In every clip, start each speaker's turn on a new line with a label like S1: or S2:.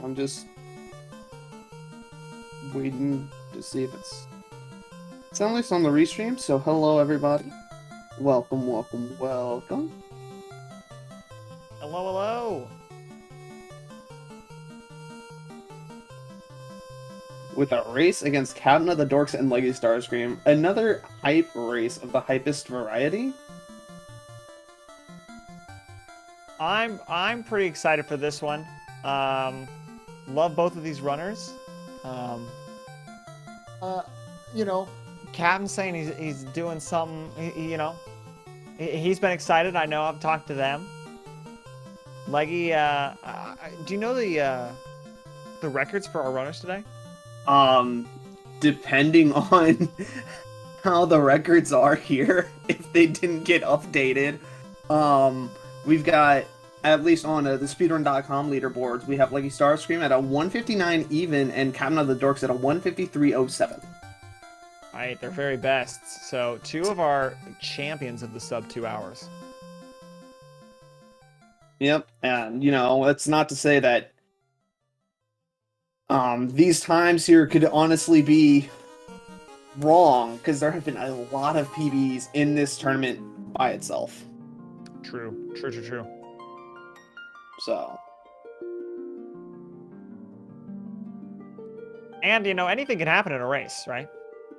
S1: I'm just waiting to see if it's at least on the restream. So hello everybody, welcome.
S2: Hello.
S1: With a race against CaptoftheDorks and leggystarscream, another hype race of the hypest variety.
S2: I'm pretty excited for this one. Love both of these runners. You know, Captain's saying he's doing something. He's been excited. I know. I've talked to them. Leggy, do you know the records for our runners today?
S1: Depending on how the records are here, if they didn't get updated, we've got, at least on the speedrun.com leaderboards, we have leggystarscream at a 159 even and CaptoftheDorks at a 153.07.
S2: Right, they're very best. So 2 of our champions of the sub 2 hours.
S1: Yep, and that's not to say that these times here could honestly be wrong, because there have been a lot of PBs in this tournament by itself.
S2: True.
S1: So.
S2: And, anything can happen in a race, right?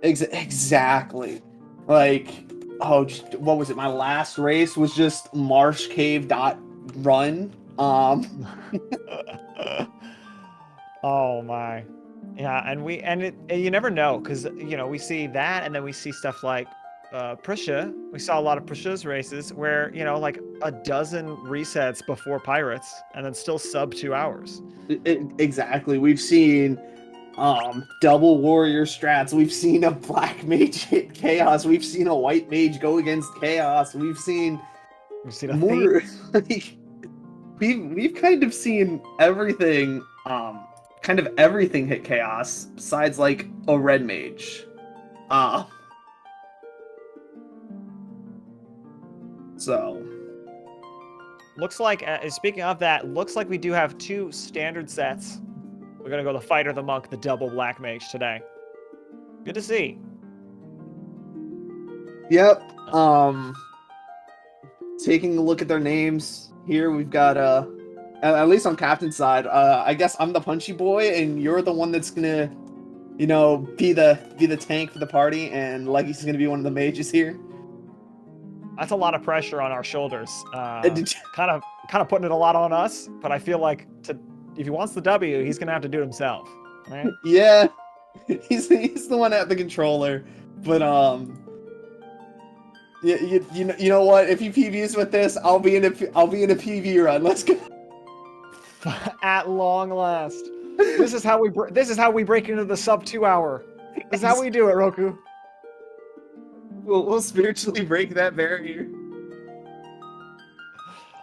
S1: Exactly. Like, what was it? My last race was just marsh cave dot run.
S2: Oh my. Yeah, and you never know, because we see that, and then we see stuff like Prussia. We saw a lot of Prussia's races where like a dozen resets before Pirates, and then still sub 2 hours.
S1: Exactly. We've seen double warrior strats. We've seen a black mage hit chaos. We've seen a white mage go against chaos. We've seen
S2: a
S1: more. Like, we've kind of seen everything. Kind of everything hit chaos besides like a red mage. So
S2: looks like, speaking of that, looks like we do have 2 standard sets. We're gonna go the fighter, the monk, the double black mage today. Good to see.
S1: Yep. Taking a look at their names here, we've got at least on Captain's side, I guess I'm the punchy boy, and you're the one that's gonna, be the tank for the party, and Leggy's gonna be one of the mages here.
S2: That's a lot of pressure on our shoulders. Kind of putting it a lot on us, but I feel like if he wants the W, he's gonna have to do it himself. Right?
S1: Yeah, he's the one at the controller, but yeah, you know what? If he PVs with this, I'll be in a PV run. Let's go.
S2: At long last. This is how we break into the sub 2 hour. This is how we do it, Roku.
S1: We'll spiritually break that barrier.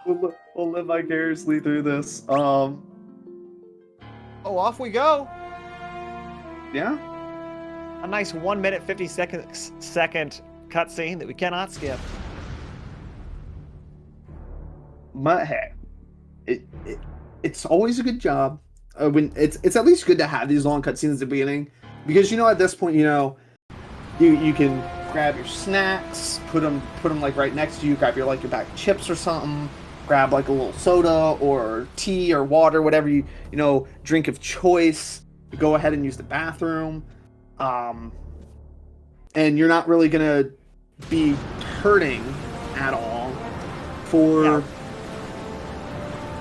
S1: We'll live vicariously through this.
S2: Oh, off we go.
S1: Yeah.
S2: A nice 1 minute 50-second cutscene that we cannot skip.
S1: But hey, it's always a good job when it's at least good to have these long cutscenes at the beginning, because at this point you can grab your snacks, put them like right next to you, grab your bag of chips or something, grab like a little soda or tea or water, whatever you drink of choice. Go ahead and use the bathroom, and you're not really gonna be hurting at all for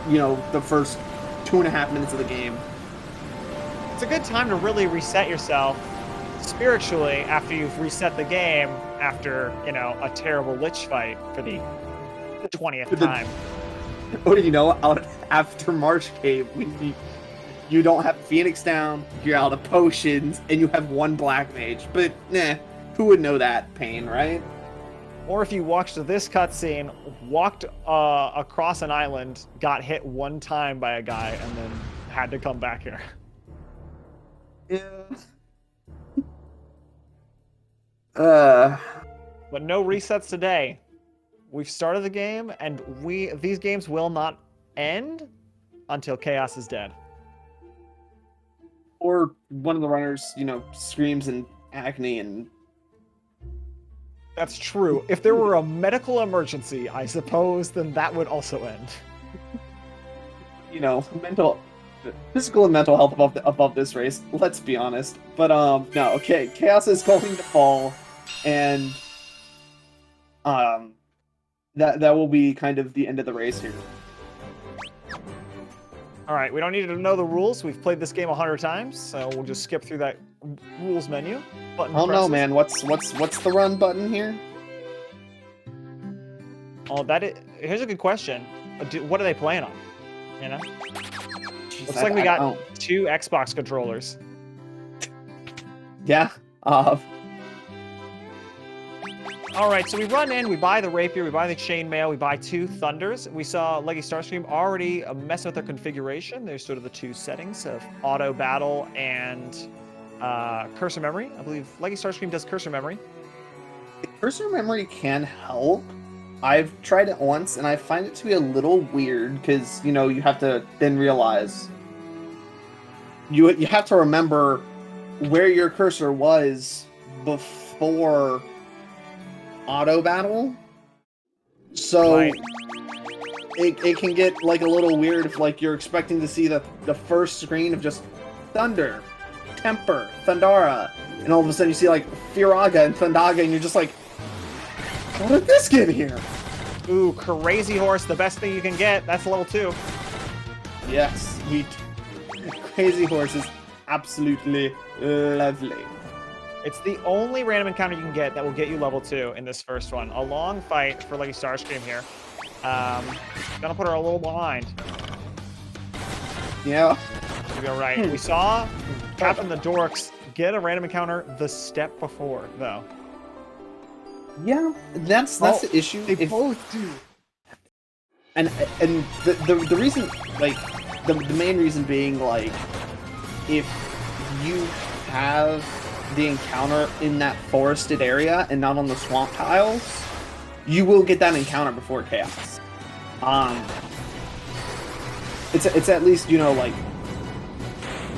S1: the first 2.5 minutes of the game.
S2: It's a good time to really reset yourself spiritually after you've reset the game after, a terrible lich fight for the 20th time.
S1: Or, out after March Cave, when you don't have Phoenix down, you're out of potions, and you have 1 black mage. But, who would know that pain, right?
S2: Or if you watched this cutscene, walked across an island, got hit 1 time by a guy, and then had to come back here.
S1: Yeah.
S2: But no resets today. We've started the game, and these games will not end until Chaos is dead.
S1: Or one of the runners, you know, screams in agony and...
S2: That's true. If there were a medical emergency, I suppose, then that would also end.
S1: You know, physical and mental health above this race. Let's be honest. But no, okay. Chaos is going to fall, and that will be kind of the end of the race here.
S2: All right, we don't need to know the rules. We've played this game 100 times, so we'll just skip through that rules menu. Button
S1: Oh
S2: presses.
S1: no, man! What's the run button here?
S2: Oh, here's a good question. What are they playing on? You know,
S1: Jeez,
S2: looks like we got 2 Xbox controllers.
S1: Yeah.
S2: All right, so we run in, we buy the rapier, we buy the chainmail, we buy 2 thunders. We saw Leggy Starscream already mess with their configuration. There's sort of the 2 settings of auto battle and cursor memory. I believe Leggy Starscream does cursor memory.
S1: Cursor memory can help. I've tried it once, and I find it to be a little weird because, you know, you have to then realize you have to remember where your cursor was before auto battle. So
S2: Right.
S1: it can get like a little weird if like you're expecting to see the first screen of just Thunder, Temper, Thundara, and all of a sudden you see like Firaga and Thundaga, and you're just like, how did this get here?
S2: Ooh, Crazy Horse, the best thing you can get. That's level 2.
S1: Yes, Crazy Horse is absolutely lovely.
S2: It's the only random encounter you can get that will get you level 2 in this first one. A long fight for Leggy Starscream here. Gonna put her a little behind.
S1: Yeah.
S2: To go right. We saw CaptoftheDorks get a random encounter the step before, though.
S1: Yeah, that's the issue.
S2: They both do.
S1: And the reason, like, the main reason being, like, if you have the encounter in that forested area and not on the swamp tiles, you will get that encounter before Chaos. It's at least, you know, like,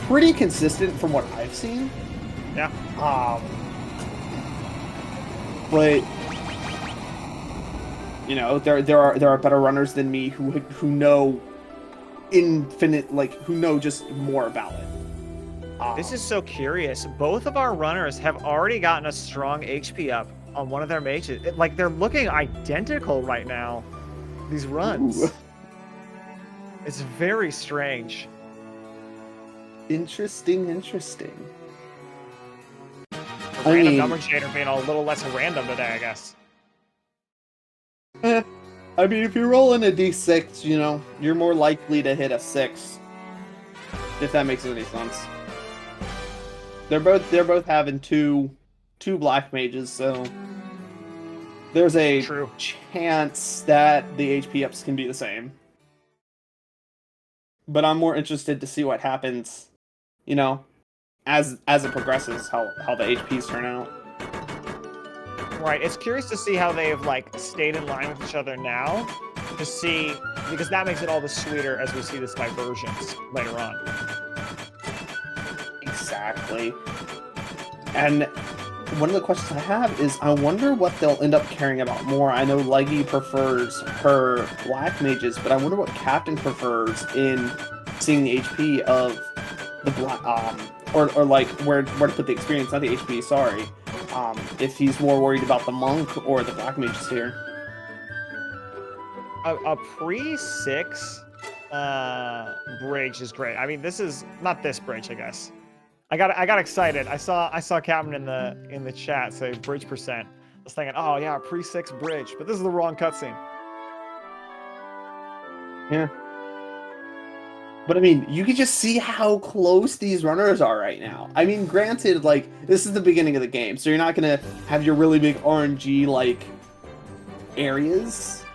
S1: pretty consistent from what I've seen.
S2: Yeah.
S1: But you know, there are better runners than me who know infinite, like, who know just more about it.
S2: This is so curious. Both of our runners have already gotten a strong HP up on one of their mages. Like, they're looking identical right now, these runs.
S1: Ooh.
S2: It's very strange.
S1: Interesting.
S2: The random number generator being a little less random today, I guess.
S1: I mean, if you're rolling a d6, you know, you're more likely to hit a 6. If that makes any sense. They're both having two black mages, so there's a
S2: True.
S1: chance that the HP ups can be the same. But I'm more interested to see what happens, you know, as it progresses, how the HPs turn out.
S2: Right, it's curious to see how they've, like, stayed in line with each other now, to see, because that makes it all the sweeter as we see this divergence later on.
S1: Exactly. And one of the questions I have is, I wonder what they'll end up caring about more. I know Leggy prefers her black mages, but I wonder what Captain prefers in seeing the HP of the black, or like where to put the experience, not the HP, sorry. If he's more worried about the monk or the black mages here.
S2: A pre-6 bridge is great. I mean, this is not this bridge, I guess. I got excited. I saw Captain in the chat say bridge percent. I was thinking, oh yeah, pre-6 bridge, but this is the wrong cutscene.
S1: Yeah. But I mean, you can just see how close these runners are right now. I mean, granted, like, this is the beginning of the game, so you're not gonna have your really big RNG, like, areas.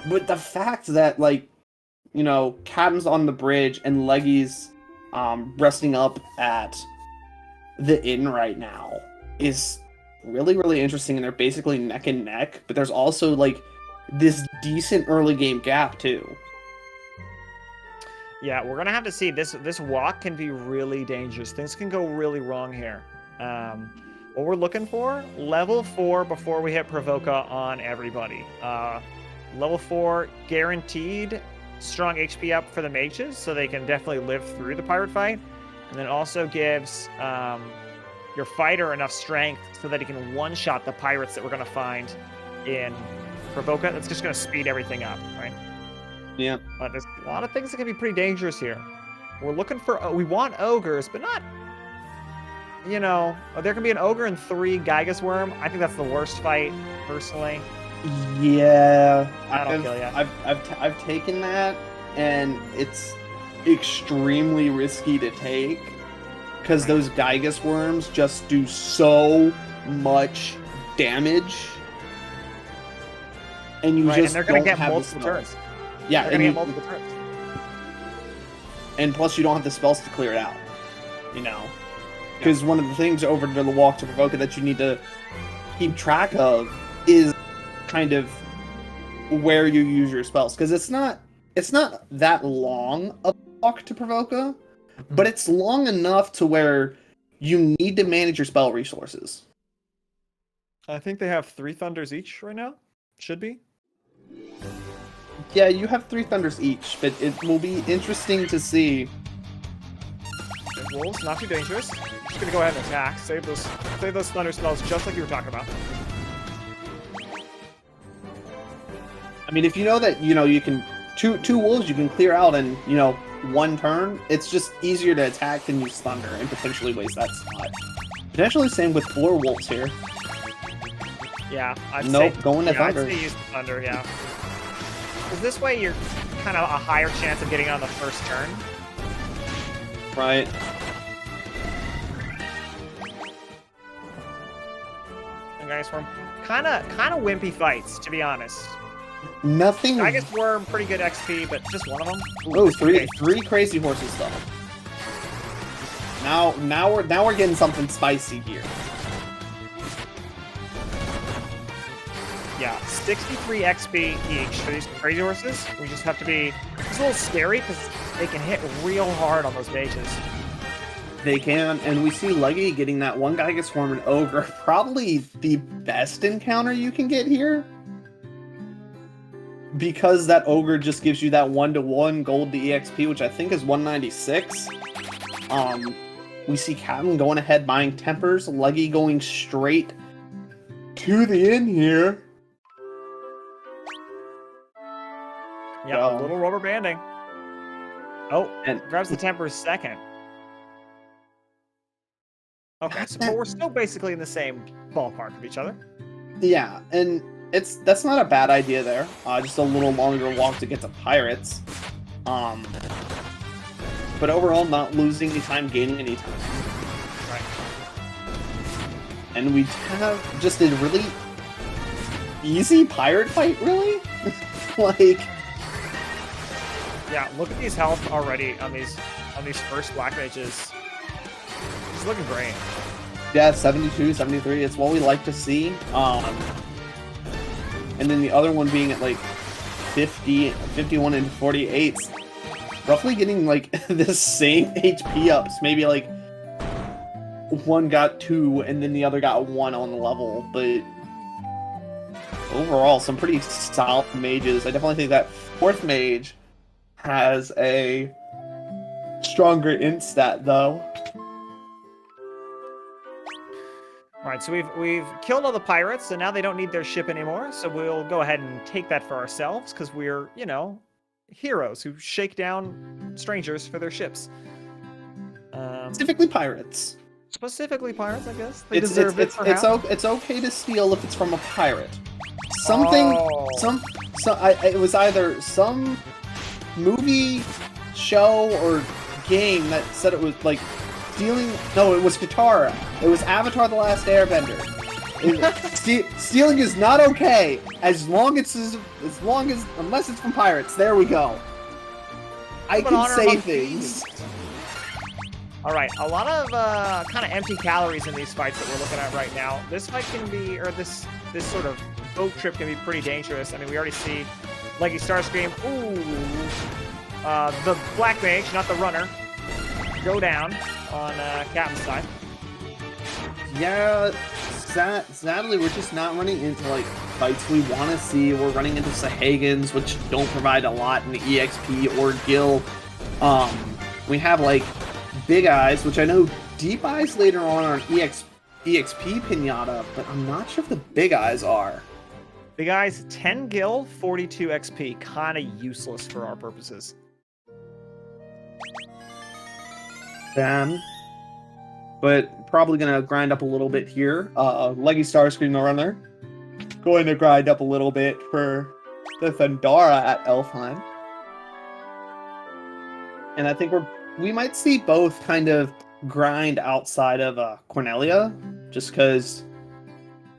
S1: But the fact that, like, you know, Captain's on the bridge and Leggy's resting up at the inn right now is really, really interesting, and they're basically neck and neck, but there's also, like, this decent early game gap, too.
S2: Yeah, we're gonna have to see. This walk can be really dangerous. Things can go really wrong here. What we're looking for, level 4 before we hit Provoca on everybody. Level 4 guaranteed strong HP up for the mages, so they can definitely live through the pirate fight. And then it also gives your fighter enough strength so that he can one-shot the pirates that we're gonna find in Provoca. That's just gonna speed everything up, right?
S1: Yeah.
S2: But there's a lot of things that can be pretty dangerous here. We're looking for, we want ogres, but not, you know, there can be an ogre and 3 Gygus Worm. I think that's the worst fight, personally.
S1: Yeah.
S2: That'll kill ya.
S1: I've taken that, and it's extremely risky to take, because those Gygus Worms just do so much damage. And you just
S2: and they're gonna
S1: don't
S2: get
S1: have
S2: multiple
S1: the spells.
S2: turns.
S1: Yeah,
S2: They're gonna get multiple turns.
S1: And plus you don't have the spells to clear it out. You know? Because one of the things over to the walk to Provoca that you need to keep track of is kind of where you use your spells. Because it's not that long a walk to Provoca, but it's long enough to where you need to manage your spell resources.
S2: I think they have 3 thunders each right now. Should be.
S1: Yeah, you have 3 thunders each, but it will be interesting to see.
S2: Wolves, not too dangerous. Just gonna go ahead and attack. Save those thunder spells just like you were talking about.
S1: I mean, if you know that, you know, you can two wolves you can clear out in, you know, 1 turn, it's just easier to attack than use thunder and potentially waste that slot. Potentially same with 4 wolves here.
S2: Yeah, I'd
S1: nope,
S2: say,
S1: going to thunder.
S2: I'd say use thunder, yeah. Because this way you're kind of a higher chance of getting on the first turn.
S1: Right.
S2: And Gygus Worm, kind of wimpy fights, to be honest.
S1: Nothing.
S2: Gygus Worm, pretty good XP, but just one of them.
S1: Ooh, three crazy horses though. Now we're getting something spicy here.
S2: Yeah, 63 XP each for these crazy horses. We just have to be... It's a little scary because they can hit real hard on those mages.
S1: They can, and we see Leggy getting that 1 Gygus Worm and Ogre. Probably the best encounter you can get here. Because that Ogre just gives you that 1-to-1 gold to EXP, which I think is 196. We see Captain going ahead buying Tempers. Leggy going straight to the inn here.
S2: Yeah, a little rubber banding. Oh,
S1: and
S2: grabs the Tempers second. Okay, so we're still basically in the same ballpark of each other.
S1: Yeah, and that's not a bad idea there. Just a little longer walk to get to Pirates. But overall, not losing any time, gaining any time.
S2: Right.
S1: And we have just a really easy pirate fight, really? Like...
S2: Yeah, look at these health already on these first black mages. It's looking great.
S1: Yeah, 72, 73, it's what we like to see. And then the other one being at like 50, 51 and 48. Roughly getting like the same HP ups. Maybe like one got 2 and then the other got 1 on the level, but overall some pretty solid mages. I definitely think that 4th mage has a stronger instat though.
S2: Alright, so we've killed all the pirates, and now they don't need their ship anymore, so we'll go ahead and take that for ourselves, because we're, you know, heroes who shake down strangers for their ships.
S1: Specifically pirates.
S2: Specifically pirates, I guess. They deserve it, perhaps.
S1: It's okay to steal if it's from a pirate. It was either some movie, show, or game that said it was like stealing. No, it was Katara. It was Avatar: The Last Airbender. Stealing is not okay unless it's from pirates. There we go. I can say things.
S2: All right, a lot of kind of empty calories in these fights that we're looking at right now. This fight can be, or this sort of boat trip can be pretty dangerous. I mean, we already see Leggy Starscream. Ooh. the Black Mage, not the runner, go down on Captain's side.
S1: Yeah, sadly, we're just not running into like fights we want to see. We're running into Sahagins, which don't provide a lot in the EXP or Gil. We have like Big Eyes, which I know Deep Eyes later on are an EXP pinata, but I'm not sure if the Big Eyes are.
S2: Big Eyes, 10 Gil, 42 XP, kind of useless for our purposes.
S1: Damn. But probably gonna grind up a little bit here. Leggy Starscream the runner. Going to grind up a little bit for the Thundara at Elfheim. And I think we might see both kind of grind outside of Cornelia, just because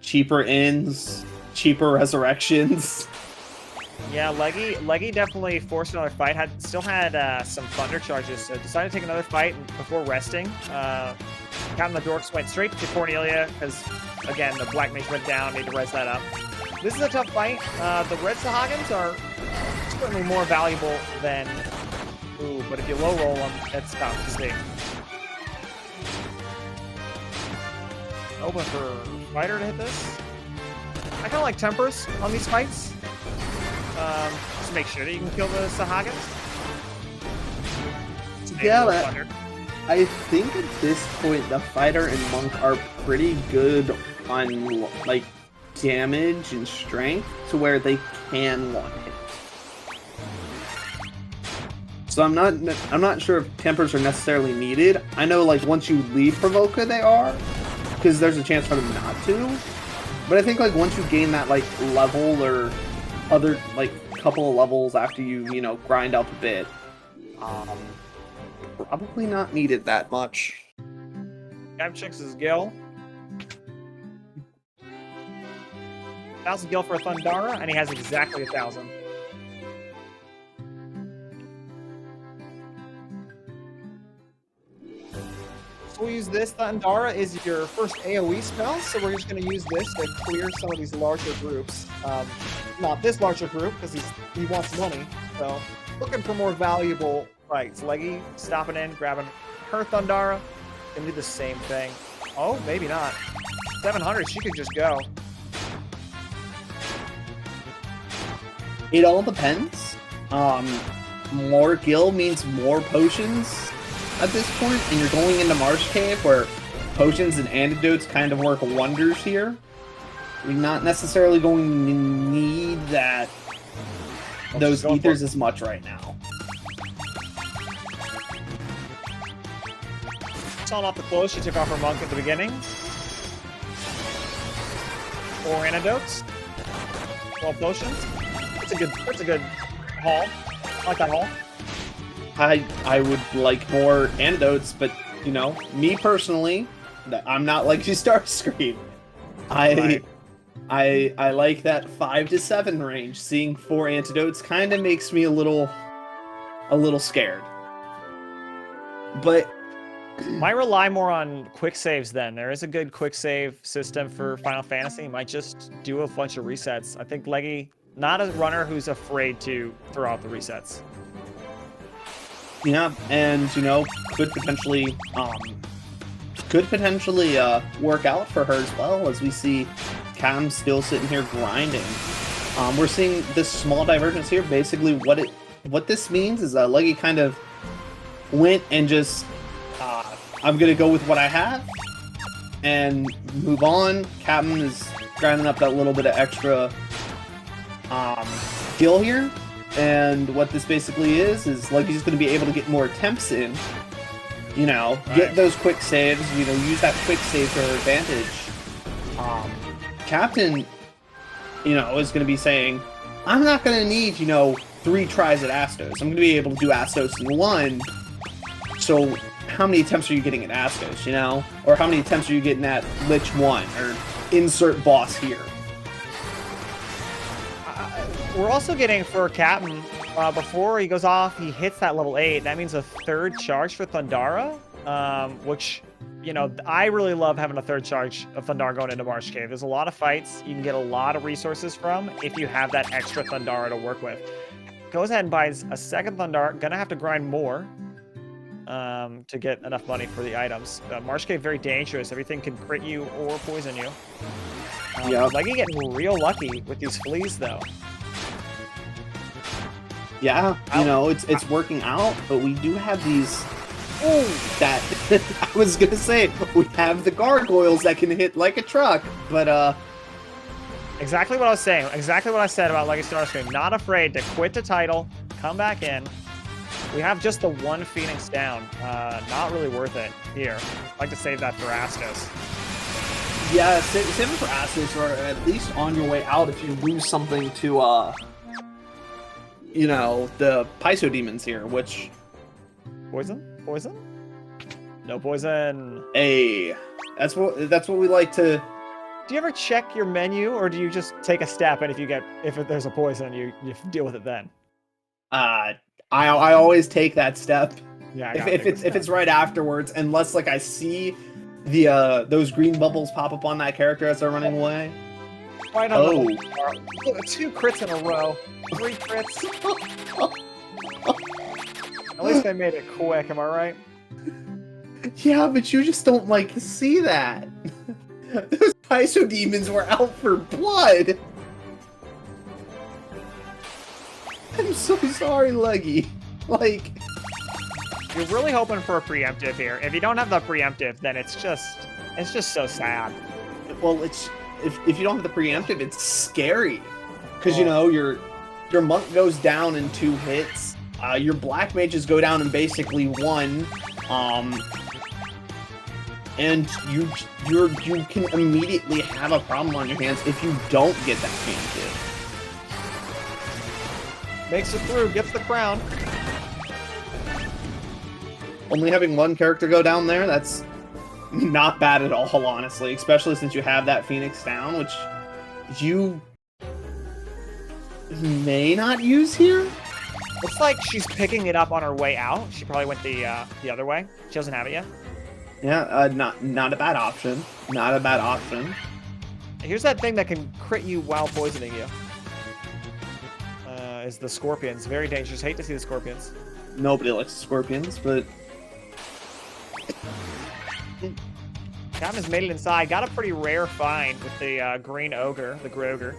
S1: cheaper ends, cheaper resurrections.
S2: Yeah, Leggy definitely forced another fight. Still had some thunder charges, so decided to take another fight before resting. CaptoftheDorks went straight to Cornelia because, again, the Black Mage went down. Need to res that up. This is a tough fight. The red Sahagins are certainly more valuable than. Ooh, but if you low roll them, that's tough to see. Open for fighter to hit this. I kind of like tempers on these fights. Just make sure that you can kill the Sahagins.
S1: Yeah, I think at this point the fighter and monk are pretty good on like damage and strength to where they can one hit. So I'm not sure if tempers are necessarily needed. I know like once you leave Provoca they are, because there's a chance for them not to. But I think like once you gain that like level or other like couple of levels after you grind up a bit, probably not needed that much.
S2: Capchix is Gil. 1,000 Gil for a Thundara, and he has exactly 1,000. So we'll use this. Thundara is your first AoE spell, so we're just going to use this to clear some of these larger groups. Not this larger group, because he wants money, so looking for more valuable fights. Leggy stopping in, grabbing her Thundara, and do the same thing. Oh, maybe not. 700, she could just go.
S1: It all depends. More Gil means more potions at this point, and you're going into Marsh Cave where potions and antidotes kind of work wonders here. We're not necessarily going to need those ethers as much right now.
S2: Selling off the clothes, she took off her monk at the beginning. 4 antidotes. 12 potions. That's a good haul. I like that haul.
S1: I would like more antidotes, but me personally, I'm not like Starscream. I like that 5 to 7 range. Seeing 4 antidotes kind of makes me a little scared. But
S2: might rely more on quick saves then. There is a good quick save system for Final Fantasy. Might just do a bunch of resets. I think Leggy, not a runner who's afraid to throw out the resets.
S1: Yeah, and could potentially work out for her as well, as we see Cam still sitting here grinding. We're seeing this small divergence here. Basically, what this means is Leggy kind of went and just I'm gonna go with what I have and move on. Captain is grinding up that little bit of extra Gil here. And what this basically is Leggy's going to be able to get more attempts in, get those quick saves, use that quick save to her advantage. Captain, is going to be saying, I'm not going to need, 3 tries at Astos. I'm going to be able to do Astos in 1. So how many attempts are you getting at Astos, Or how many attempts are you getting at Lich 1 or insert boss here?
S2: We're also getting for Captain, before he goes off, he hits that level 8. That means a 3rd charge for Thundara, which, I really love having a 3rd charge of Thundara going into Marsh Cave. There's a lot of fights you can get a lot of resources from if you have that extra Thundara to work with. goes ahead and buys a second Thunder. Gonna have to grind more to get enough money for the items. Marsh Cave, very dangerous. Everything can crit you or poison you. Leggy getting real lucky with these fleas, though.
S1: Yeah, you know, it's working out, but we do have these... that... I was gonna say, we have the gargoyles that can hit like a truck, but,
S2: Exactly what I was saying. Exactly what I said about Leggy Starscream. Not afraid to quit the title, come back in. We have just the one Phoenix down. Not really worth it here. I'd like to save that for Astos.
S1: Yeah, save it for Astos, or at least on your way out if you lose something to, you know, the Paizo demons here, which...
S2: Poison? Poison? No poison.
S1: Hey, that's what we like to...
S2: Do you ever check your menu, or do you just take a step, and if there's a poison, you deal with it then?
S1: I always take that step.
S2: Yeah.
S1: If it's right afterwards, unless like I see the those green bubbles pop up on that character as they're running away.
S2: Right on the 2 crits in a row, 3 crits. At least I made it quick. Am I right?
S1: Yeah, but you just don't like to see that. Those Paizo demons were out for blood! I'm so sorry, Leggy. Like...
S2: You're really hoping for a preemptive here. If you don't have the preemptive, then it's just so sad.
S1: Well, it's... If you don't have the preemptive, it's scary. Because, you know, your monk goes down in 2 hits. Your black mages go down in basically 1. And you can immediately have a problem on your hands if you don't get that preemptive.
S2: Makes it through, gets the crown.
S1: Only having 1 character go down there, that's not bad at all, honestly. Especially since you have that Phoenix down, which you may not use here.
S2: Looks like she's picking it up on her way out. She probably went the other way. She doesn't have it yet.
S1: Yeah, not a bad option. Not a bad option.
S2: Here's that thing that can crit you while poisoning you. Is the scorpions. Very dangerous. Hate to see the scorpions.
S1: Nobody likes scorpions, but...
S2: Captain's made it inside. Got a pretty rare find with the green ogre, the Groger.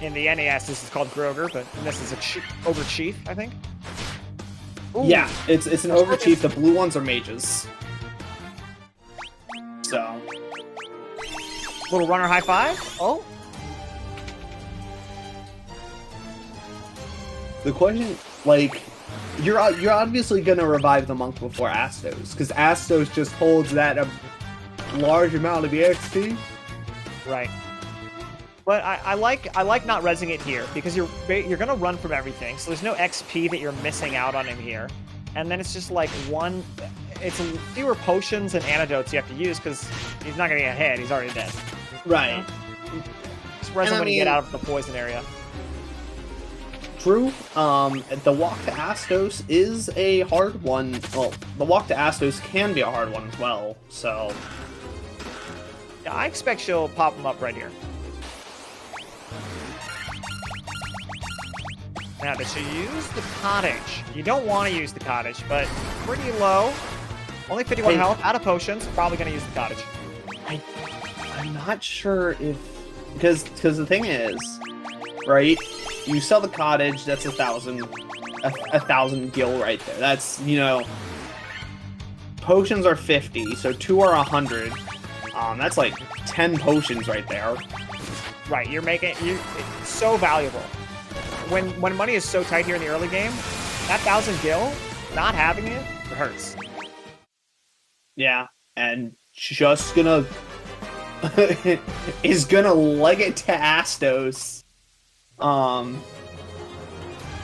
S2: In the NES, this is called Groger, but this is a ogre chief, I think. Ooh.
S1: Yeah, it's an ogre chief. The blue ones are mages. So...
S2: Little runner high five. Oh.
S1: The question, like, you're obviously gonna revive the monk before Astos, because Astos just holds that a large amount of EXP.
S2: Right. But I like not resing it here because you're gonna run from everything, so there's no XP that you're missing out on him here, and then it's just like it's fewer potions and antidotes you have to use because he's not gonna get hit. He's already dead.
S1: Right.
S2: You know? Just res him when you get out of the poison area.
S1: True. The walk to Astos is a hard one. Well, the walk to Astos can be a hard one as well, so...
S2: Yeah, I expect she'll pop him up right here. Now, does she use the cottage? You don't want to use the cottage, but pretty low. Only 51 health, out of potions. Probably going to use the cottage.
S1: I'm not sure if... Because the thing is, right... You sell the cottage, that's 1,000 gil right there. That's, you know, potions are 50, so 2 are 100. That's like 10 potions right there.
S2: Right, it's so valuable. When money is so tight here in the early game, that 1,000 gil, not having it hurts.
S1: Yeah, and just gonna is gonna leg it to Astos.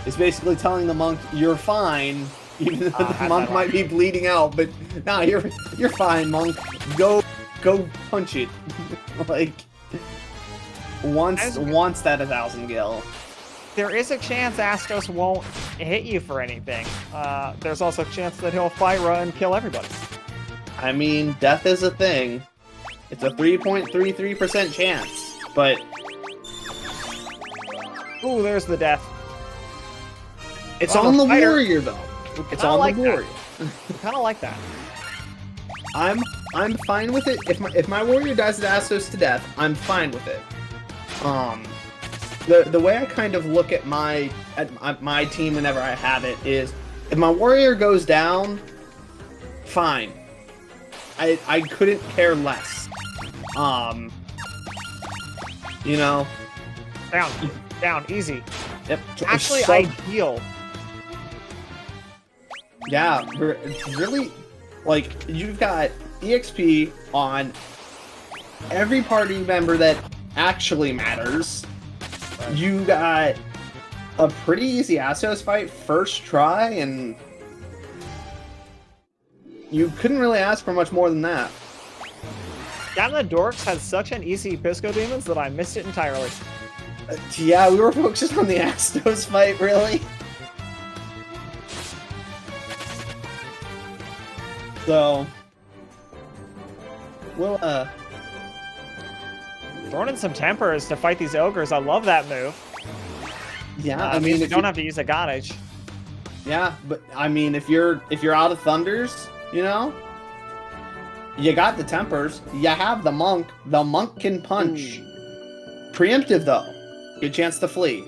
S1: It's basically telling the monk, you're fine, even though the monk might be bleeding out, but nah, you're fine, monk. Go punch it. Like, wants that 1,000 gil.
S2: There is a chance Astos won't hit you for anything. There's also a chance that he'll Fyra and kill everybody.
S1: I mean, death is a thing. It's a 3.33% chance, but...
S2: Ooh, there's the death.
S1: It's
S2: Well,
S1: on the
S2: fighter.
S1: warrior though. It's on
S2: like
S1: the
S2: that.
S1: warrior.
S2: Kind of like that.
S1: I'm fine with it. If my warrior dies at Astos to death, I'm fine with it. The way I kind of look at my team whenever I have it is, if my warrior goes down, fine. I couldn't care less. You know.
S2: Down, easy.
S1: Yep.
S2: Actually,
S1: so,
S2: ideal.
S1: Yeah, really, like, you've got EXP on every party member that actually matters. You got a pretty easy Astos fight first try, and you couldn't really ask for much more than that.
S2: CaptoftheDorks had such an easy Pisco Demons that I missed it entirely.
S1: Yeah, we were focused on the Astos fight, really. So, we'll,
S2: Throwing in some tempers to fight these ogres. I love that move.
S1: yeah,
S2: I mean, you don't have to use a Godage.
S1: Yeah, but I mean, if you're out of thunders, you know, you got the tempers. You have the monk. The monk can punch. Preemptive though, good chance to flee.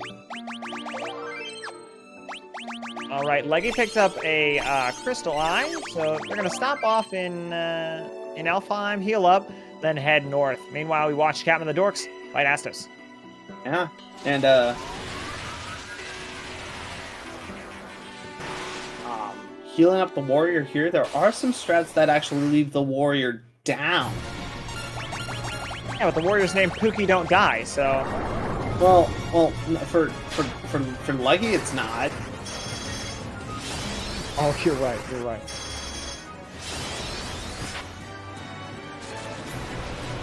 S2: All right, Leggy picked up a Crystal Eye, so they're gonna stop off in Elfheim, heal up, then head north. Meanwhile, we watch CaptoftheDorks fight Astos.
S1: Yeah, and healing up the warrior here. There are some strats that actually leave the warrior down.
S2: Yeah, but the warrior's named Pookie Don't Die, so.
S1: Well, for Leggy, it's not.
S2: Oh, you're right. You're right.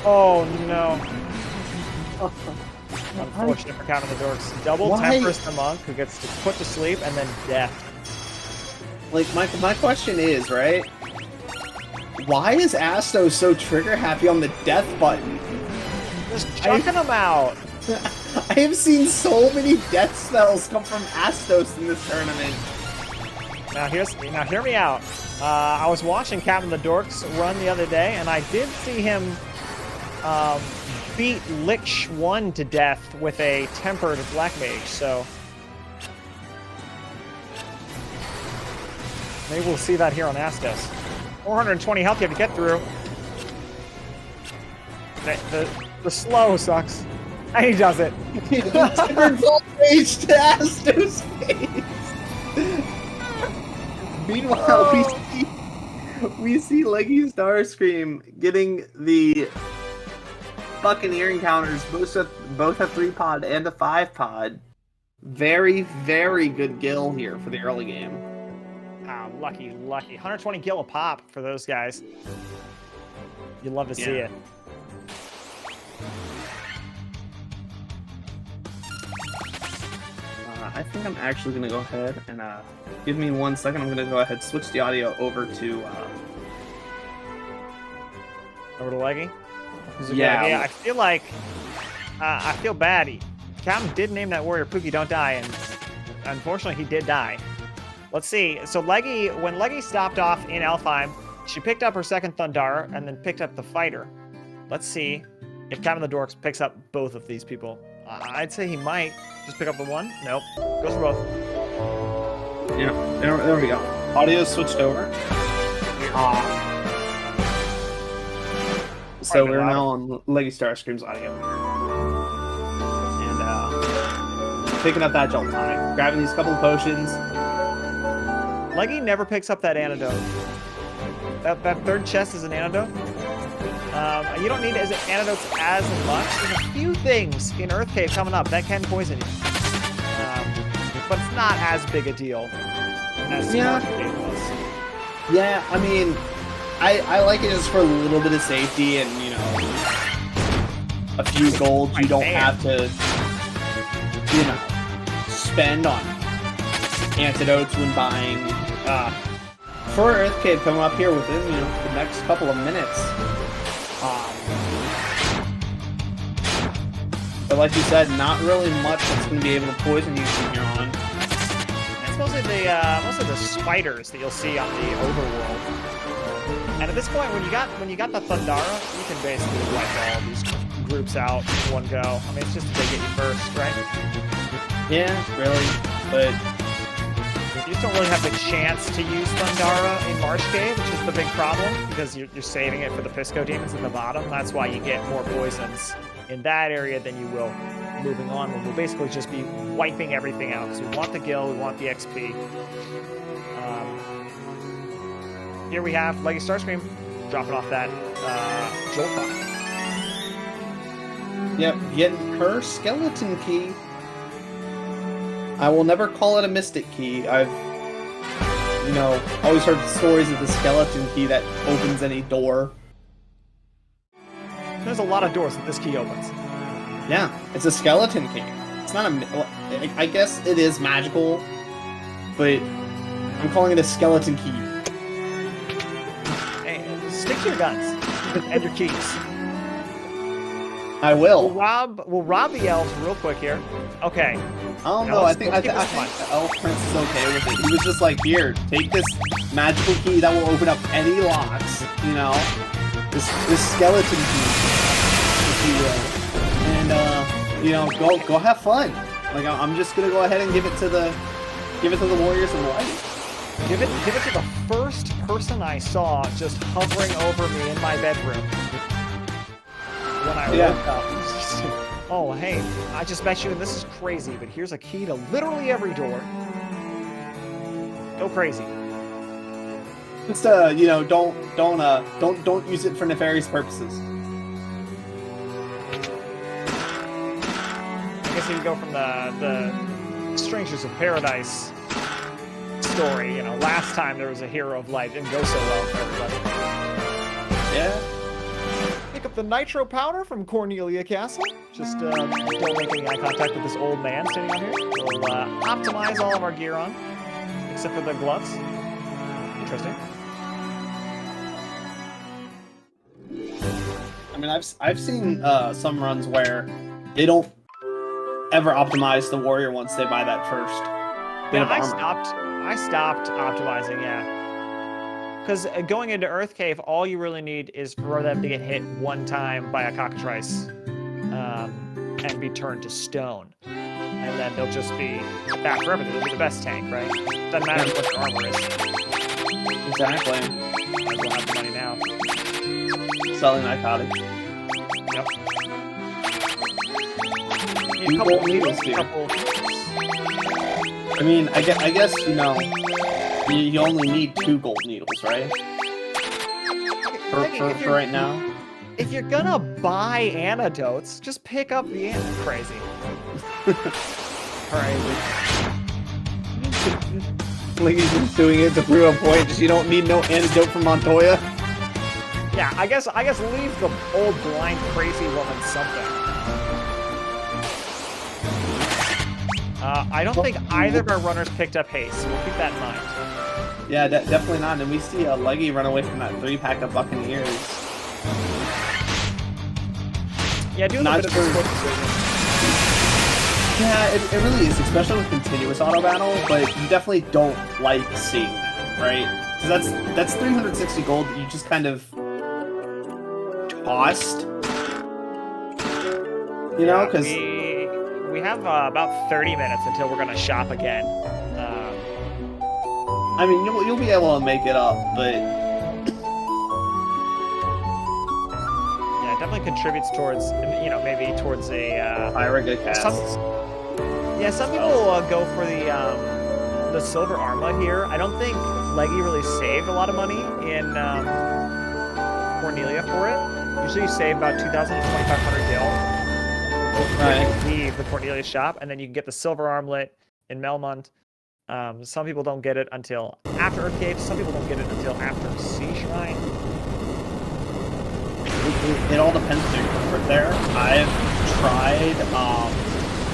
S2: Oh no. Unfortunate for CaptoftheDorks. Double tempers the monk, who gets to put to sleep, and then death.
S1: Like, my question is, right? Why is Astos so trigger happy on the death button?
S2: Just chucking them out.
S1: I have seen so many death spells come from Astos in this tournament.
S2: Now hear me out. I was watching CaptoftheDorks run the other day, and I did see him beat Lich 1 to death with a tempered Black Mage, so maybe we'll see that here on Astos. 420 health you have to get through. The slow sucks. And he does it.
S1: Tempered Black Mage to Astos' face. Meanwhile, we see leggystarscream getting the Buccaneer encounters, both a 3-pod and a 5-pod. Very, very good gil here for the early game.
S2: Ah, lucky. 120 gil a pop for those guys. You love to see it.
S1: I think I'm actually going to go ahead and give me 1 second. I'm going to go ahead and switch the audio over to
S2: Leggy?
S1: Yeah.
S2: Yeah, I feel like I feel bad. Captain did name that warrior Pookie Don't Die, and unfortunately he did die. Let's see. So when Leggy stopped off in Elfheim, she picked up her second Thundar and then picked up the fighter. Let's see if CaptoftheDorks picks up both of these people. I'd say he might just pick up the one. Nope. Goes for both.
S1: Yeah, there we go. Audio switched over. So we're now on leggystarscream's audio. And picking up that jolt tonic, grabbing these couple of potions.
S2: Leggy never picks up that antidote. That third chest is an antidote. You don't need antidotes as much. There's a few things in Earth Cave coming up that can poison you. But it's not as big a deal as Earth Cave was.
S1: Yeah, I mean, I like it just for a little bit of safety and, you know, a few gold you don't have to, you know, spend on antidotes when buying. For Earth Cave coming up here within, you know, the next couple of minutes. But like you said, not really much that's going to be able to poison you from here on.
S2: it's mostly the spiders that you'll see on the overworld. And at this point, when you got the Thundara, you can basically wipe all these groups out in one go. I mean, it's just they get you first, right?
S1: Yeah, really, but
S2: you just don't really have the chance to use Thundara in Marsh Cave, which is the big problem, because you're saving it for the Pisco demons at the bottom. That's why you get more poisons in that area than you will moving on, when we'll basically just be wiping everything out, because we want the gil, we want the XP. Here we have Leggy Starscream dropping off that Jolt Bomb.
S1: Yep, getting her skeleton key. I will never call it a mystic key. I've, always heard stories of the skeleton key that opens any door.
S2: There's a lot of doors that this key opens.
S1: Yeah, it's a skeleton key. It's not I guess it is magical, but I'm calling it a skeleton key.
S2: Hey, stick to your guns and your keys.
S1: I will.
S2: We'll rob the elves real quick here. Okay.
S1: I don't know. I think the elf prince is okay with it. He was just like, here, take this magical key that will open up any locks. This skeleton key, if you will, and go have fun. Like I'm just gonna go ahead and give it to the warriors of light.
S2: Give it to the first person I saw just hovering over me in my bedroom. When I woke up, oh hey, I just met you and this is crazy, but here's a key to literally every door. Go crazy.
S1: Just don't use it for nefarious purposes.
S2: I guess you can go from the Strangers of Paradise story. Last time there was a hero of light, didn't go so well for everybody.
S1: Yeah.
S2: Pick up the nitro powder from Cornelia Castle. Just don't make any eye contact with this old man sitting on here. We'll optimize all of our gear on, except for the gloves. Interesting.
S1: I mean, I've seen some runs where they don't ever optimize the warrior once they buy that first.
S2: I stopped optimizing, yeah. Because going into Earth Cave, all you really need is for them to get hit one time by a cockatrice and be turned to stone. And then they'll just be back forever. They'll be the best tank, right? Doesn't matter what their armor is.
S1: Exactly.
S2: Might as well have the money now.
S1: Selling narcotics.
S2: Yep. Need a couple needles,
S1: I mean, I guess you only need 2 gold needles, right? For right now.
S2: If you're gonna buy antidotes, just pick up the crazy. Crazy.
S1: Like he's just doing it to prove a point. Just you don't need no antidote from Montoya.
S2: Yeah, I guess leave the old blind crazy woman something. I don't think either of our runners picked up haste, so we'll keep that in mind.
S1: Yeah, definitely not. And we see a Leggy run away from that 3-pack of Buccaneers.
S2: Yeah, do a little bit of a split decision.
S1: Yeah, it really is, especially with continuous auto battle, but you definitely don't like seeing that, right? Because that's 360 gold that you just kind of tossed. Because
S2: we have about 30 minutes until we're gonna shop again.
S1: I mean, you'll be able to make it up, but
S2: yeah, it definitely contributes towards maybe towards a
S1: Pyra good cast.
S2: Some people go for the silver armlet here. I don't think Leggy really saved a lot of money in Cornelia for it. Usually you save about 2,000 to 2,500 gil. Right. You leave the Cornelia shop, and then you can get the silver armlet in Melmond. Some people don't get it until after Earth Cave. Some people don't get it until after Sea Shrine.
S1: It all depends on your comfort there. I've tried.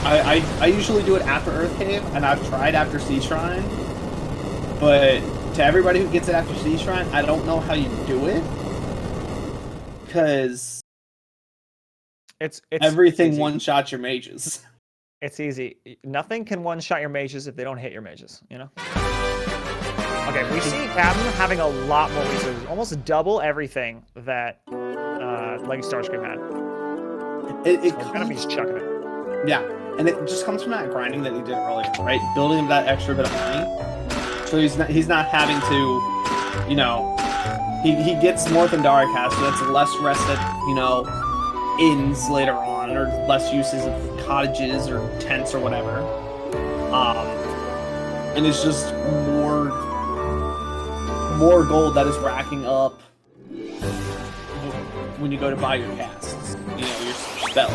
S1: I usually do it after Earth Cave, and I've tried after Sea Shrine. But to everybody who gets it after Sea Shrine, I don't know how you do it, because
S2: it's
S1: everything
S2: easy.
S1: one-shot your mages.
S2: It's easy. Nothing can one-shot your mages if they don't hit your mages, you know? Okay, we see Captain having a lot more resources, almost double everything that Leggy Starscream had. He's chucking it.
S1: Yeah, and it just comes from that grinding that he did earlier, right? Building him that extra bit of money, so he's not having to, you know, he gets more Thundara cast, so that's less rested, you know, inns later on, or less uses of cottages or tents or whatever. And it's just more gold that is racking up when you go to buy your casts, you know, your spells.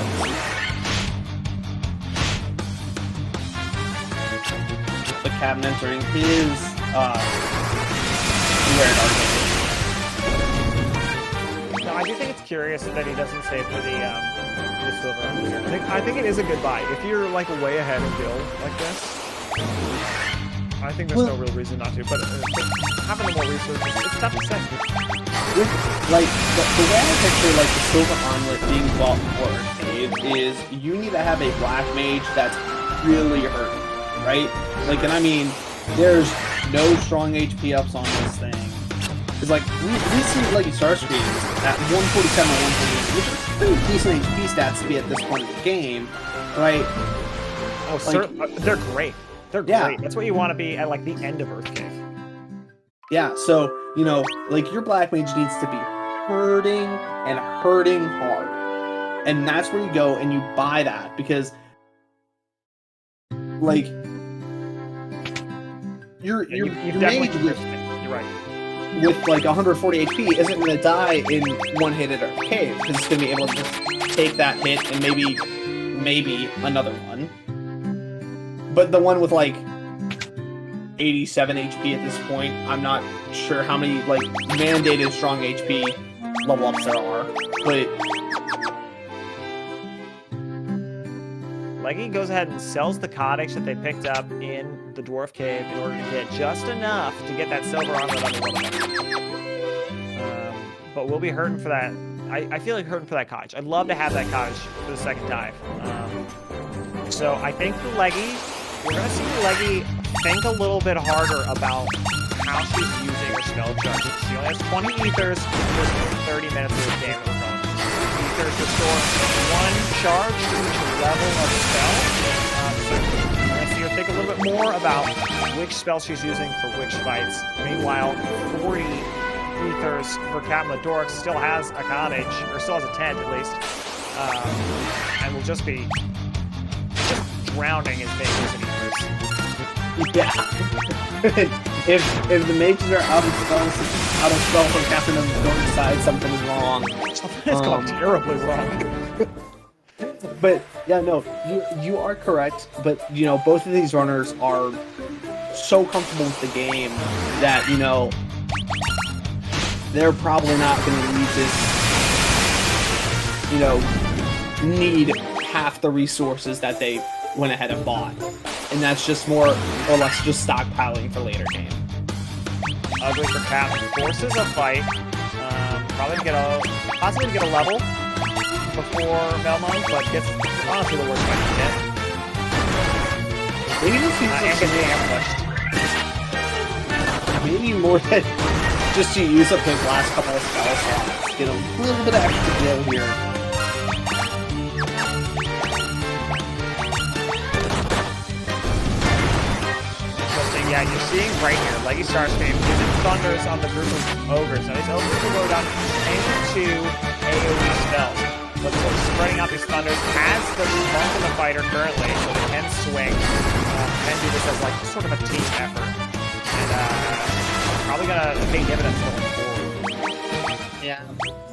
S1: The cabin entering his rare dark.
S2: No, I do think it's curious that he doesn't save for the silver on here. I think it is a good buy. If you're like way ahead of build like this, I think there's no real reason not to. But having the more resources, it's tough to say.
S1: Like the way I picture like the silver armlet being bought for Cave is you need to have a black mage that's really hurting, right? Like, and I mean, there's no strong HP ups on this thing. Because, like, we see Leggy Starscream at 147 or 148, which is pretty decent HP stats to be at this point in the game, right?
S2: Oh, like, they're great. They're great. That's what you want to be at, like, the end of Earth Cave.
S1: Yeah, so, you know, like, your Black Mage needs to be hurting and hurting hard. And that's where you go and you buy that, because, like, your mage
S2: you're right.
S1: with like 140 HP isn't going to die in one hit at Earth Cave, because it's going to be able to just take that hit and maybe another one. But the one with like 87 HP at this point, I'm not sure how many like mandated strong HP level ups there are, but
S2: Leggy goes ahead and sells the cottage that they picked up in the Dwarf Cave in order to get just enough to get that silver armlet on the one. But we'll be hurting for that. I feel like hurting for that cottage. I'd love to have that cottage for the second dive. So I think for Leggy, we're going to see Leggy think a little bit harder about how she's using her spell charge. She only has 20 ethers for 30 minutes of the game. Ethers restore one charge to each level of spell. So we're going to see her think a little bit more about which spell she's using for which fights. Meanwhile, 40 ethers for CaptoftheDorks still has a cottage, or still has a tent at least, and will just be drowning his mages in ethers.
S1: Yeah. if the mages are out of spell from casting them, don't decide something is wrong.
S2: It's gone terribly wrong.
S1: But yeah, no, you are correct. But you know, both of these runners are so comfortable with the game that, you know, they're probably not going to need this, you know, need half the resources that they went ahead and bought. And that's just more or less just stockpiling for later game.
S2: Ugly for Captain. Forces a fight. Possibly get a level before Melmine, but gets honestly the worst fight to get.
S1: Maybe this
S2: and get ambushed.
S1: Maybe more than just to use up those last couple of spell slots. Get a little bit of extra blow here.
S2: Yeah, you're seeing right here, Leggy Starscream using thunders on the group of ogres. Now these ogres will go down into AoE spells, but sort of spreading out these thunders has the monk in the fighter currently, so they can swing, can do this as like sort of a team effort, and probably gonna pay dividends going forward.
S1: Yeah,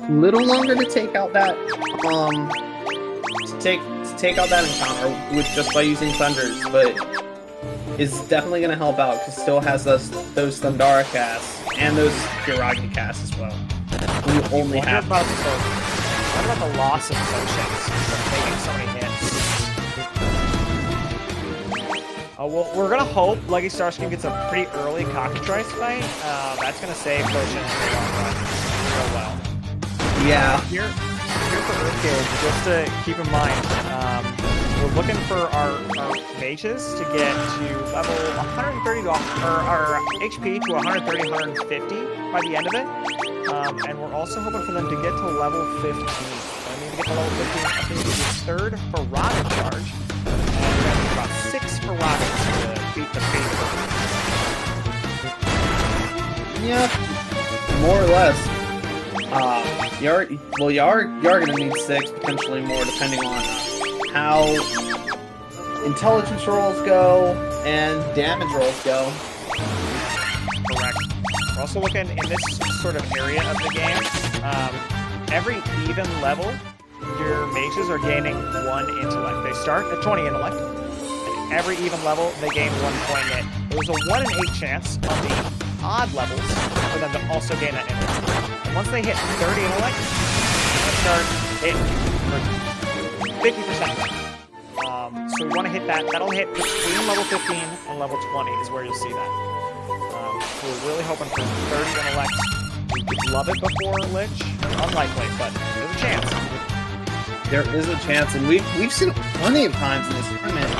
S1: little longer to take out that take out that encounter with just by using thunders, but is definitely going to help out because it still has those Thundara casts and those Hiragi casts as well. We only have.
S2: What about the loss of potions from taking so many hits? Well, we're going to hope Leggy Starscream gets a pretty early cockatrice fight. That's going to save potions in the long run real well.
S1: Yeah.
S2: Here for Earth Cave, just to keep in mind, we're looking for our mages to get to level 130 to, or our HP to 130, 150 by the end of it. And we're also hoping for them to get to level 15. So I need to get to level 15. I think it's the third for rocket charge. And we're going to about 6 for rockets to beat the fate.
S1: Yeah, more or less. You are going to need 6, potentially more, depending on how intelligence rolls go and damage rolls go.
S2: Correct. We're also looking in this sort of area of the game. Every even level, your mages are gaining 1 intellect. They start at 20 intellect. And every even level, they gain 1 point in it. There's a 1 in 8 chance on the odd levels for them to also gain that intellect. And once they hit 30 intellect, they start hitting for 50%. So we want to hit that. That'll hit between level 15 and level 20 is where you'll see that. So we're really hoping for 30 intellect. We could love it before Lich. Unlikely, but there's a chance.
S1: There is a chance, and we've seen it plenty of times in this tournament.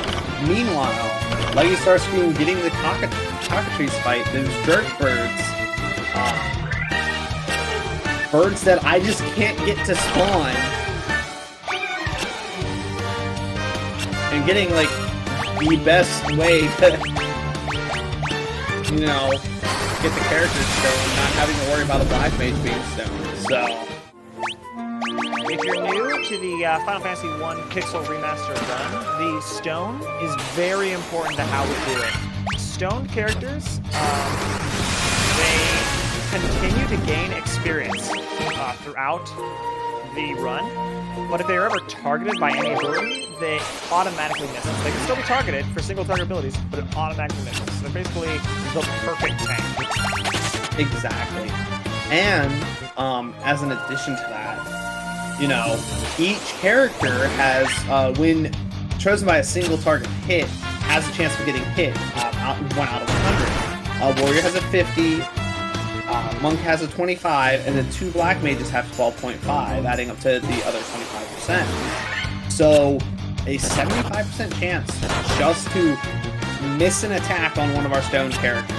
S1: Meanwhile, leggystarscream getting the cockatrice fight, those jerk birds. Birds that I just can't get to spawn. And getting, like, the best way to, you know, get the characters stoned, not having to worry about a black mage being stoned, so.
S2: If you're new to the Final Fantasy 1 Pixel Remaster run, the stone is very important to how we do it. Stoned characters, they continue to gain experience throughout the run, but if they're ever targeted by any ability, they automatically miss it. They can still be targeted for single target abilities, but it automatically misses. So they're basically the perfect tank.
S1: Exactly. And, as an addition to that, you know, each character has, when chosen by a single target hit, has a chance of getting hit, 1 out of 100. Warrior has a 50, Monk has a 25, and then 2 Black Mages have 12.5, adding up to the other 25%. So, a 75% chance just to miss an attack on one of our stone characters.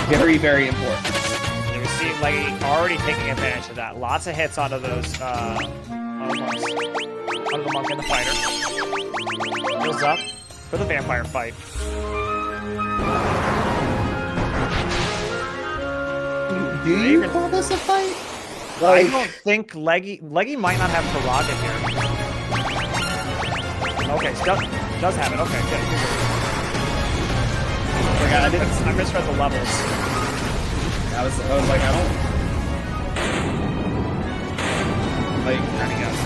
S1: Very, very important.
S2: And we see Leggy already taking advantage of that. Lots of hits out of those, monks. Out of the monk and the fighter. Heals up for the vampire fight.
S1: Do you call this a fight?
S2: Like, I don't think Leggy might not have Faraga here. Okay, does have it. Okay, good. I misread the levels.
S1: I was like, I don't. Like,
S2: there he goes.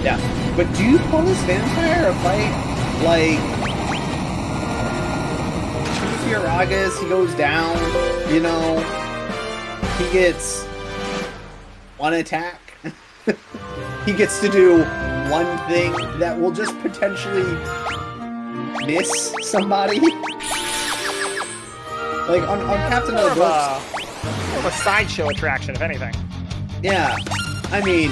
S1: Yeah, but do you call this vampire a fight? Like, 2 Fioragas, he goes down, you know. He gets 1 attack. He gets to do 1 thing that will just potentially miss somebody. Like on Captain of the Dorks.
S2: More of a sideshow attraction, if anything.
S1: Yeah, I mean,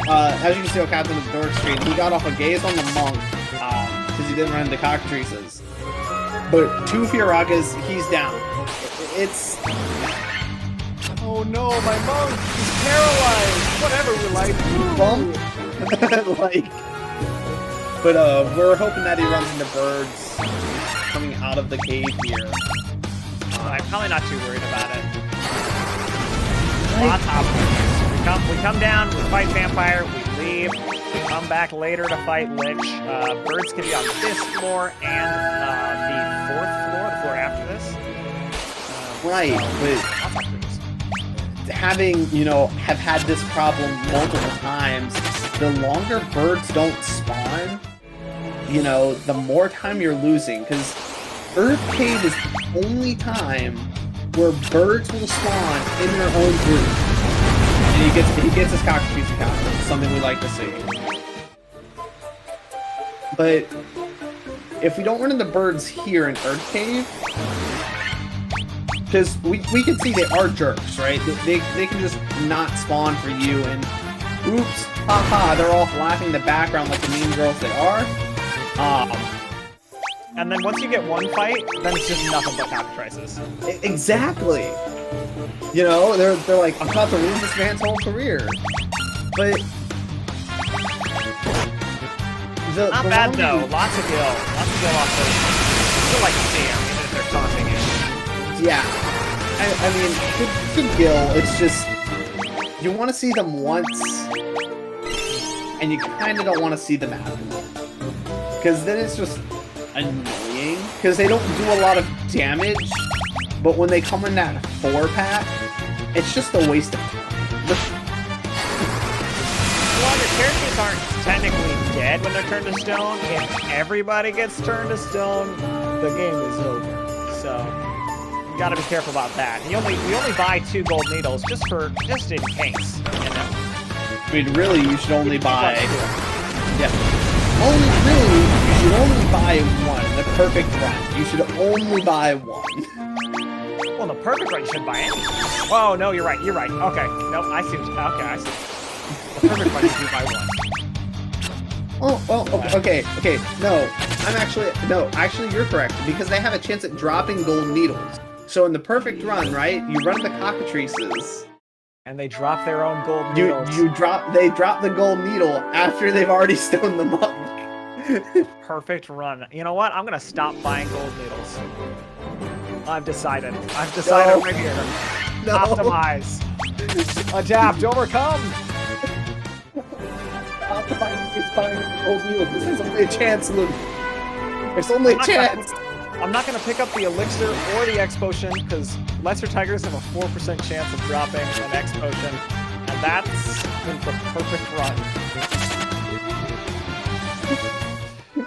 S1: as you can see on Captain of the Dorks screen, he got off a gaze on the monk because he didn't run into cockatrices. But 2 Fioragas, he's down. It's. Oh no, my monk is paralyzed! Whatever, we like. But we're hoping that he runs into birds coming out of the cave here.
S2: I'm probably not too worried about it. Lots of opportunities. We come down, we fight vampire, we leave, we come back later to fight Lich. Birds can be on this floor and the 4th floor, the floor after this.
S1: Right, but having, you know, have had this problem multiple times, the longer birds don't spawn, you know, the more time you're losing, because Earth Cave is the only time where birds will spawn in their own group. And he gets his cockatrice count, which is something we like to see. But if we don't run into birds here in Earth Cave, because we can see they are jerks, right? They can just not spawn for you, and oops, haha, they're all laughing in the background like the mean girls they are.
S2: And then once you get one fight, then it's just nothing but cockatrices.
S1: Exactly. You know, they're like, I'm about to ruin this man's whole career. But
S2: not bad though. Lots of gil off those. Still like to see them, even if they're taunting you.
S1: Yeah. I mean, good gil. It's just you want to see them once, and you kind of don't want to see them after. Because then it's just annoying. Because they don't do a lot of damage, but when they come in that 4-pack, it's just a waste of time.
S2: Well, your characters aren't technically dead when they're turned to stone. If everybody gets turned to stone, the game is over. So you gotta be careful about that. We only buy 2 gold needles just in case. You know?
S1: I mean, really, you should only buy. Yeah. You should only buy 1. The perfect run. You should only buy 1.
S2: Well, the perfect run you should buy any. Oh no, you're right. Okay, nope, I see. Okay, I see. The perfect run you should buy 1.
S1: Oh, okay. No, actually, you're correct, because they have a chance at dropping gold needles. So in the perfect run, right, you run the cockatrices.
S2: And they drop their own gold needles.
S1: They drop the gold needle after they've already stoned the monk.
S2: Perfect run. You know what? I'm gonna stop buying gold needles. I've decided right here.
S1: No.
S2: Optimize. Adapt, overcome.
S1: Optimize buying gold needles. There's only a chance, Luke. There's only a chance.
S2: I'm not gonna pick up the elixir or the X potion because lesser tigers have a 4% chance of dropping an X potion, and that's the perfect run.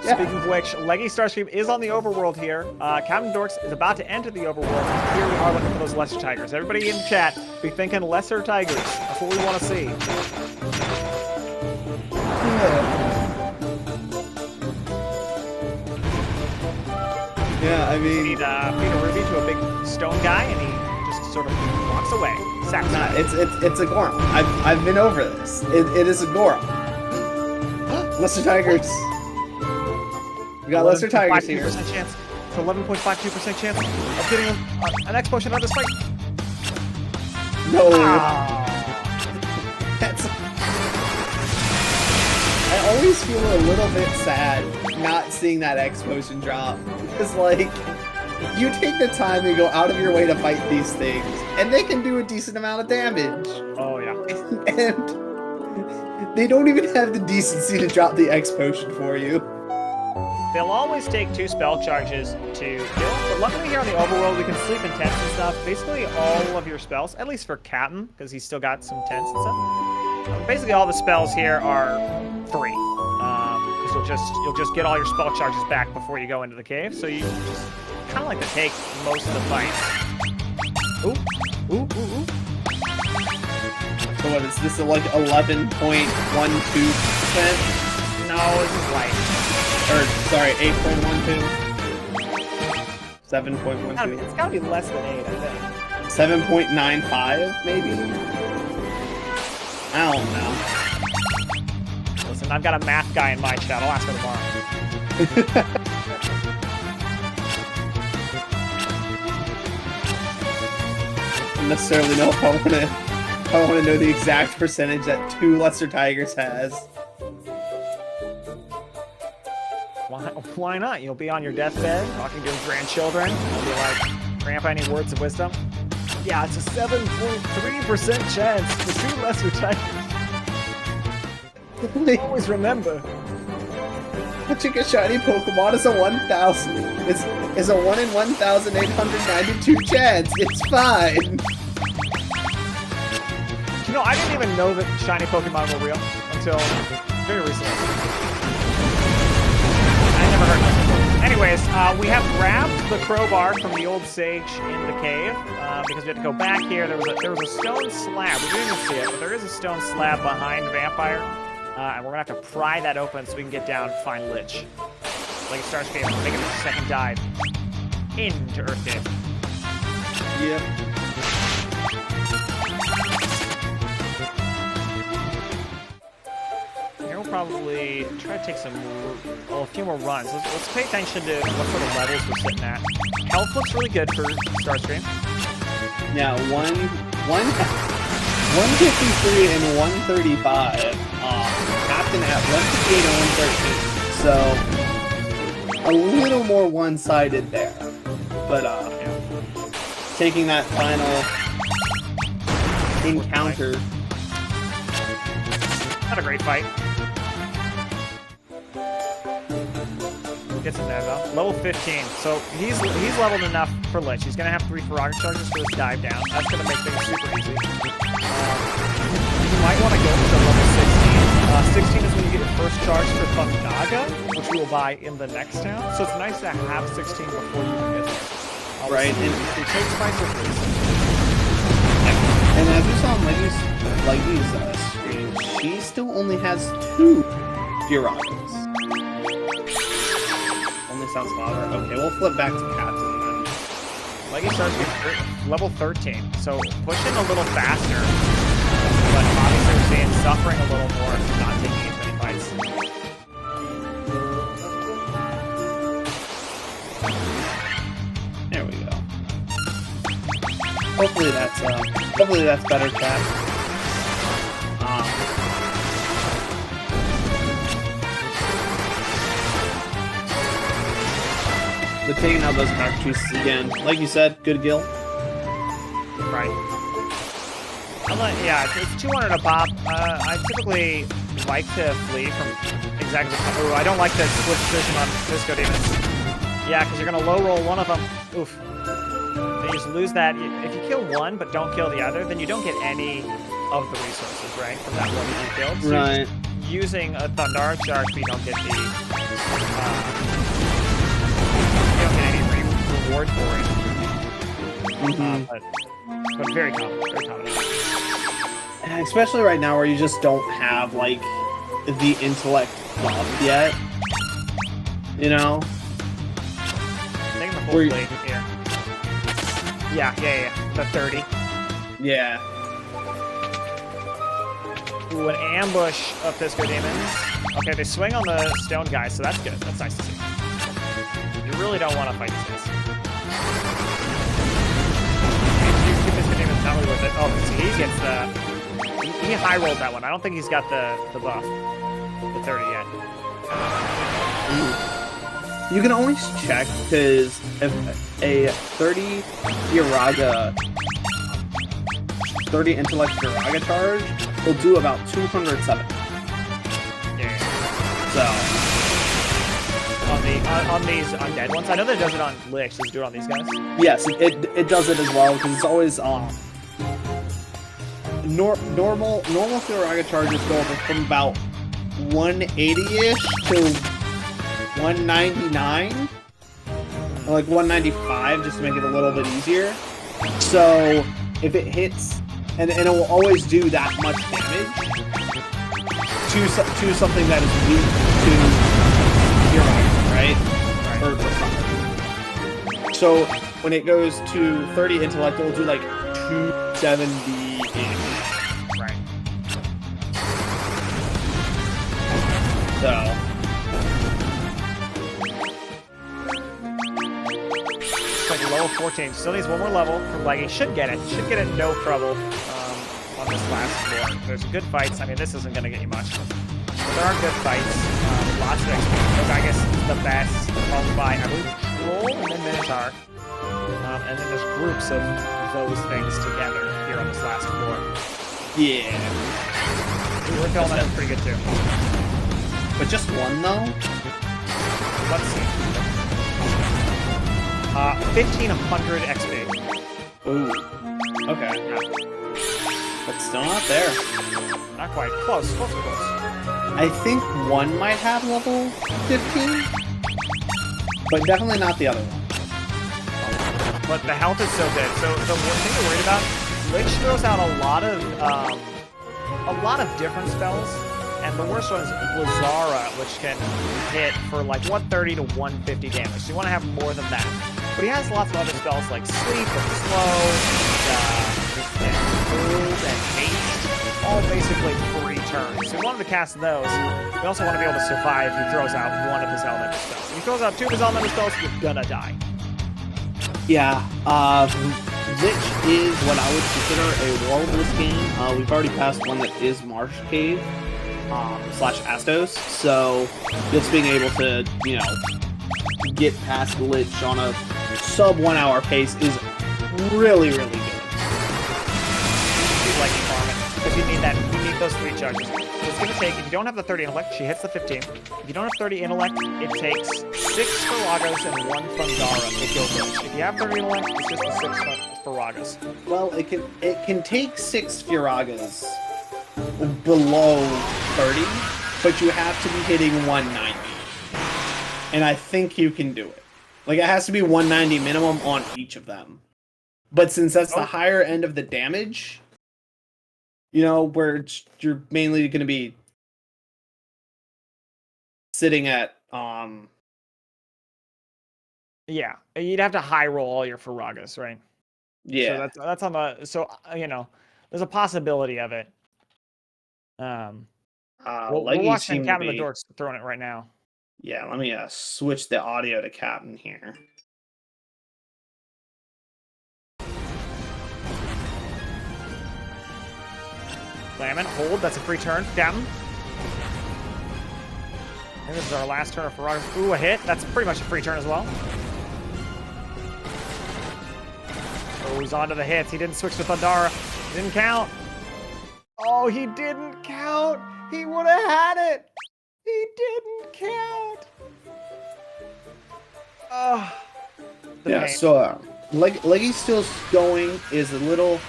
S1: Yeah.
S2: Speaking of which, leggystarscream is on the overworld here. CaptoftheDorks is about to enter the overworld. Here we are looking for those lesser tigers. Everybody in chat, be thinking lesser tigers. That's what we want to see.
S1: Yeah, I mean...
S2: Feed a ruby to a big stone guy, and he just sort of walks away.
S1: Nah, it's a Goron. I've been over this. It is a Goron. Lesser tigers. We got lesser tigers here.
S2: Chance. It's 11.52% chance of getting an X potion out of this fight.
S1: No.
S2: Oh.
S1: I always feel a little bit sad not seeing that X potion drop. Because, like, you take the time to go out of your way to fight these things, and they can do a decent amount of damage.
S2: Oh, yeah.
S1: And they don't even have the decency to drop the X potion for you.
S2: They'll always take 2 spell charges to kill, but luckily here on the overworld we can sleep in tents and stuff. Basically all of your spells, at least for Captain, because he's still got some tents and stuff. Basically all the spells here are free, because you'll just get all your spell charges back before you go into the cave. So you just kind of like to take most of the fights. Ooh.
S1: So what is this, like 11.12%?
S2: No, this is light.
S1: Or, sorry, 8.12? 7.12?
S2: It's gotta be less than 8, I think.
S1: 7.95, maybe? I don't know.
S2: Listen, I've got a math guy in my chat. I'll ask her tomorrow.
S1: I don't necessarily know if I want to know the exact percentage that 2 lesser tigers has.
S2: Why not? You'll be on your deathbed, talking to your grandchildren. You'll be like, Grandpa, any words of wisdom? Yeah, it's a 7.3% chance for 2 lesser tigers. Always remember.
S1: Catching a shiny Pokemon is a 1,000. Is a 1 in 1,892 chance. It's fine.
S2: You know, I didn't even know that shiny Pokemon were real until very recently. Anyways, we have grabbed the crowbar from the old sage in the cave because we had to go back here. There was a stone slab. We didn't even see it, but there is a stone slab behind Vampire, and we're gonna have to pry that open so we can get down and find Lich. Leggystarscream making the second dive into Earthdale.
S1: Yep.
S2: probably try to take a few more runs. Let's pay attention to what sort of levels we're sitting at. Health looks really good for Starscream.
S1: Yeah, 153 and 135. Captain at 158 and 113. So a little more one-sided there. But taking that final encounter.
S2: Not a great fight. Gets in there though. Level 15. So he's leveled enough for Lich. He's gonna have 3 Frogger charges for this dive down. That's gonna make things super easy. You might want to go to level 16. 16 is when you get your first charge for Thundaga, which we will buy in the next town. So it's nice to have 16 before you can get there.
S1: Right.
S2: And it takes fights with this.
S1: And as we saw on Leggy's screen, she still only has 2 Furagas. Only sounds louder. Okay, we'll flip back to Captain then.
S2: Leggy starts with level 13, so pushing a little faster. But obviously we're seeing suffering a little more, not taking as many fights.
S1: There we go. Hopefully that's better, chat. But taking out those cockatrices again, like you said, good kill.
S2: Right. Yeah, it's 200 a pop. I typically like to flee from exactly the... Oh, I don't like the split position on Disco Demons. Yeah, because you're going to low roll one of them. Oof. Then you just lose that. If you kill one but don't kill the other, then you don't get any of the resources, right, from that one that you killed. So
S1: right.
S2: Using a Thundar charge, but you don't get the... you don't get any reward for it. But very common, very common.
S1: Especially right now where you just don't have, like, the intellect buff yet. You know?
S2: Taking the full blade here. Yeah. The 30.
S1: Yeah.
S2: Ooh, an ambush of Disco Demons. Okay, they swing on the stone guys, so that's good. That's nice to see. You really don't want to fight these guys. Disco Demons not really worth it. Oh, see, he gets the... He high rolled that one. I don't think he's got the buff. The 30 yet.
S1: You can always check, because if a 30 Furaga, 30 intellect Furaga charge will do about 270.
S2: Yeah.
S1: So
S2: on these undead ones, I know that it does it on Lich. Does it do it on these guys?
S1: yes, it does it as well, because it's always normal Furaga charges go from about 180-ish to 199, or like 195, just to make it a little bit easier. So if it hits, and it will always do that much damage to something that is weak to Furaga, right? Or so when it goes to 30 intellect, it will do like 270-ish.
S2: Right.
S1: So
S2: it's like level 14. Still needs one more level from Leggy. Should get it. Should get it no trouble on this last floor. There's good fights. I mean, this isn't going to get you much. But there are good fights. Lots of XP. Togagus is the best, followed by, I believe, Troll and then Minotaur. And then there's groups of those things together here on this last floor.
S1: yeah,
S2: We're feeling that pretty good too.
S1: but just one though.
S2: Let's see. 1,500 XP.
S1: Ooh, okay, but still not there.
S2: Not quite. Close.
S1: I think one might have level 15, but definitely not the other one.
S2: But the health is so good. So the one thing you're worried about, Lich throws out a lot of different spells, and the worst one is Blazara, which can hit for like 130 to 150 damage. So you want to have more than that. But he has lots of other spells like Sleep and Slow, and Move and Haste, all basically free turns. So we wanted to cast those. We also want to be able to survive if he throws out one of his elemental spells. If he throws out 2 of his elemental spells, you're gonna die.
S1: Yeah, Lich is what I would consider a warless game. We've already passed one that is Marsh Cave, slash Astos, so just being able to, you know, get past Lich on a sub 1 hour pace is really, really good.
S2: Like farming, because you need those 3 charges. So it's gonna take, if you don't have the 30 intellect, she hits the 15. If you don't have 30 intellect, it takes 6 Faragos and 1 Thundara to kill Lich. If you have 30 intellect, it's just the 6 Faragos.
S1: Well, it can take 6 Firagas below 30, but you have to be hitting 190. And I think you can do it. Like, it has to be 190 minimum on each of them. But since that's the higher end of the damage, you know, where you're mainly going to be sitting at,
S2: yeah, you'd have to high roll all your Faragas, right?
S1: Yeah.
S2: So that's on the, so, you know, there's a possibility of it. We're watching Captain the Dorks throwing it right now.
S1: Yeah, let me switch the audio to Captain here.
S2: Lamont, hold. That's a free turn for Captain. And this is our last turn for Roger. Ooh, a hit. That's pretty much a free turn as well. Oh, he's on to the hits. He didn't switch to Thundara. He didn't count. Oh, he didn't count. He would have had it. He didn't count. Oh.
S1: Yeah, pain. So Leggy's still going is a little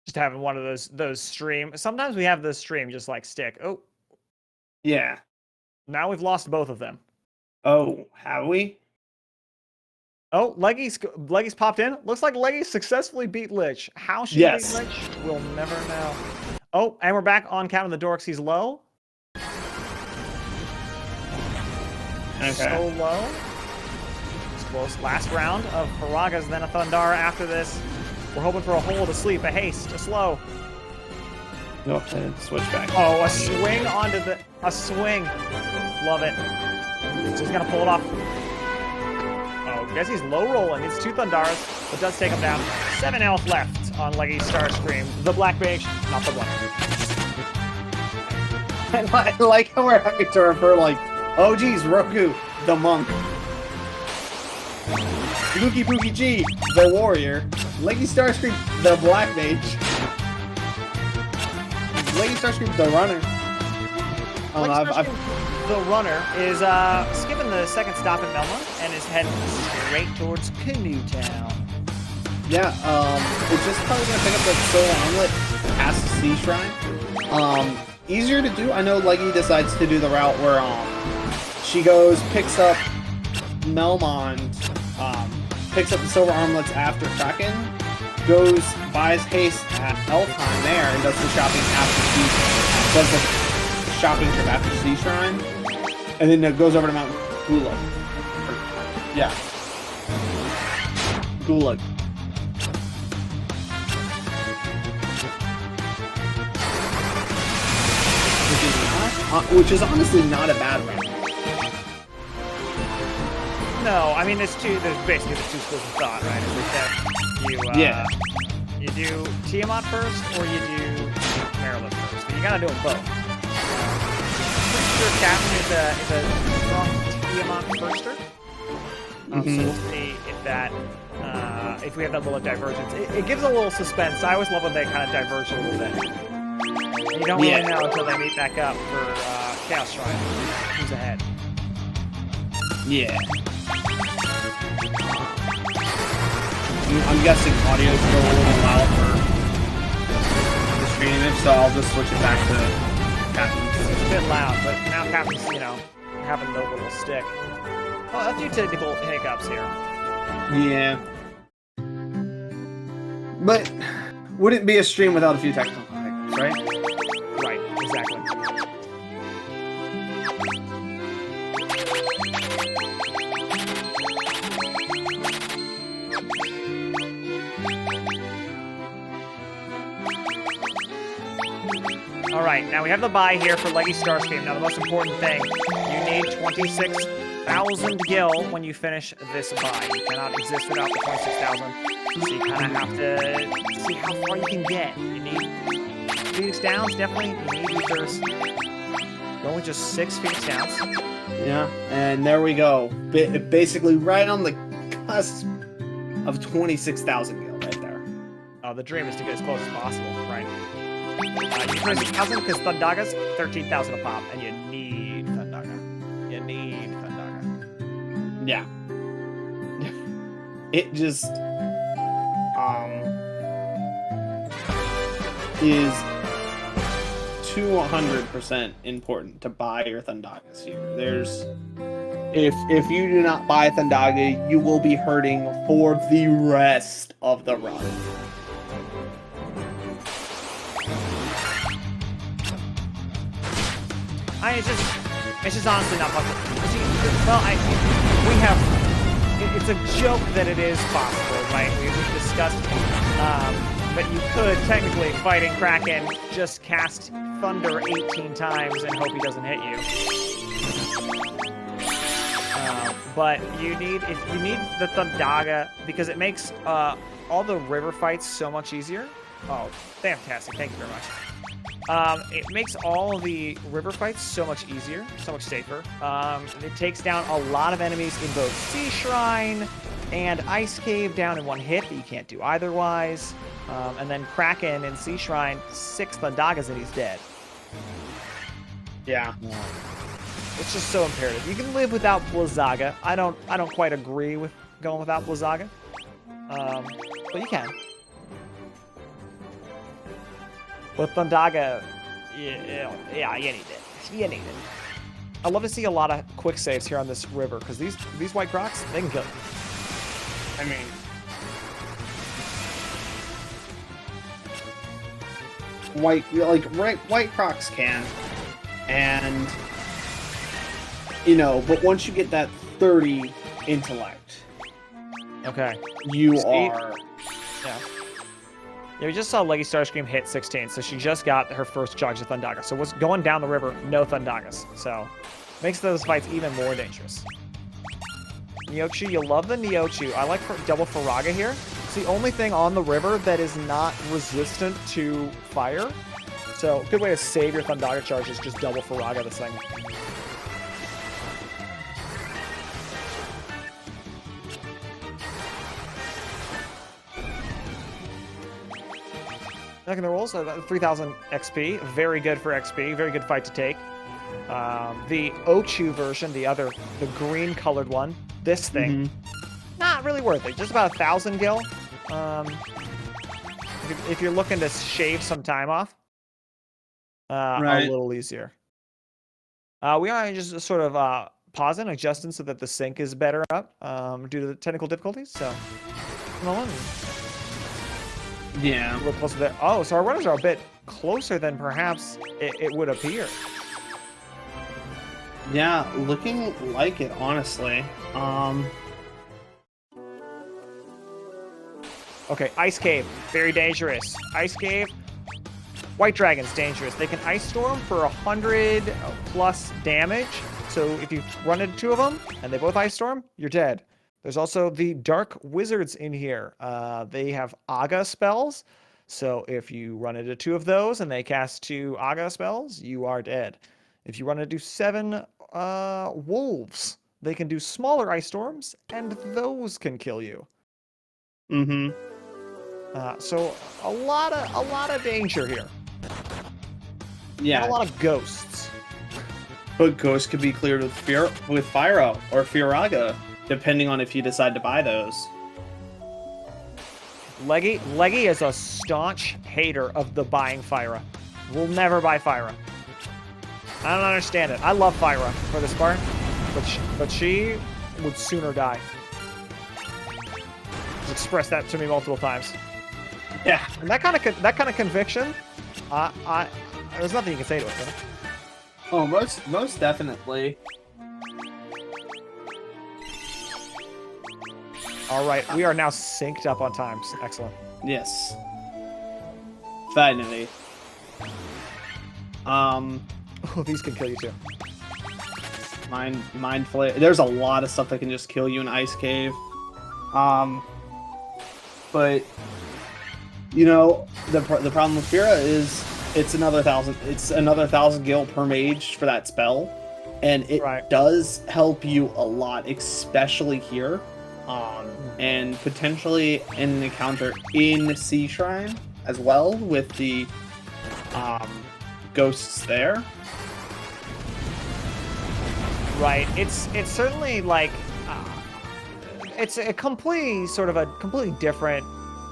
S2: just having one of those stream. Sometimes we have the stream just like stick. Oh.
S1: Yeah.
S2: Now we've lost both of them.
S1: Oh, have we?
S2: Oh, Leggy's popped in. Looks like Leggy successfully beat Lich. How she beat Lich, we'll never know. Oh, and we're back on CaptoftheDorks. He's low.
S1: Okay.
S2: So low. It's close. Last round of Faragas, then a Thundara after this. We're hoping for a hold, a sleep, a haste, a slow.
S1: Nope, switch back.
S2: Oh, a swing onto the... A swing. Love it. So he's going to pull it off. Oh, guess he's low rolling. It's 2 Thundaras, but does take him down. 7 health left on leggystarscream. The Black Mage, not the Black.
S1: I like how we're having to refer like, oh geez, Roku, the monk. Lukey Pookie G, the warrior. Leggystarscream, the Black Mage. Leggystarscream, the runner.
S2: The runner is skipping the second stop in Melma and is heading straight towards Canoe Town.
S1: Yeah, it's just probably gonna pick up the Soul Omelet past the Sea Shrine. Easier to do. I know Leggy decides to do the route where she goes, picks up Melmond, picks up the Silver Armlets after Kraken, goes, buys haste at Elfheim there, and does the shopping after the shopping trip after Sea Shrine, and then it goes over to Mount Gulag. Yeah. Gulag. Which is honestly not a bad route.
S2: No, I mean there's basically the 2 schools of thought, right? As we said, you do Tiamat first or you do Maryland first. But you gotta do them both. Pretty sure Captain is a strong Tiamat firster. So we'll see if that if we have that little divergence. It gives a little suspense. I always love when they kind of diverge a little bit. You don't really know until they meet back up for Chaos Shrine. Who's ahead?
S1: Yeah. I'm guessing audio is still a little loud for the stream, so I'll just switch it back to Captain.
S2: It's a bit loud, but now Captain's, you know, having no little stick. Oh, a few technical hiccups here.
S1: Yeah. But wouldn't be a stream without a few technical hiccups, right?
S2: Right, exactly. All right, now we have the buy here for Leggy Starscream. Now the most important thing, you need 26,000 gil when you finish this buy. You cannot exist without the 26,000. So you kind of have to see how far you can get. You need Phoenix Downs, definitely. You need ethers. You're only just 6 Phoenix Downs.
S1: Yeah, and there we go. Basically right on the cusp of 26,000 gil right there.
S2: The dream is to get as close as possible, right? You first 1,000 because Thundagas, 13,000 a pop, and you need Thundaga. You need Thundaga.
S1: Yeah. It just is 200% important to buy your Thundagas here. If you do not buy Thundaga, you will be hurting for the rest of the run.
S2: It's just honestly not possible. Well, it's a joke that it is possible, right? We've discussed, but you could technically, fighting Kraken, just cast Thunder 18 times and hope he doesn't hit you. But if you need the Thundaga because it makes all the river fights so much easier. Oh, fantastic! Thank you very much. It makes all the river fights so much easier, so much safer. It takes down a lot of enemies in both Sea Shrine and Ice Cave down in one hit, but you can't do eitherwise. And then Kraken in Sea Shrine, 6 Thundagas and he's dead.
S1: Yeah.
S2: It's just so imperative. You can live without Blizzaga. I don't quite agree with going without Blizzaga. But you can. With Thundaga, yeah, you need it. You need it. I love to see a lot of quick saves here on this river, because these white crocs, they can kill you.
S1: I mean, white crocs can, and but once you get that 30 intellect,
S2: okay,
S1: you are.
S2: Yeah. Yeah, we just saw Leggy Starscream hit 16, so she just got her first charge of Thundaga. So what's going down the river, no Thundagas. So makes those fights even more dangerous. Neochu, you love the Neochu. I like double Faraga here. It's the only thing on the river that is not resistant to fire. So good way to save your Thundaga charge is just double Faraga this thing. Back in the rolls, 3,000 XP. Very good for XP. Very good fight to take. The Ochu version, the green colored one, this thing, not really worth it. Just about 1,000 gil. If you're looking to shave some time off,
S1: right.
S2: A little easier. We are just sort of pausing, adjusting so that the sync is better up due to the technical difficulties. So, come on.
S1: Yeah.
S2: We're closer there. Oh, so our runners are a bit closer than perhaps it would appear.
S1: Yeah, looking like it, honestly.
S2: Okay, Ice Cave, very dangerous. Ice Cave, White Dragon's dangerous. They can Ice Storm for 100 plus damage. So if you run into 2 of them and they both Ice Storm, you're dead. There's also the Dark Wizards in here. They have Aga spells. So if you run into 2 of those and they cast 2 Aga spells, you are dead. If you run into 7 Wolves, they can do smaller Ice Storms, and those can kill you.
S1: Mm-hmm.
S2: So a lot of danger here.
S1: Yeah.
S2: And a lot of ghosts.
S1: But ghosts could be cleared with Fyro or Firaga, depending on if you decide to buy those.
S2: Leggy is a staunch hater of the buying Fyra. We'll never buy Fyra. I don't understand it. I love Fyra for this part, but she would sooner die. She's expressed that to me multiple times.
S1: Yeah.
S2: And that kind of conviction, there's nothing you can say to it. Right?
S1: Oh, most definitely.
S2: All right, we are now synced up on times. Excellent.
S1: Yes. Finally.
S2: Oh, these can kill you too.
S1: Mind flare. There's a lot of stuff that can just kill you in Ice Cave. But you know, the problem with Fira is it's another 1,000. It's another 1,000 gil per mage for that spell, and it does help you a lot, especially here, and potentially in an encounter in Sea Shrine as well with the ghosts there.
S2: Right. It's certainly like it's a completely different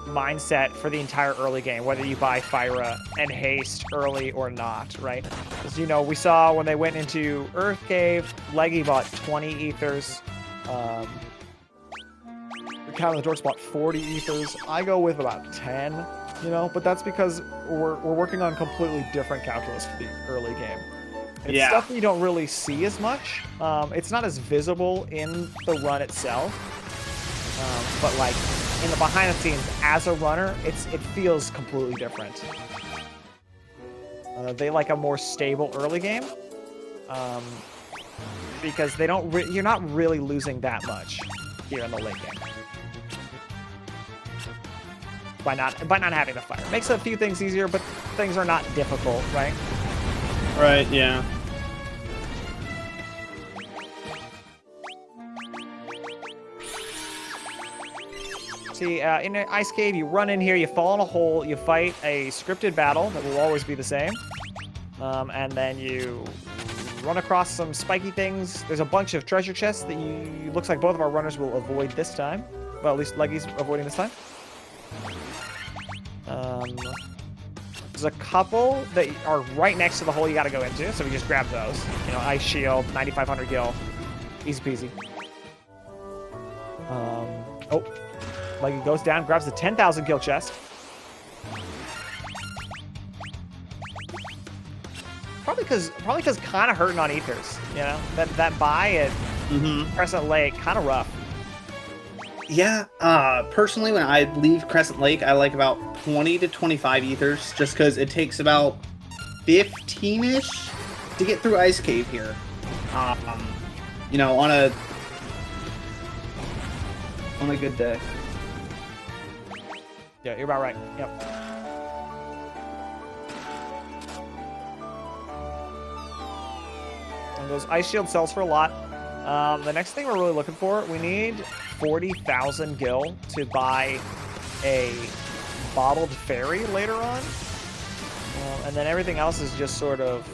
S2: mindset for the entire early game, whether you buy Fyra and Haste early or not, right? Because, you know, we saw when they went into Earth Cave, Leggy bought 20 ethers. CaptoftheDorks bought 40 ethers. I go with about 10, you know, but that's because we're working on completely different calculus for the early game. It's stuff that you don't really see as much. It's not as visible in the run itself, but like in the behind the scenes as a runner, it feels completely different. They like a more stable early game because they don't. You're not really losing that much here in the late game by not having the fire. Makes a few things easier, but things are not difficult, right?
S1: Right. Yeah.
S2: See, in an ice cave, you run in here, you fall in a hole, you fight a scripted battle that will always be the same, and then you run across some spiky things. There's a bunch of treasure chests that looks like both of our runners will avoid this time. Well, at least Leggy's avoiding this time. There's a couple that are right next to the hole you gotta go into, so we just grab those. You know, ice shield, 9,500 gil, easy peasy. Oh. Leggy goes down, grabs the 10,000 gil chest. Probably because kind of hurting on ethers. You know, that buy at Crescent Lake kind of rough.
S1: Yeah. Personally, when I leave Crescent Lake, I like about 20 to 25 ethers, just because it takes about 15-ish to get through Ice Cave here. You know, on a good day.
S2: Yeah, you're about right. Yep. And those ice shield sells for a lot. The next thing we're really looking for, we need 40,000 gil to buy a bottled fairy later on. And then everything else is just sort of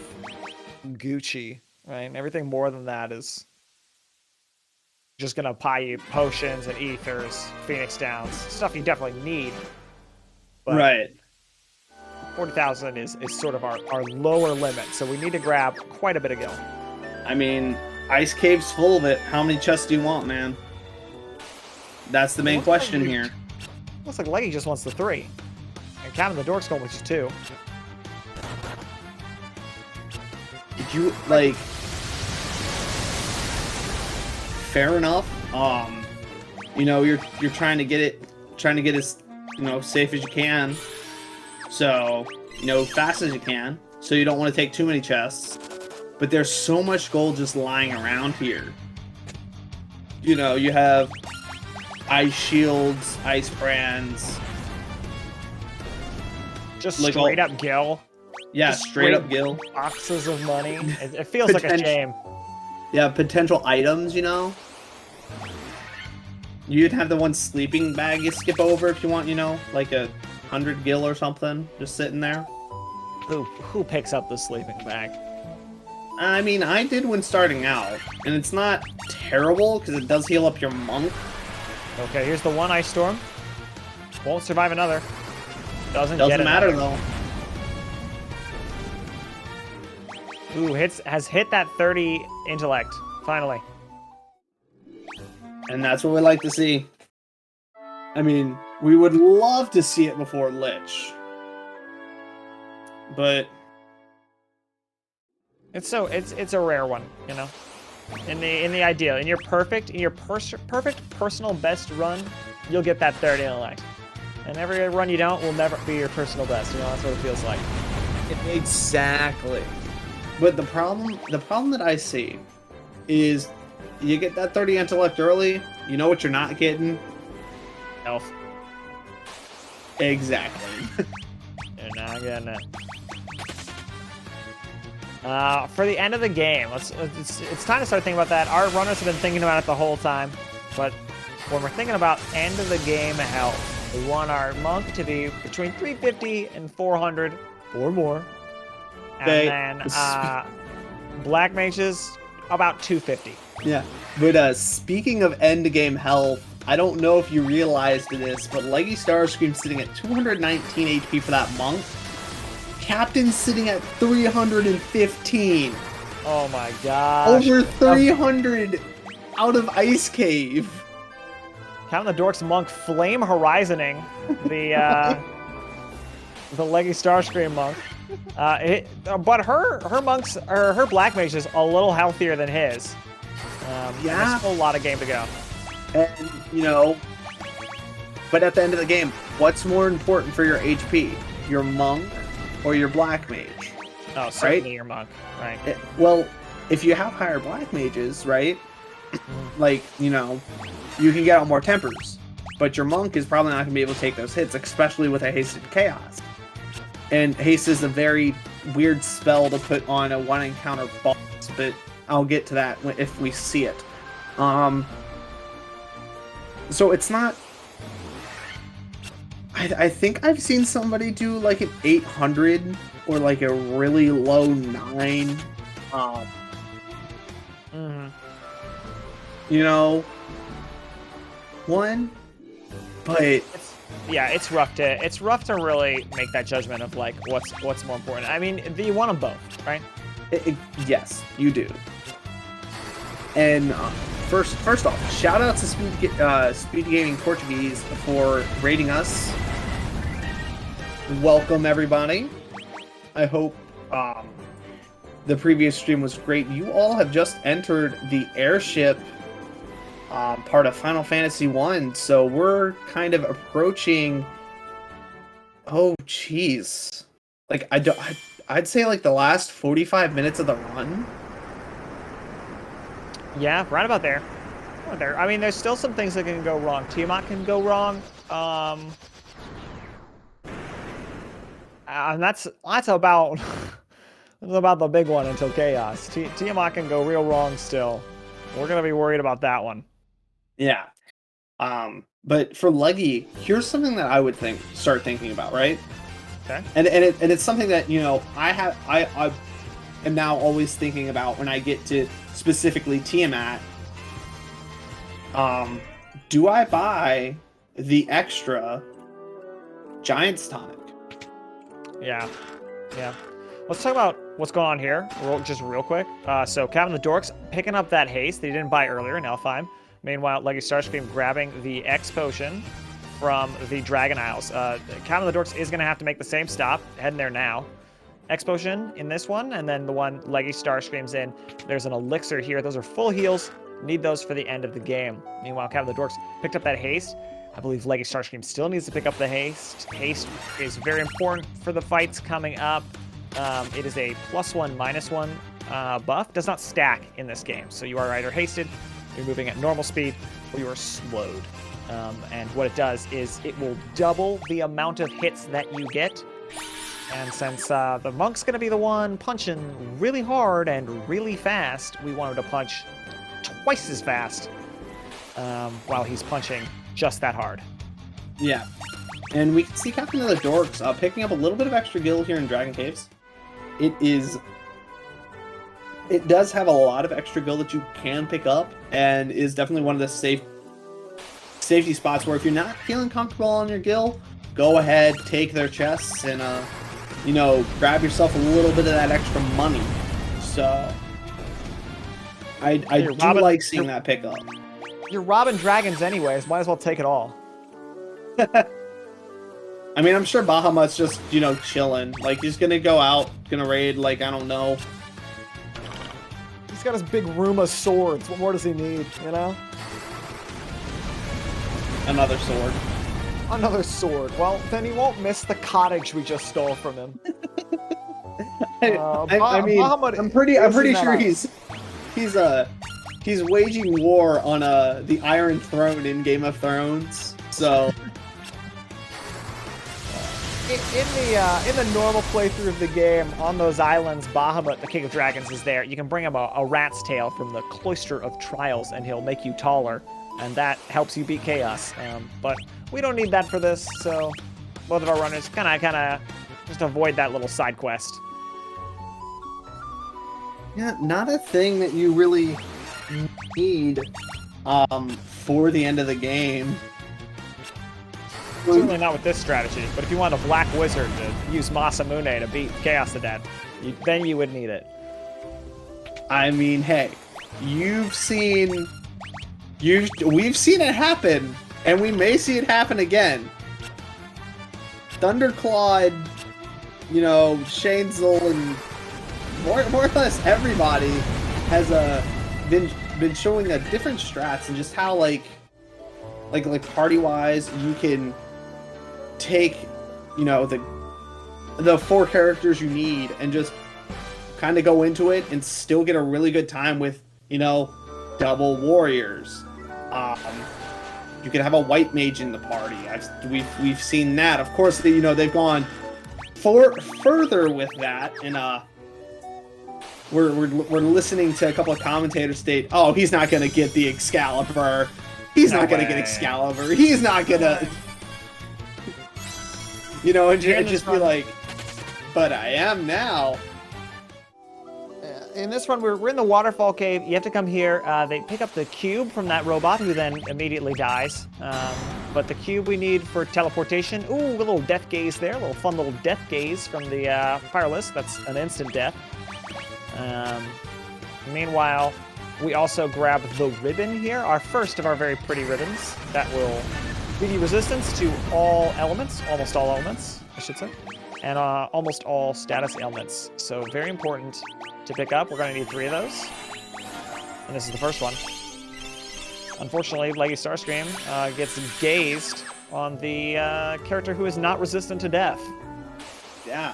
S2: Gucci, right? And everything more than that is just gonna buy you potions and ethers, Phoenix Downs, stuff you definitely need. But
S1: right.
S2: 40,000 is sort of our lower limit, so we need to grab quite a bit of gil.
S1: I mean, Ice Cave's full of it. How many chests do you want, man? That's the main question here.
S2: Looks like Leggy just wants the 3. And CaptoftheDorks going with just 2.
S1: Did you, like... Fair enough. You know, you're trying to get as, you know, safe as you can. So, you know, fast as you can. So you don't want to take too many chests. But there's so much gold just lying around here. You know, you have ice shields, ice brands.
S2: Just like straight up gil.
S1: Yeah, straight up gil.
S2: Boxes of money. It feels like a shame.
S1: Yeah, potential items, you know? You'd have the one sleeping bag you skip over if you want, you know? Like 100 gil or something, just sitting there.
S2: Who picks up the sleeping bag?
S1: I mean, I did when starting out, and it's not terrible, because it does heal up your monk.
S2: Okay, here's the one ice storm. Won't survive another. Doesn't
S1: matter, though.
S2: Ooh, has hit that 30 intellect, finally.
S1: And that's what we like to see. I mean, we would love to see it before Lich. But... It's
S2: a rare one, you know? In the ideal, in your perfect personal best run, you'll get that 30 intellect. And every run you don't will never be your personal best, you know, that's what it feels like.
S1: Exactly. But the problem that I see is you get that 30 intellect early, you know what you're not getting?
S2: Elf.
S1: Exactly.
S2: You're not getting it. For the end of the game, it's time to start thinking about that. Our runners have been thinking about it the whole time, but when we're thinking about end of the game health, we want our monk to be between 350 and 400 or more, and then black mages about 250.
S1: Yeah, but speaking of end game health, I don't know if you realized this, but Leggy Starscream's sitting at 219 HP for that monk. Captain's sitting at 315.
S2: Oh my gosh.
S1: Over 300 out of Ice Cave.
S2: CaptoftheDorks monk flame horizoning the Leggy Starscream monk. But her monks, or her black mage is a little healthier than his.
S1: Yeah.
S2: There's still a lot of game to go.
S1: And, you know, but at the end of the game, what's more important for your HP? Your monk or your black mage?
S2: Oh, certainly
S1: right?
S2: your monk, right.
S1: Well, if you have higher black mages, right, like, you know, you can get out more tempers. But your monk is probably not going to be able to take those hits, especially with a hasted chaos. And haste is a very weird spell to put on a one encounter boss, but I'll get to that if we see it. So it's not... I think I've seen somebody do like an 800 or like a really low 9. You know, one, but
S2: it's rough to really make that judgment of like what's more important. I mean, you want them both, right?
S1: Yes, you do. And first off, shout out to SpeedGaming Portuguese for rating us. Welcome everybody. I hope the previous stream was great. You all have just entered the airship part of Final Fantasy 1, so we're kind of approaching. Oh, jeez. Like I'd say like the last 45 minutes of the run.
S2: Yeah, right about there. I mean, there's still some things that can go wrong. Tiamat can go wrong. And that's about the big one until chaos. Tiamat can go real wrong still. We're gonna be worried about that one.
S1: Yeah. But for Leggy, here's something that I would start thinking about, right?
S2: Okay.
S1: And it's something that, you know, I am now always thinking about when I get to specifically Tiamat. Do I buy the extra Giant's Tonic?
S2: Yeah. Let's talk about what's going on here, just real quick. So CaptoftheDorks picking up that haste that he didn't buy earlier in L5. Meanwhile, Leggy Starscream grabbing the X potion from the Dragon Isles. CaptoftheDorks is going to have to make the same stop, heading there now. X potion in this one, and then the one Leggy Starscream's in. There's an elixir here. Those are full heals. Need those for the end of the game. Meanwhile, CaptoftheDorks picked up that haste. I believe Leggy Starscream still needs to pick up the haste. Haste is very important for the fights coming up. It is a +1, -1 buff. Does not stack in this game. So you are either hasted, you're moving at normal speed, or you are slowed. And what it does is it will double the amount of hits that you get. And since the monk's going to be the one punching really hard and really fast, we want him to punch twice as fast while he's punching just that hard.
S1: Yeah. And we can see CaptoftheDorks picking up a little bit of extra gil here in Dragon Caves. It does have a lot of extra gil that you can pick up, and is definitely one of the safety spots where if you're not feeling comfortable on your gil, go ahead, take their chests, and you know, grab yourself a little bit of that extra money. So I do like seeing that pickup.
S2: You're robbing dragons anyways, might as well take it all.
S1: I mean, I'm sure Bahamut's just, you know, chilling. Like, he's gonna go out, gonna raid, like, I don't know.
S2: He's got his big room of swords. What more does he need, you know?
S1: Another sword.
S2: Another sword. Well, then he won't miss the cottage we just stole from him.
S1: I mean,
S2: Bahamut
S1: I'm pretty
S2: isn't
S1: sure
S2: that
S1: he's waging war on the Iron Throne in Game of Thrones. So
S2: in the normal playthrough of the game, on those islands, Bahamut, the King of Dragons, is there. You can bring him a rat's tail from the Cloister of Trials, and he'll make you taller, and that helps you beat Chaos. But we don't need that for this, so both of our runners kind of just avoid that little side quest.
S1: yeah, not a thing that you really need for the end of the game.
S2: Certainly not with this strategy, but if you want a black wizard to use Masamune to beat Chaos to death, then you would need it.
S1: I mean, hey, we've seen it happen, and we may see it happen again. Thunderclawed, you know, Shanezel, and more or less everybody has been showing different strats and just how like party wise you can take, you know, the 4 characters you need and just kind of go into it and still get a really good time with, you know, double warriors. You could have a white mage in the party. We've seen that. Of course, you know, they've gone further with that, and we're listening to a couple of commentators state, "Oh, he's not gonna get the Excalibur. He's not gonna get Excalibur. He's not gonna." You know, and just be like, "But I am now."
S2: In this one, we're in the waterfall cave. You have to come here. They pick up the cube from that robot, who then immediately dies. But the cube we need for teleportation. Ooh, a little death gaze there. A little fun little death gaze from the Fireless. That's an instant death. Meanwhile, we also grab the ribbon here, our first of our very pretty ribbons. That will give you resistance to all elements, almost all elements, I should say, and almost all status ailments. So very important to pick up. We're going to need 3 of those, and this is the first one. Unfortunately, Leggy Starscream gets gazed on the character who is not resistant to death.
S1: Yeah,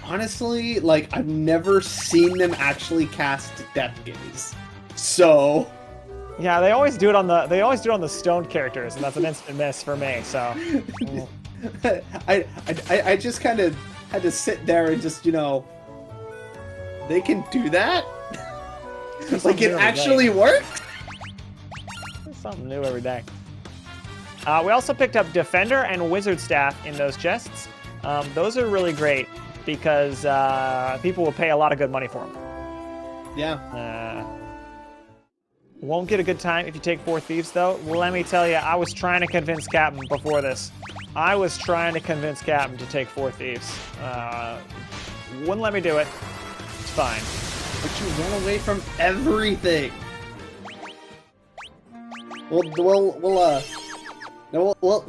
S1: honestly, like, I've never seen them actually cast Death Gaze. So
S2: yeah, they always do it on the stoned characters, and that's an instant miss for me. So
S1: I just kind of had to sit there and just, you know, they can do that? Like, it actually works?
S2: Something new every day. We also picked up Defender and Wizard Staff in those chests. Those are really great because people will pay a lot of good money for them.
S1: Yeah.
S2: Won't get a good time if you take 4 thieves, though. Let me tell you, I was trying to convince Captain before this. I was trying to convince Captain to take 4 thieves. Wouldn't let me do it. It's fine.
S1: But you run away from everything. We'll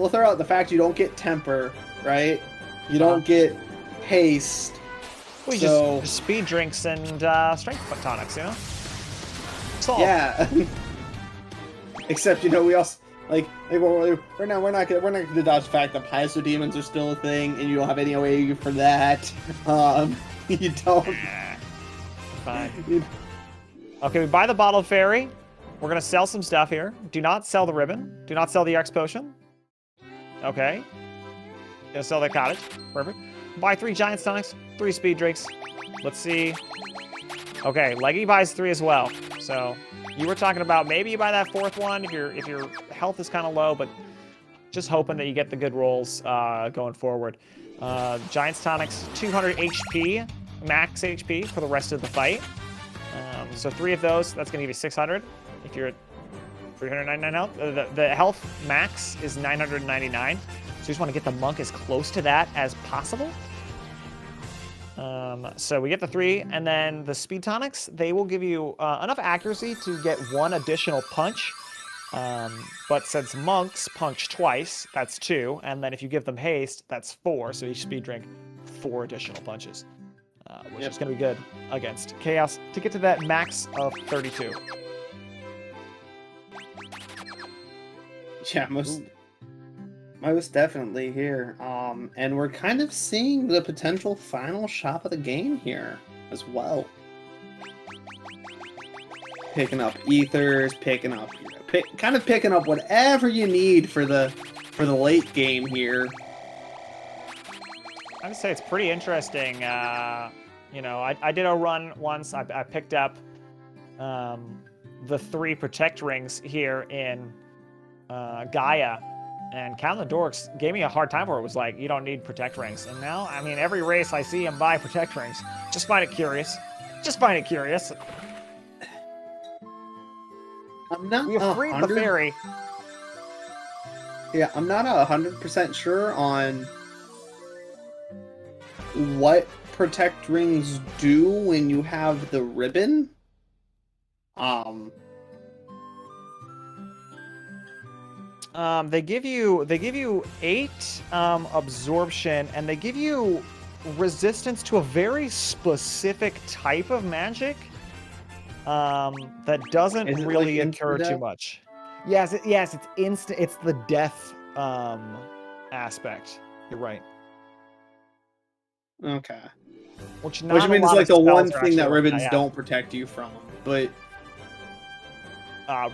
S1: throw out the fact you don't get temper, right? You don't get haste.
S2: We
S1: so
S2: just speed drinks and strength tonics, you know? Solved.
S1: Yeah. Except, you know, we also we're not gonna dodge the fact that Piezo demons are still a thing, and you don't have any way for that. You don't.
S2: Fine. Okay, we buy the bottle fairy. We're gonna sell some stuff here. Do not sell the ribbon. Do not sell the X potion. Okay. Gonna sell the cottage. Perfect. Buy 3 giant tonics, 3 speed drinks. Let's see. Okay, Leggy buys 3 as well. So you were talking about maybe you buy that 4th one if your health is kind of low, but just hoping that you get the good rolls going forward. Giant's tonics, 200 HP, max HP for the rest of the fight. So 3 of those, that's gonna give you 600. If you're at 399 health, the health max is 999. So you just want to get the monk as close to that as possible. So we get the 3, and then the speed tonics, they will give you enough accuracy to get 1 additional punch. But since monks punch twice, that's 2, and then if you give them haste, that's 4. So each speed drink 4 additional punches, which is going to be good against Chaos to get to that max of 32.
S1: Yeah, Most definitely here. And we're kind of seeing the potential final shop of the game here as well. Picking up ethers, picking up whatever you need for the late game here.
S2: I would say it's pretty interesting. You know, I did a run once. I picked up the 3 protect rings here in Gaia, and CaptoftheDorks gave me a hard time for it. It was like, you don't need protect rings. And now, I mean, every race I see him buy protect rings. Just find it curious. Just find it curious.
S1: I'm not.
S2: We have freed the fairy.
S1: Yeah, I'm not 100% sure on what protect rings do when you have the ribbon.
S2: They give you 8 absorption, and they give you resistance to a very specific type of magic that doesn't really occur too much. Yes, it's instant. It's the death aspect. You're right.
S1: Okay.
S2: Which
S1: means like the one thing that ribbons don't protect you from, but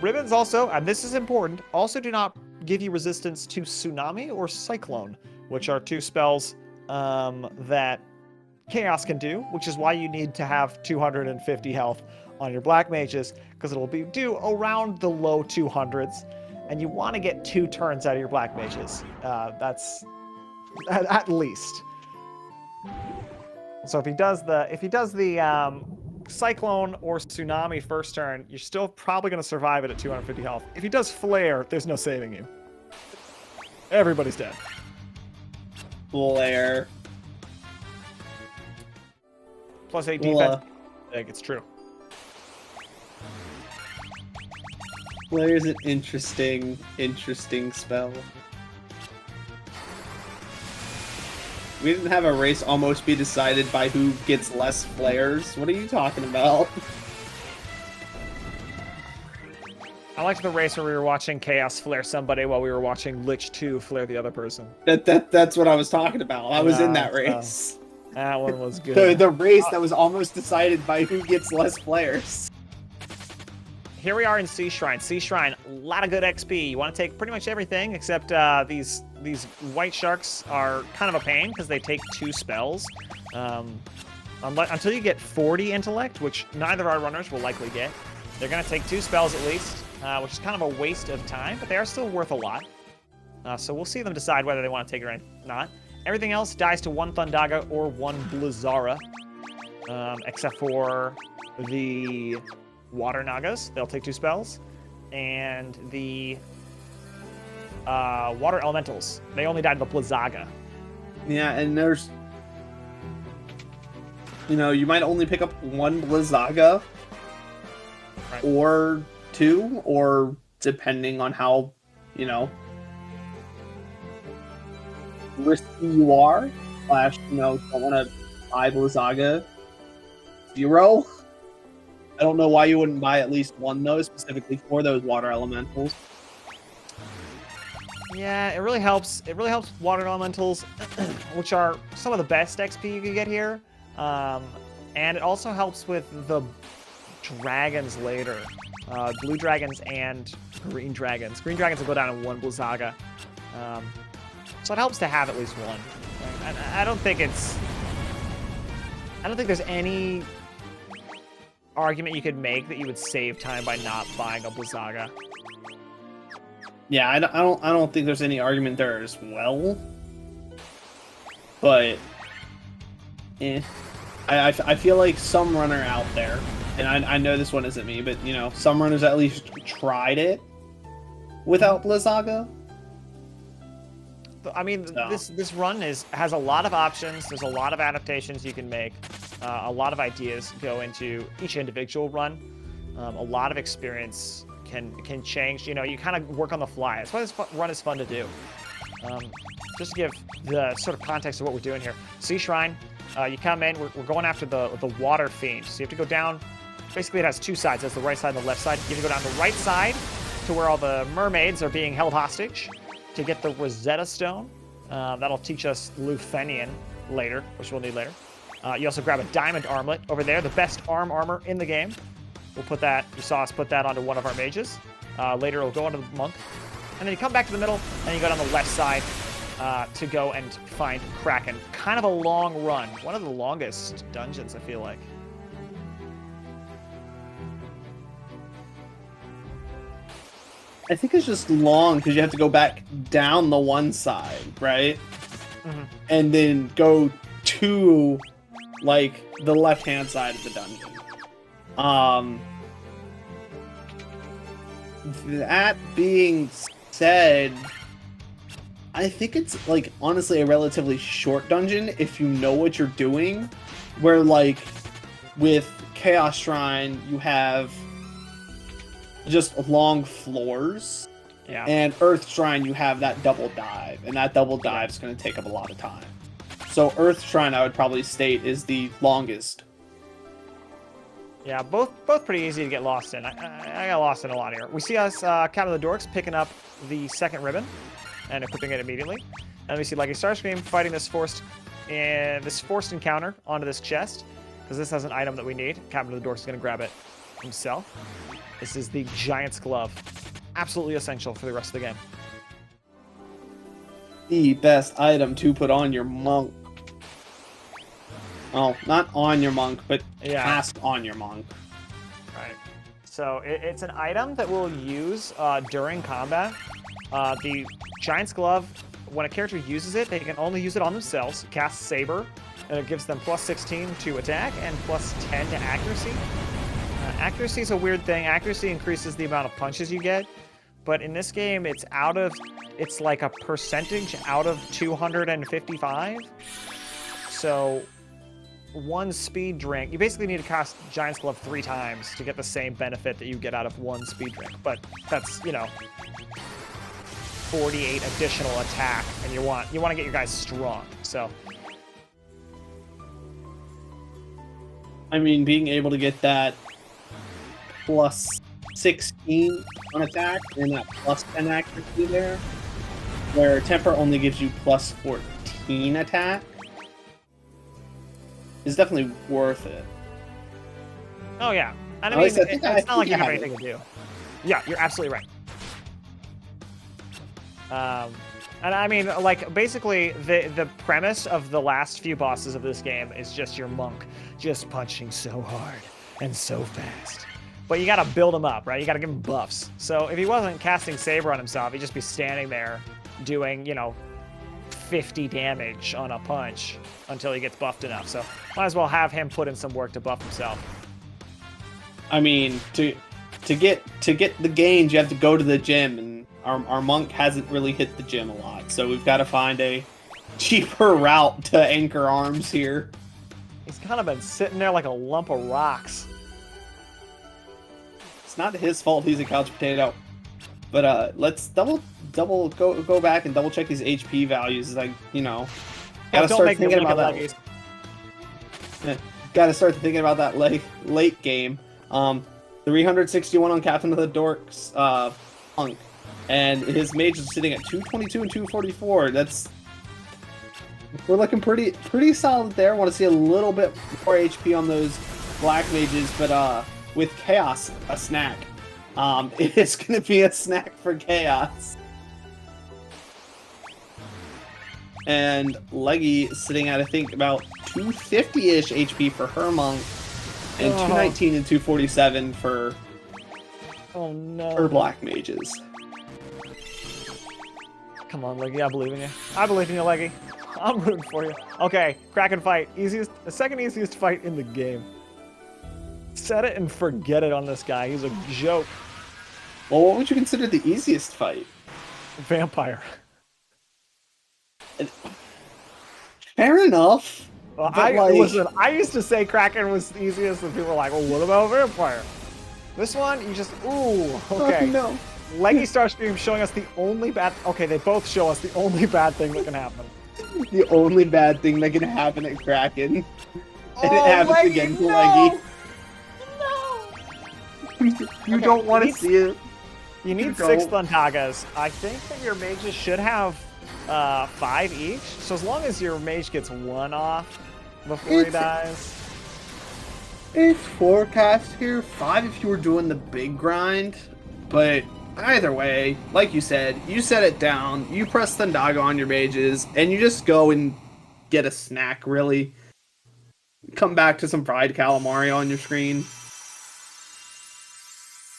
S2: ribbons also, and this is important, also do not give you resistance to Tsunami or Cyclone, which are 2 spells that Chaos can do, which is why you need to have 250 health on your Black Mages, because it'll be do around the low 200s, and you want to get 2 turns out of your Black Mages. That's at least. So if he does the Cyclone or Tsunami first turn, you're still probably going to survive it at 250 health. If he does Flare, there's no saving you. Everybody's dead.
S1: Flare.
S2: Plus 8 defense. I think it's true.
S1: Flare is an interesting spell. We didn't have a race almost be decided by who gets less flares. What are you talking about?
S2: I liked the race where we were watching Chaos flare somebody while we were watching Lich 2 flare the other person.
S1: That's what I was talking about. I was in that race.
S2: That one was good.
S1: The race that was almost decided by who gets less flares.
S2: Here we are in Sea Shrine. Sea Shrine, a lot of good XP. You want to take pretty much everything except these white sharks are kind of a pain because they take 2 spells. Until you get 40 intellect, which neither of our runners will likely get. They're going to take 2 spells at least, which is kind of a waste of time, but they are still worth a lot. So we'll see them decide whether they want to take it or not. Everything else dies to 1 Thundaga or 1 Blizzara, except for the Water Nagas. They'll take 2 spells. And the Water Elementals. They only died to the Blizzaga.
S1: Yeah, and there's... You know, you might only pick up 1 Blizzaga. Right. Or 2, or depending on how, you know, risky you are. / don't want to buy Blizzaga 0. I don't know why you wouldn't buy at least 1 though, specifically for those water elementals.
S2: Yeah, it really helps. It really helps water elementals, which are some of the best XP you can get here. And it also helps with the dragons later. Blue dragons and green dragons. Green dragons will go down in 1 Blizzaga. So it helps to have at least 1. I don't think there's any argument you could make that you would save time by not buying a Blizzaga.
S1: Yeah, I don't think there's any argument there as well. But I feel like some runner out there, and I know this one isn't me, but some runners at least tried it without Blizzaga.
S2: I mean, this run has a lot of options. There's a lot of adaptations you can make. A lot of ideas go into each individual run. A lot of experience can change. You kind of work on the fly. That's why this run is fun to do. Just to give the sort of context of what we're doing here. Sea Shrine, you come in. We're going after the Water Fiend. So you have to go down. Basically, it has 2 sides. There's the right side and the left side. You have to go down the right side to where all the mermaids are being held hostage. to get the Rosetta Stone. That'll teach us Luthenian later, which we'll need later. You also grab a diamond armlet over there, the best armor in the game. We'll put that, you saw us put that onto one of our mages. Later it'll go onto the monk. And then you come back to the middle, and you go down the left side to go and find Kraken. Kind of a long run. One of the longest dungeons, I feel like.
S1: I think it's just long because you have to go back down the one side, right?
S2: Mm-hmm.
S1: And then go to, like, the left-hand side of the dungeon. That being said, I think it's, like, honestly a relatively short dungeon if you know what you're doing. Where, like, with Chaos Shrine, you have just long floors.
S2: Yeah.
S1: And Earth Shrine, you have that double dive. And that double dive is going to take up a lot of time. So Earth Shrine, I would probably state, is the longest.
S2: Yeah, both pretty easy to get lost in. I got lost in a lot here. We see us, CaptoftheDorks, picking up the second ribbon and equipping it immediately. And we see Leggy Starscream fighting this forced encounter onto this chest, because this has an item that we need. CaptoftheDorks is going to grab it himself. This is the Giant's Glove. Absolutely essential for the rest of the game.
S1: The best item to put on your monk. Well, not on your monk, but cast on your monk.
S2: Right. So it's an item that we'll use during combat. The Giant's Glove, when a character uses it, they can only use it on themselves. Cast Saber, and it gives them plus 16 to attack and plus 10 to accuracy. Accuracy is a weird thing. Accuracy increases the amount of punches you get, but in this game, it's like a percentage out of 255. So one speed drink, you basically need to cast Giant's Glove 3 times to get the same benefit that you get out of one speed drink. But that's, 48 additional attack, and you want to get your guys strong. So,
S1: I mean, being able to get that plus 16 on attack and that plus 10 accuracy there, where Temper only gives you plus 14 attack, is definitely worth it.
S2: Oh yeah, and I mean, it's not like you have anything to do. Yeah, you're absolutely right. And I mean, like, basically, the premise of the last few bosses of this game is just your monk just punching so hard and so fast. But you gotta build him up, right? You gotta give him buffs. So if he wasn't casting Saber on himself, he'd just be standing there doing, 50 damage on a punch until he gets buffed enough. So might as well have him put in some work to buff himself.
S1: I mean, to get the gains, you have to go to the gym, and our monk hasn't really hit the gym a lot. So we've got to find a cheaper route to anchor arms here.
S2: He's kind of been sitting there like a lump of rocks.
S1: It's not his fault he's a couch potato. But let's go back and double check these HP values. Like, gotta start thinking about that. Gotta start thinking about that late game. 361 on CaptoftheDorks Punk, and his mage is sitting at 222 and 244. We're looking pretty solid there. Want to see a little bit more HP on those black mages, but with Chaos, a snack. It's going to be a snack for Chaos. And Leggy sitting at, I think, about 250-ish HP for her monk, and 219 and 247 for her black mages.
S2: Come on, Leggy, I believe in you. I believe in you, Leggy. I'm rooting for you. Okay, Kraken fight. The second easiest fight in the game. Set it and forget it on this guy. He's a joke.
S1: Well, what would you consider the easiest fight?
S2: Vampire.
S1: Fair enough.
S2: Well, listen, I used to say Kraken was the easiest, and people were like, well, what about Vampire? This one, you just, ooh, okay.
S1: Oh, no.
S2: Leggy Starscream showing us the only bad, okay, they both show us the only bad thing that can happen.
S1: The only bad thing that can happen at Kraken. And it happens Leggy, again to Leggy.
S2: No!
S1: You don't want to see it.
S2: You need 6 Thundagas. I think that your mages should have 5 each. So as long as your mage gets 1 off before he dies.
S1: It's forecast here, 5 if you were doing the big grind, but either way, like you set it down, you press Thundaga on your mages, and you just go and get a snack, really. Come back to some fried calamari on your screen.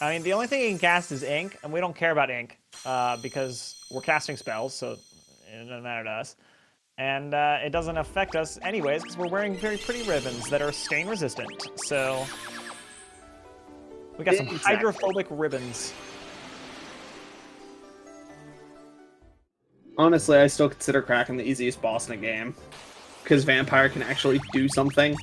S2: I mean, the only thing you can cast is ink, and we don't care about ink, because we're casting spells, so it doesn't matter to us. And it doesn't affect us anyways, because we're wearing very pretty ribbons that are stain resistant. So we got some hydrophobic ribbons.
S1: Honestly, I still consider Kraken the easiest boss in the game, because Vampire can actually do something.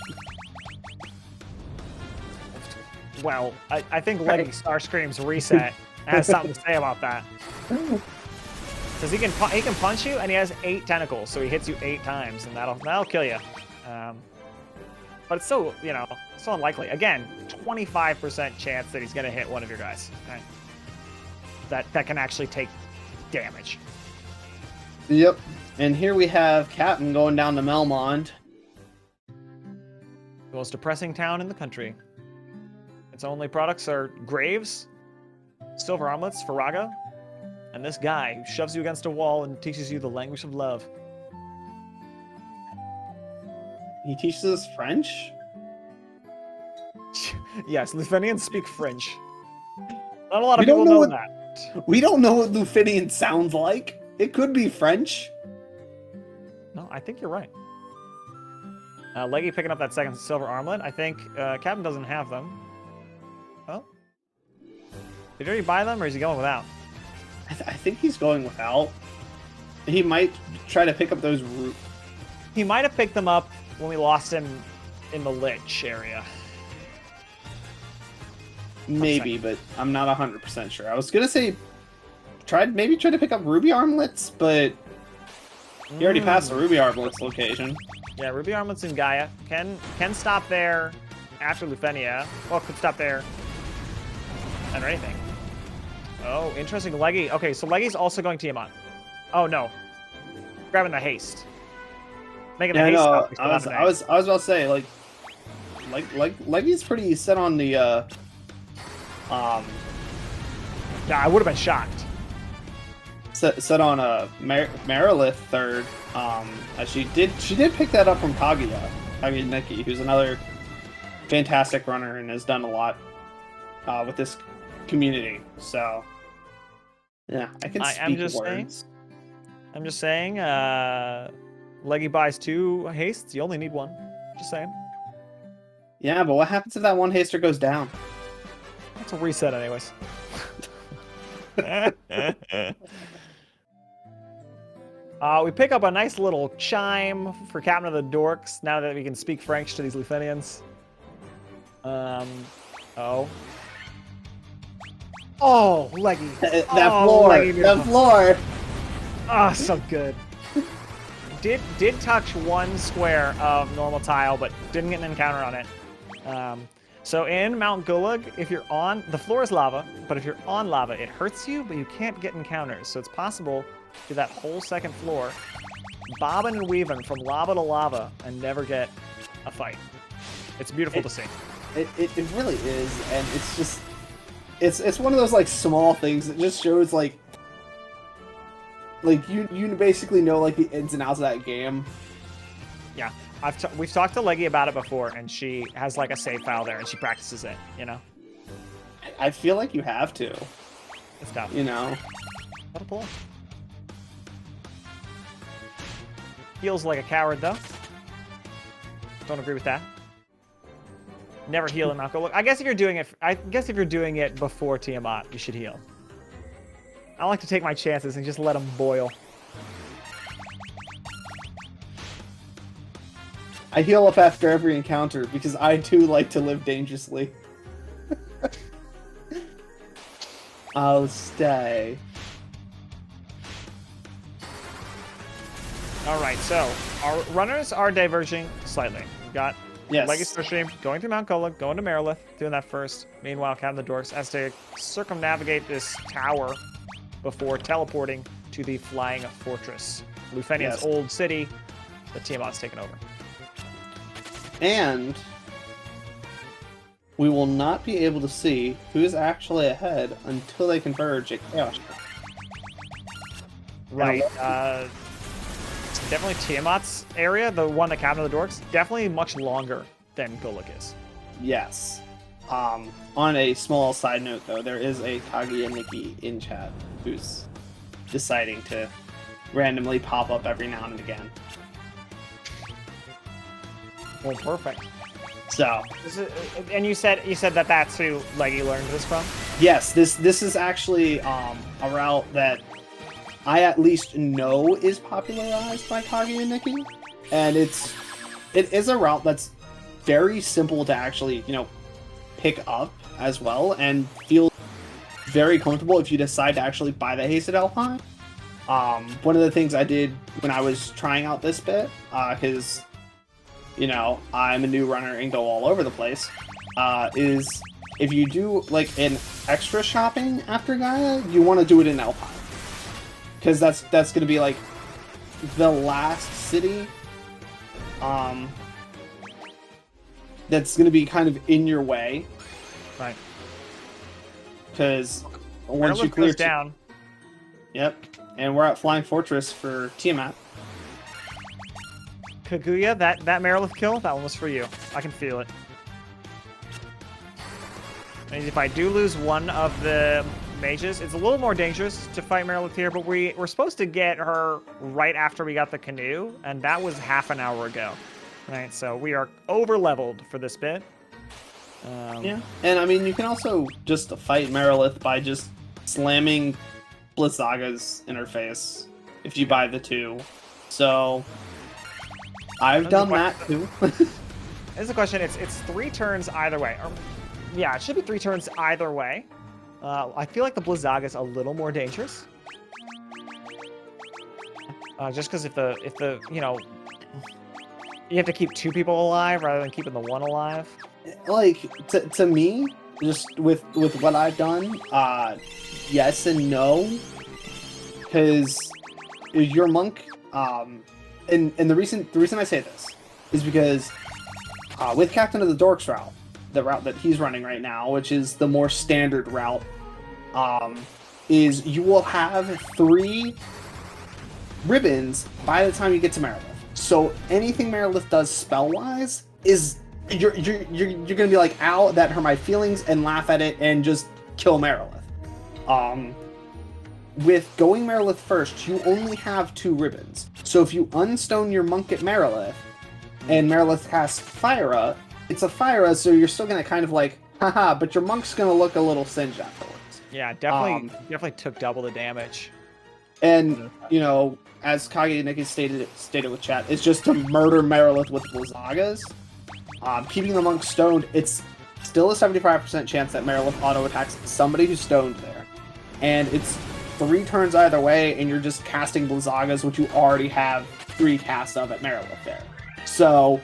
S2: Well, I think Starscream's reset has something to say about that. Because he can punch you, and he has 8 tentacles, so he hits you 8 times, and that'll kill you. But it's so, you know, so unlikely. Again, 25% chance that he's gonna hit one of your guys. Okay? That can actually take damage.
S1: Yep. And here we have Captain going down to Melmond.
S2: The most depressing town in the country. Its only products are graves, silver omelets, Faraga, and this guy who shoves you against a wall and teaches you the language of love.
S1: He teaches us French?
S2: Yes, Lufenians speak French. Not a lot of people know that.
S1: We don't know what Lufenian sounds like. It could be French.
S2: No, I think you're right. Leggy picking up that second silver armlet. I think Captain doesn't have them. Oh? Did you already buy them, or is he going without?
S1: I think he's going without. He might try to pick up those
S2: He might have picked them up when we lost him in the Lich area.
S1: Maybe, but I'm not 100% sure. I was gonna say maybe try to pick up ruby armlets, but he already passed the ruby armlets location.
S2: Yeah, ruby armlets in Gaia. Can stop there after Lufenia. Well, could stop there and or anything. Oh, interesting. Leggy. Okay, so Leggy's also going Tiamat. Oh no, grabbing the haste. Making the haste.
S1: No, I was about to say like Leggy's pretty set on the
S2: Yeah, I would have been shocked.
S1: Set on Marilith third. She did pick that up from Kaguya Nikki, who's another fantastic runner and has done a lot with this community. So yeah, I can speak words.
S2: I'm just saying, Leggy buys 2 hastes. You only need 1. Just saying.
S1: Yeah, but what happens if that one haster goes down?
S2: That's a reset, anyways. We pick up a nice little chime for Captain of the Dorks now that we can speak French to these Lufenians. Oh. Oh, Leggy.
S1: That floor.
S2: Ah, so good. Did touch 1 square of normal tile, but didn't get an encounter on it. So in Mount Gulag, if you're on, the floor is lava, but if you're on lava, it hurts you, but you can't get encounters. So it's possible to do that whole second floor, bobbing and weaving from lava to lava, and never get a fight. It's beautiful to see.
S1: It really is, and it's just, it's one of those like small things that just shows like you basically know like the ins and outs of that game.
S2: Yeah, we've talked to Leggy about it before, and she has like a save file there, and she practices it. You know.
S1: I feel like you have to.
S2: It's tough.
S1: You know.
S2: Let it pull. Heals like a coward though. Don't agree with that. Never heal in Mount Gulag. I guess if you're doing it before Tiamat, you should heal. I like to take my chances and just let them boil.
S1: I heal up after every encounter because I too like to live dangerously. I'll stay.
S2: Alright, so our runners are diverging slightly. We've got
S1: Yes.
S2: Leggy Starstream, going through Mount Kola, going to Marilith, doing that first. Meanwhile, CaptoftheDorks has to circumnavigate this tower before teleporting to the Flying Fortress. Lufenian's old city that Tiamat's taken over.
S1: And we will not be able to see who's actually ahead until they converge at Chaos.
S2: Right. Definitely Tiamat's area, the one that CaptoftheDorks, definitely much longer than Golok is.
S1: Yes. On a small side note, though, there is a Kagi and Nikki in chat who's deciding to randomly pop up every now and again.
S2: Well, perfect.
S1: So.
S2: And you said that that's who Leggy learned this from?
S1: Yes, this is actually a route that I at least know is popularized by Kagi and Nikki, and it is a route that's very simple to actually, pick up as well, and feel very comfortable if you decide to actually buy the Hasted Alpine. One of the things I did when I was trying out this bit, because I'm a new runner and go all over the place, is if you do like an extra shopping after Gaia, you want to do it in Alpine. Because that's going to be like the last city that's going to be kind of in your way.
S2: Right.
S1: Because once you clear down. Yep. And we're at Flying Fortress for Tiamat.
S2: Kaguya, that Marilith kill, that one was for you. I can feel it. And if I do lose one of the mages, it's a little more dangerous to fight Marilith here, but we're supposed to get her right after we got the canoe, and that was half an hour ago. Right, so we are over-leveled for this bit.
S1: Yeah, and I mean, you can also just fight Marilith by just slamming Blizzagas in her face if you buy the 2. So, I've done that too.
S2: Here's the question, it's 3 turns either way. Yeah, it should be 3 turns either way. I feel like the Blizzaga is a little more dangerous. Just because if the you have to keep 2 people alive rather than keeping the 1 alive.
S1: Like to me, just with what I've done, yes and no, because your monk, and the reason I say this is because with CaptoftheDorks route, the route that he's running right now, which is the more standard route, is you will have 3 ribbons by the time you get to Marilith. So anything Marilith does spell-wise is you're gonna be like, ow, that hurt my feelings, and laugh at it and just kill Marilith. With going Marilith first, you only have 2 ribbons. So if you unstone your monk at Marilith, and Marilith casts Fyra, it's a Fyra, so you're still gonna kind of like, haha, but your monk's gonna look a little singed afterwards.
S2: Yeah, definitely took double the damage.
S1: And as Kage and Nikki stated with chat, it's just to murder Marilith with Blizzagas. Keeping the monk stoned, it's still a 75% chance that Marilith auto attacks somebody who's stoned there, and it's 3 turns either way, and you're just casting Blizzagas, which you already have 3 casts of at Marilith there. So.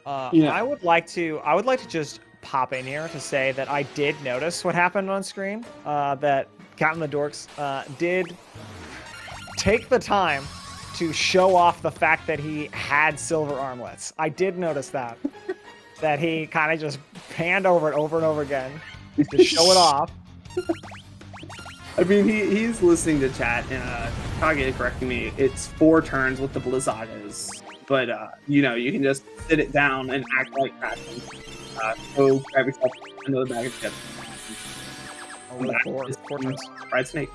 S2: I would like to just pop in here to say that I did notice what happened on screen. That CaptoftheDorks did take the time to show off the fact that he had silver armlets. I did notice that. That he kind of just panned over it over and over again to show it off.
S1: I mean, he's listening to chat, and Kage correcting me, it's 4 turns with the Blizzagas. But, you can just sit it down and act like that. Go grab yourself another bag of chips.
S2: Four turns.
S1: Fried snake.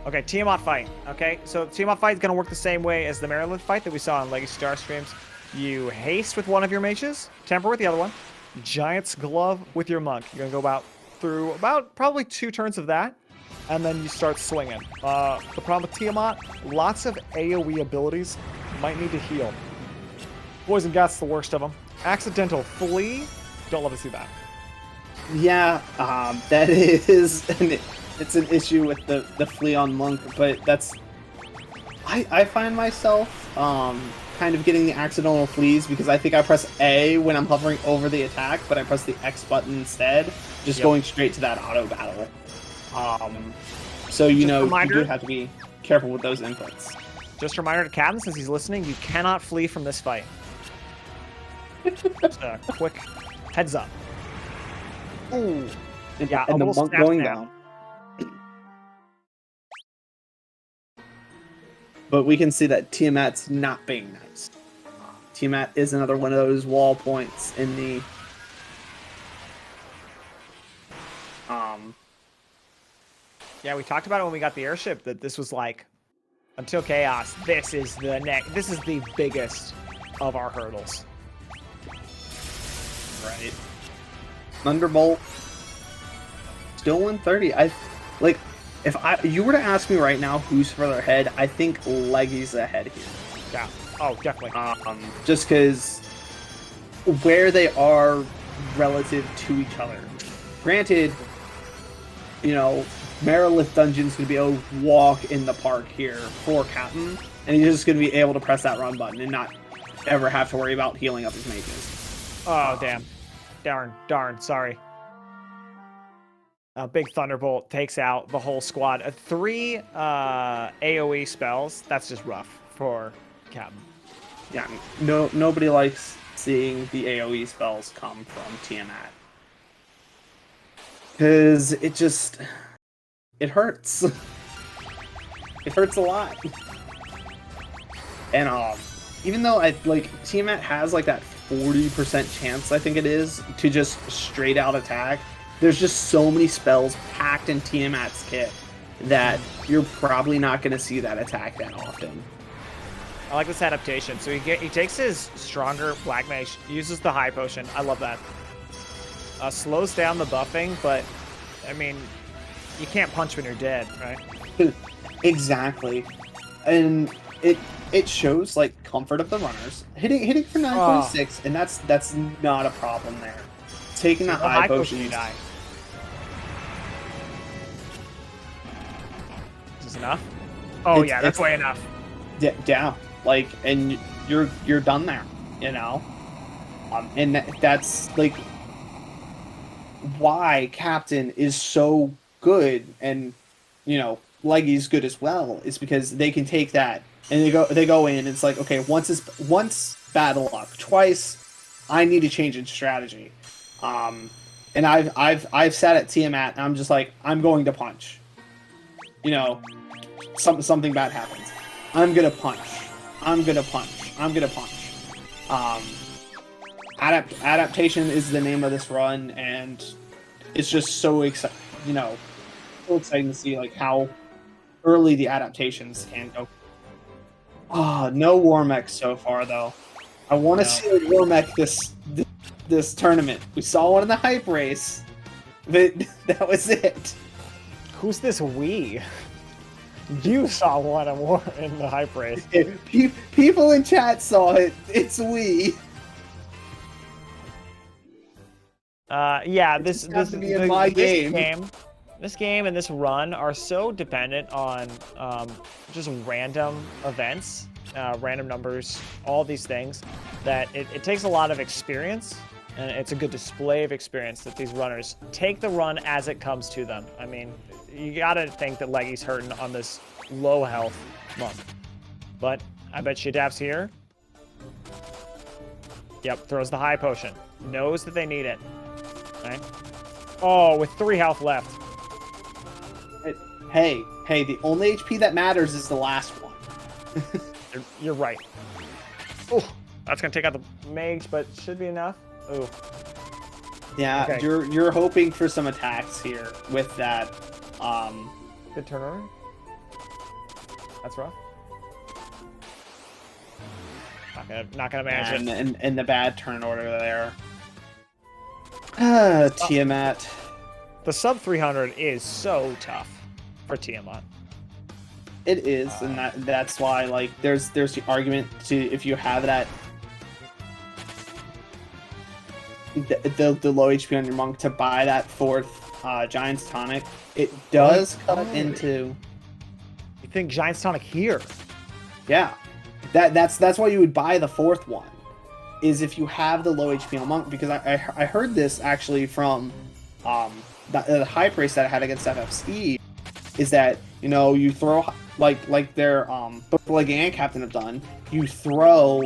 S2: Okay, Tiamat fight. Okay, so Tiamat fight is going to work the same way as the Marilith fight that we saw on Legacy Star Streams. You haste with one of your mages, temper with the other one, Giant's Glove with your monk. You're going to go through probably 2 turns of that, and then you start swinging. The problem with Tiamat, lots of AoE abilities might need to heal. Poison Gat's the worst of them. Accidental Flee, don't love to see that.
S1: Yeah, that is, it's an issue with the Flee on monk, but that's, I find myself kind of getting the accidental fleas because I think I press A when I'm hovering over the attack, but I press the X button instead, just going straight to that auto battle. So you know, you do have to be careful with those inputs.
S2: Just a reminder to Captain, since he's listening, you cannot flee from this fight. Just a quick heads up. Ooh. Yeah,
S1: and the monk going down. But we can see that Tiamat's not being nice. Tiamat is another one of those wall points in the...
S2: Yeah, we talked about it when we got the airship, that this was like, until Chaos, this is the biggest of our hurdles.
S1: Right. Thunderbolt. Still 130. If you were to ask me right now who's further ahead, I think Leggy's ahead here.
S2: Yeah. Oh, definitely.
S1: Just because where they are relative to each other. Granted, you know, Merilith Dungeon's going to be able to walk in the park here for Captain, and he's just going to be able to press that run button and not ever have to worry about healing up his mages.
S2: Oh, damn. Darn, sorry. A big Thunderbolt takes out the whole squad. 3 AoE spells, that's just rough for Captain.
S1: Yeah, nobody likes seeing the AoE spells come from Tiamat. Because it hurts. It hurts a lot. And even though Tiamat has like that 40% chance, I think it is, to just straight out attack, there's just so many spells packed in Tiamat's kit that you're probably not going to see that attack that often.
S2: I like this adaptation. So he takes his stronger Black Mage, uses the high potion. I love that. Slows down the buffing, but I mean, you can't punch when you're dead, right?
S1: Exactly. And it shows like comfort of the runners. Hitting for 9.6, and that's not a problem there. Taking the high potion,
S2: you die. Is this enough? Oh yeah, that's way enough.
S1: Yeah, like, and you're done there, you know. And that's like why Captain is so good, and you know Leggy's good as well, is because they can take that and they go in. And it's like, okay, once battle luck, twice I need to change in strategy. And I've sat at Tiamat and I'm just like, I'm going to punch. You know, something bad happens. I'm gonna punch. I'm gonna punch. I'm gonna punch. Adaptation is the name of this run, and it's just so exciting. You know, so exciting to see like how early the adaptations can go. No war mech so far though. I want to see a war mech this tournament. We saw one in the hype race, but that was it.
S2: Who's this we? You saw one in the hype race.
S1: People in chat saw it. It's we.
S2: Yeah, this game and this run are so dependent on just random events, random numbers, all these things, that it takes a lot of experience, and it's a good display of experience that these runners take the run as it comes to them. I mean, you gotta think that Leggy's hurting on this low health monk, but I bet she adapts here. Yep, throws the high potion, knows that they need it. Right? Oh, with 3 health left.
S1: Hey, the only HP that matters is the last one.
S2: You're right. Oh, that's gonna take out the mage, but should be enough. Oh.
S1: Yeah, okay. You're hoping for some attacks here with that.
S2: Good turnover. That's rough. Not gonna manage it.
S1: And the bad turn order there. Tiamat.
S2: The sub 300 is so tough for Tiamat.
S1: It is, and that's why like there's the argument to, if you have that the low HP on your monk, to buy that 4th Giant's Tonic. It does cut into.
S2: You think Giant's Tonic here?
S1: Yeah, That's why you would buy the fourth one, is if you have the low HP on Monk, because I heard this actually from the hype race that I had against FF is that, you know, you throw like their both Leggy and Captain have done, you throw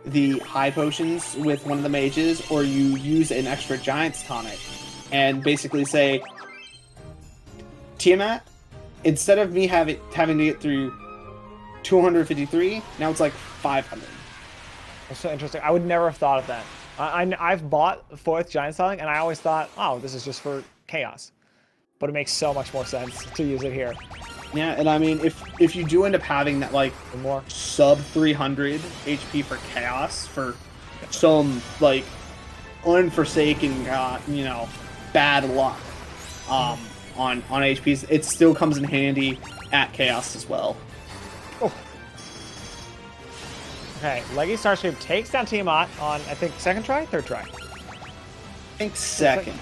S1: the high potions with one of the mages, or you use an extra Giant's tonic, and basically say, Tiamat, instead of me having to get through 253, now it's like 500.
S2: That's so interesting. I would never have thought of that. I've bought 4th Giant Tonic, and I always thought, oh, this is just for Chaos. But it makes so much more sense to use it here.
S1: Yeah, and I mean, if you do end up having that, like,
S2: more
S1: sub 300 HP for Chaos for some, like, unforsaken, you know, bad luck on HPs, it still comes in handy at Chaos as well.
S2: Oh. Okay, Leggy Starscream takes down Tiamat on, I think, second try? Third try?
S1: I think second.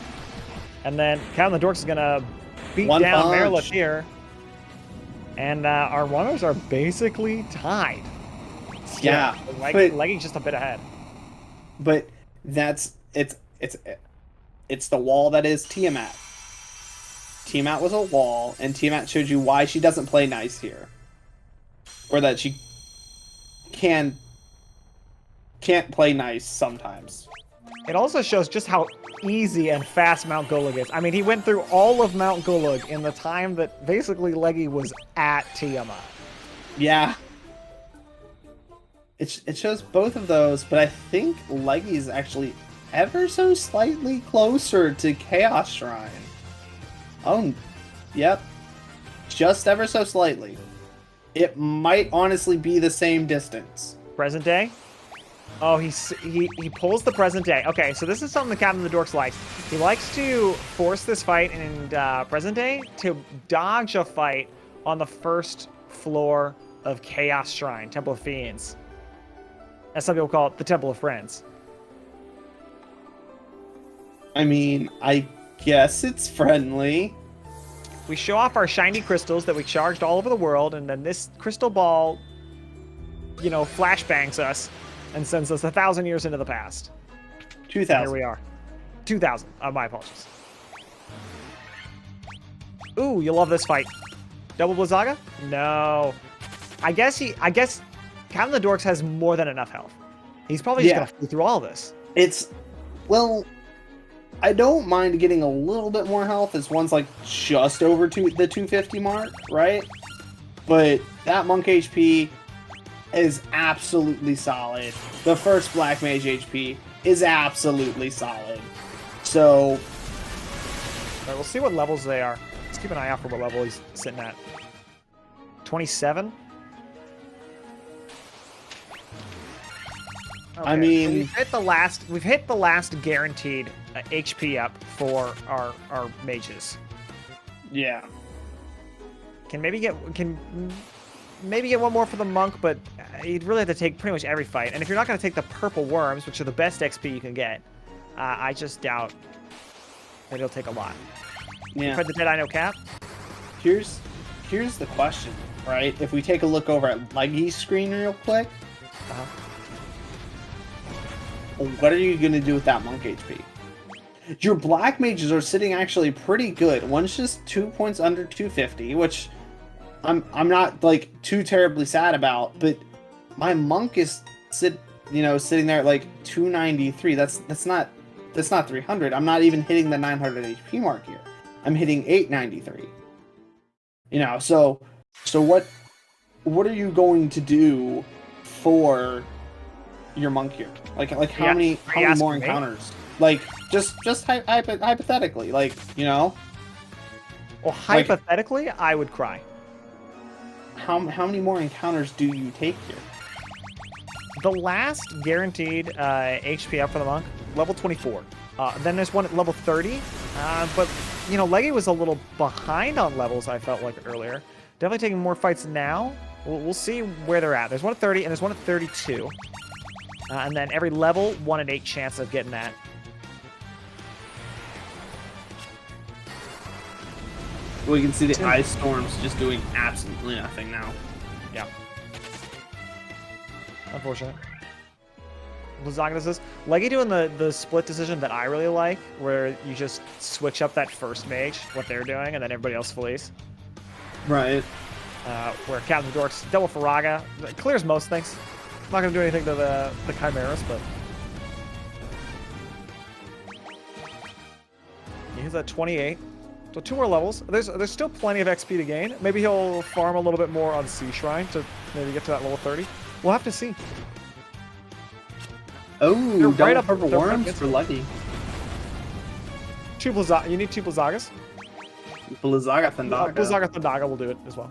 S2: And then CaptoftheDorks is going to beat
S1: One
S2: down
S1: punch.
S2: Marilith here. And our runners are basically tied. Still.
S1: Yeah.
S2: Leggy's just a bit ahead.
S1: But it's the wall that is Tiamat. Tiamat was a wall, and Tiamat showed you why she doesn't play nice here. Or that she can't play nice sometimes.
S2: It also shows just how easy and fast Mount Gulag is. I mean, he went through all of Mount Gulag in the time that basically Leggy was at Tiamat.
S1: Yeah. It shows both of those, but I think Leggy is actually ever so slightly closer to Chaos Shrine. Oh, yep. Just ever so slightly. It might honestly be the same distance.
S2: Present day? Oh, he pulls the present day. Okay, so this is something that CaptoftheDorks likes. He likes to force this fight in present day to dodge a fight on the first floor of Chaos Shrine, Temple of Fiends. As some people call it, the Temple of Friends.
S1: I mean, I guess it's friendly.
S2: We show off our shiny crystals that we charged all over the world, and then this crystal ball, you know, flashbangs us and sends us 1,000 years into the past.
S1: 2,000.
S2: Here we are. 2,000. My apologies. Ooh, you love this fight. Double Blizzaga? No. I guess CaptoftheDorks has more than enough health. He's probably just gonna fly through all this.
S1: Well, I don't mind getting a little bit more health as one's like just over the 250 mark, right? But that monk HP is absolutely solid. The first Black Mage HP is absolutely solid. So,
S2: all right, we'll see what levels they are. Let's keep an eye out for what level he's sitting at. 27? Okay,
S1: I mean,
S2: so we've hit the last guaranteed HP up for our mages.
S1: Yeah.
S2: Can maybe get one more for the monk, but you'd really have to take pretty much every fight. And if you're not going to take the purple worms, which are the best XP you can get, I just doubt that it'll take a lot.
S1: Yeah.
S2: For the Dead I Know Cap.
S1: Here's the question, right? If we take a look over at Leggy's screen real quick, what are you going to do with that monk HP? Your black mages are sitting actually pretty good. One's just 2 points under 250, which I'm not like too terribly sad about, but my monk is sitting there at like 293. That's not 300. I'm not even hitting the 900 HP mark here. I'm hitting 893. You know, so what are you going to do for your monk here? Like how many more encounters? Like just hypothetically, like, you know.
S2: Well, hypothetically, I would cry.
S1: How many more encounters do you take here?
S2: The last guaranteed HP up for the monk, level 24. Then there's one at level 30. But, you know, Leggy was a little behind on levels, I felt like earlier. Definitely taking more fights now. We'll see where they're at. There's one at 30 and there's one at 32. And then every level, 1 in 8 chance of getting that.
S1: We can see the ice storms just doing absolutely nothing now.
S2: Yeah. Unfortunate. Blizzaga does this. Leggy doing the split decision that I really like, where you just switch up that first mage, what they're doing, and then everybody else flees.
S1: Right.
S2: Where CaptoftheDorks double Faraga clears most things. Not gonna do anything to the Chimeras, but he's at 28. So 2 more levels. There's still plenty of XP to gain. Maybe he'll farm a little bit more on Sea Shrine to maybe get to that level 30. We'll have to see.
S1: Oh,
S2: They're right up
S1: purple
S2: they're right
S1: worms
S2: against
S1: for
S2: it.
S1: Lucky.
S2: You need 2 Blizzagas.
S1: Blizzaga Thundaga.
S2: Blizzaga Thundaga will do it as well.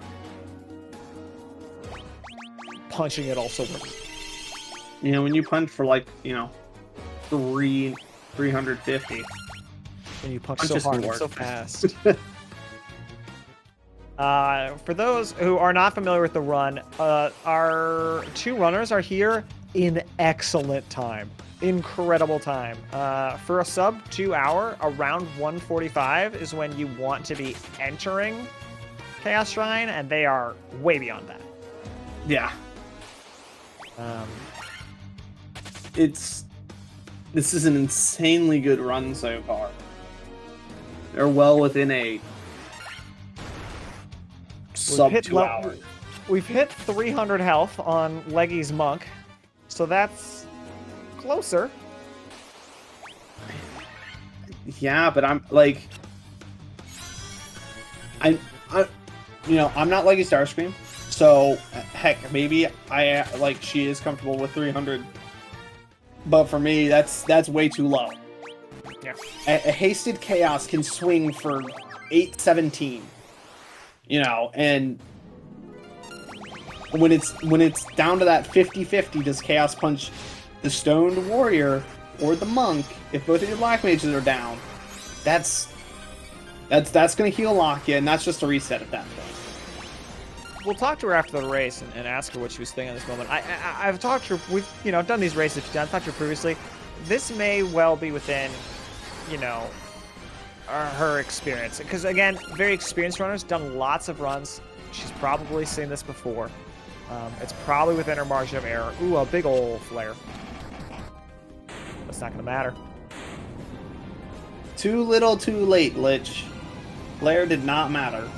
S2: Punching it also works.
S1: You know, when you punch for like, you know, 350.
S2: And you punch
S1: Punches
S2: so hard
S1: can
S2: and so
S1: work.
S2: fast. For those who are not familiar with the run, our 2 runners are here in excellent time. Incredible time. For a sub 2 hour, around 1:45 is when you want to be entering Chaos Shrine, and they are way beyond that.
S1: Yeah. This is an insanely good run so far. They're well within a sub 2 hours.
S2: We've hit 300 health on Leggy's Monk, so that's closer.
S1: Yeah, but I'm like, I'm not Leggy Starscream, so heck, maybe she is comfortable with 300, but for me, that's way too low.
S2: Yeah.
S1: A hasted chaos can swing for 817, you know, and when it's down to that 50-50, does chaos punch the stoned warrior or the monk? If both of your black mages are down, that's gonna heal lock you, and that's just a reset at that point.
S2: We'll talk to her after the race and ask her what she was thinking at this moment. I've talked to her. We've done these races. I've talked to her previously. This may well be within, her experience, because again, very experienced runners, done lots of runs. She's probably seen this before. It's probably within her margin of error. Ooh, a big old flare. That's not gonna matter.
S1: Too little, too late, Lich. Flare did not matter.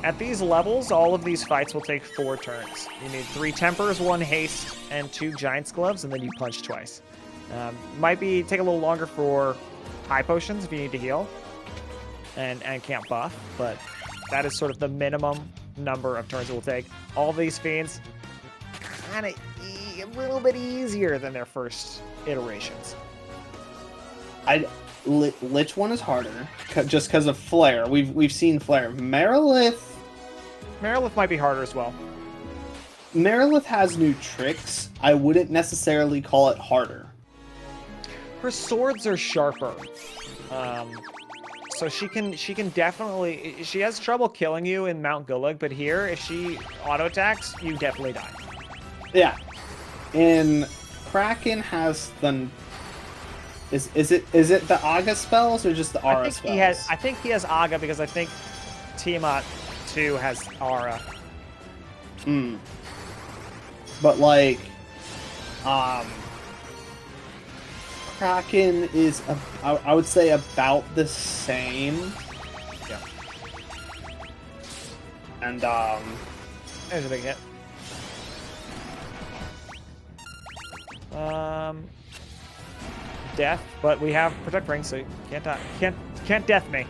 S2: At these levels, all of these fights will take 4 turns. You need 3 Tempers, 1 Haste, and 2 Giant's Gloves, and then you punch twice. Might take a little longer for high potions if you need to heal and can't buff, but that is sort of the minimum number of turns it will take. All these fiends, kind of a little bit easier than their first iterations.
S1: Lich one is harder, just because of Flare. We've seen Flare. Merilith
S2: might be harder as well.
S1: Merilith has new tricks. I wouldn't necessarily call it harder.
S2: Her swords are sharper. So she can definitely... She has trouble killing you in Mount Gulag, but here, if she auto-attacks, you definitely die.
S1: Yeah. And Kraken has the... Is it the Aga spells or just the Aura spells?
S2: I think he has Aga because I think Tiamat 2 has Aura.
S1: But like, Kraken is I would say about the same.
S2: Yeah.
S1: And
S2: there's a big hit. Death, but we have Protect Ring, so you can't death me.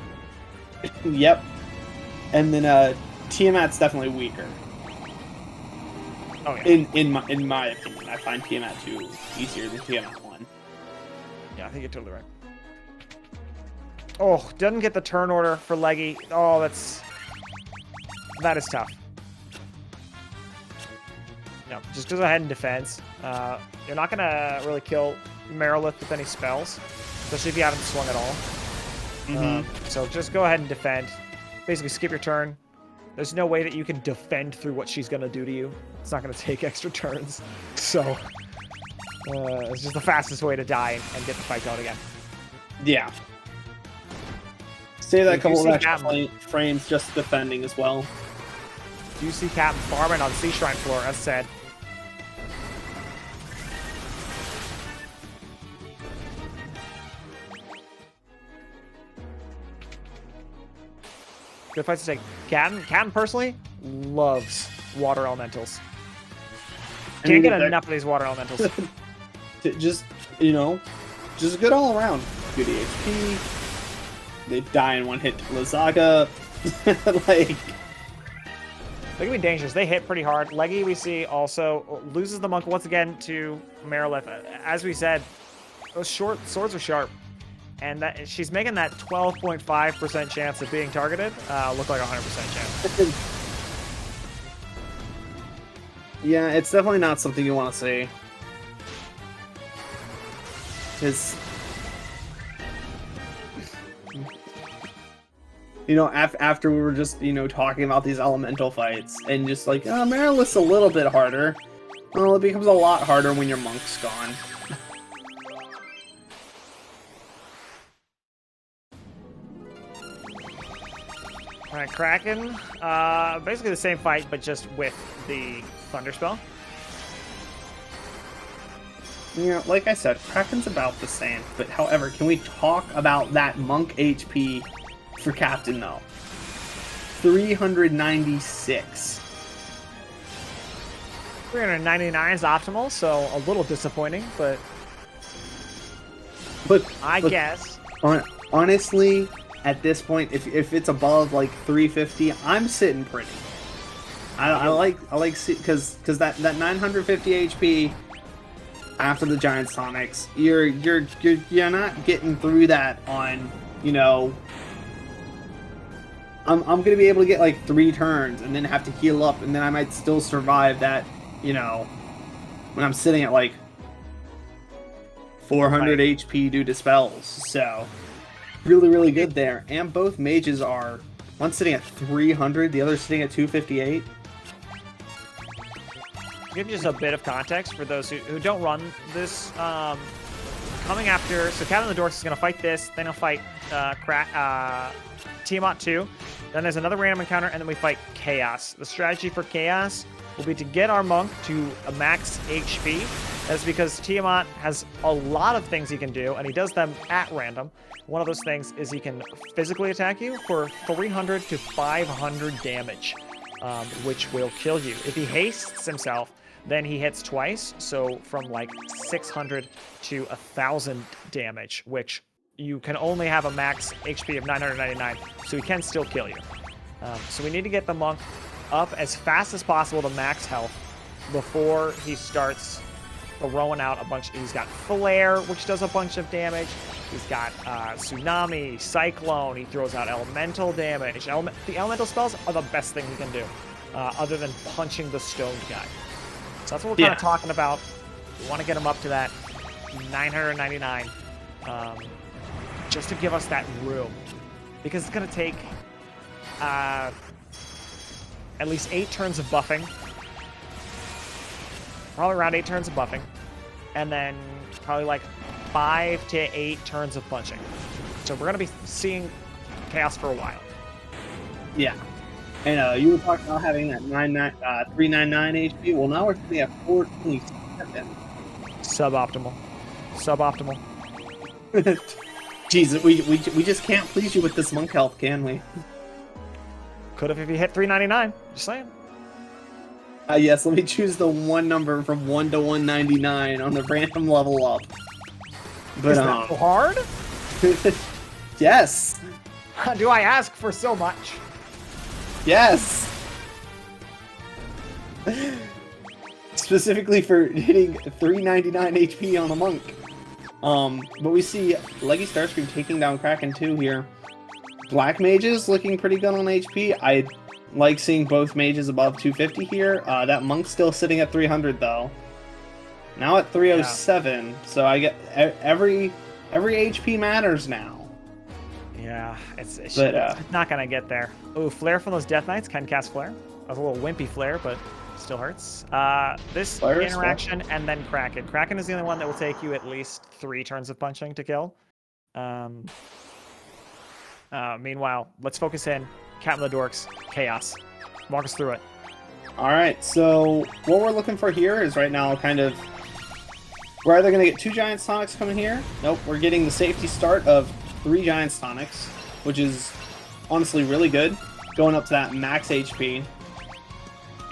S1: Yep. And then Tiamat's definitely weaker.
S2: Oh yeah.
S1: In my opinion, I find Tiamat 2 easier than Tiamat 1.
S2: Yeah, I think you're totally right. Oh, doesn't get the turn order for Leggy. Oh, that is tough. No, just goes ahead and defends. You're not gonna really kill Merilith with any spells, especially if you haven't swung at all. So just go ahead and defend. Basically, skip your turn. There's no way that you can defend through what she's gonna do to you. It's not gonna take extra turns. So it's just the fastest way to die and get the fight going again.
S1: Yeah. Save that
S2: If
S1: couple
S2: you
S1: of
S2: see
S1: extra frames just defending as well.
S2: You see Captain farming on Sea Shrine floor, as said. Good fights to take. Captain personally loves water elementals. Can't get enough of these water elementals.
S1: Just, you know, just good all around. Good HP. They die in one hit to Lazaga. Like,
S2: They can be dangerous. They hit pretty hard. Leggy, we see, also loses the monk once again to Marilith. As we said, those short swords are sharp. And that she's making that 12.5% chance of being targeted look like a 100% chance.
S1: Yeah, it's definitely not something you want to see. Because, you know, after we were just, you know, talking about these elemental fights, and just like, oh, Marilith's a little bit harder. Well, it becomes a lot harder when your monk's gone.
S2: Alright, Kraken. Basically the same fight, but just with the Thunder Spell.
S1: Yeah, like I said, Kraken's about the same. But however, can we talk about that monk HP for Captain, though? 396.
S2: 399 is optimal, so a little disappointing, but I guess.
S1: Honestly, at this point, if it's above like 350, I'm sitting pretty. I like because that 950 HP after the Giant Sonics, you're not getting through that on, you know. I'm gonna be able to get like 3 turns and then have to heal up, and then I might still survive that, you know, when I'm sitting at like 400 HP due to spells. So really good there. And both mages are, one sitting at 300, the other sitting at 258.
S2: Give you just a bit of context for those who don't run this. Coming after, so CaptoftheDorks is going to fight this, then he'll fight Tiamat 2. Then there's another random encounter, and then we fight Chaos. The strategy for Chaos will be to get our monk to a max HP. That's because Tiamat has a lot of things he can do, and he does them at random. One of those things is he can physically attack you for 300 to 500 damage, which will kill you. If he hastes himself, then he hits twice, so from like 600 to 1,000 damage, which you can only have a max HP of 999, so he can still kill you. So we need to get the monk up as fast as possible to max health before he starts throwing out a bunch. He's got Flare, which does a bunch of damage. He's got Tsunami, Cyclone. He throws out elemental damage. The elemental spells are the best thing he can do, other than punching the stoned guy. So that's what we're kind of talking about. We want to get him up to that 999, just to give us that room, because it's going to take at least 8 turns of buffing. Probably around 8 turns of buffing, and then probably like 5 to 8 turns of punching. So we're gonna be seeing Chaos for a while.
S1: Yeah, and you were talking about having that 399 HP. Well, now we're sitting at 427.
S2: Suboptimal.
S1: Jesus, we just can't please you with this monk health, can we?
S2: Could have if you hit 399. Just saying.
S1: Yes, let me choose the one number from 1 to 199 on the random level up. But,
S2: is that so hard?
S1: Yes.
S2: Do I ask for so much?
S1: Yes. Specifically for hitting 399 HP on a monk. But we see leggystarscream taking down Kraken 2 here. Black mages looking pretty good on HP. I like seeing both mages above 250 here. That monk's still sitting at 300 though. Now at 307, so I get every HP matters now.
S2: Yeah, it's not gonna get there. Ooh, Flare from those Death Knights can cast Flare. That was a little wimpy Flare, but still hurts. This Flare interaction and then Kraken. Kraken is the only one that will take you at least 3 turns of punching to kill. Meanwhile, let's focus in. CaptoftheDorks, Chaos. Walk us through it.
S1: Alright, so what we're looking for here is right now kind of... We're either going to get 2 Giant Sonics coming here. Nope, we're getting the safety start of 3 Giant Sonics, which is honestly really good. going up to that max HP.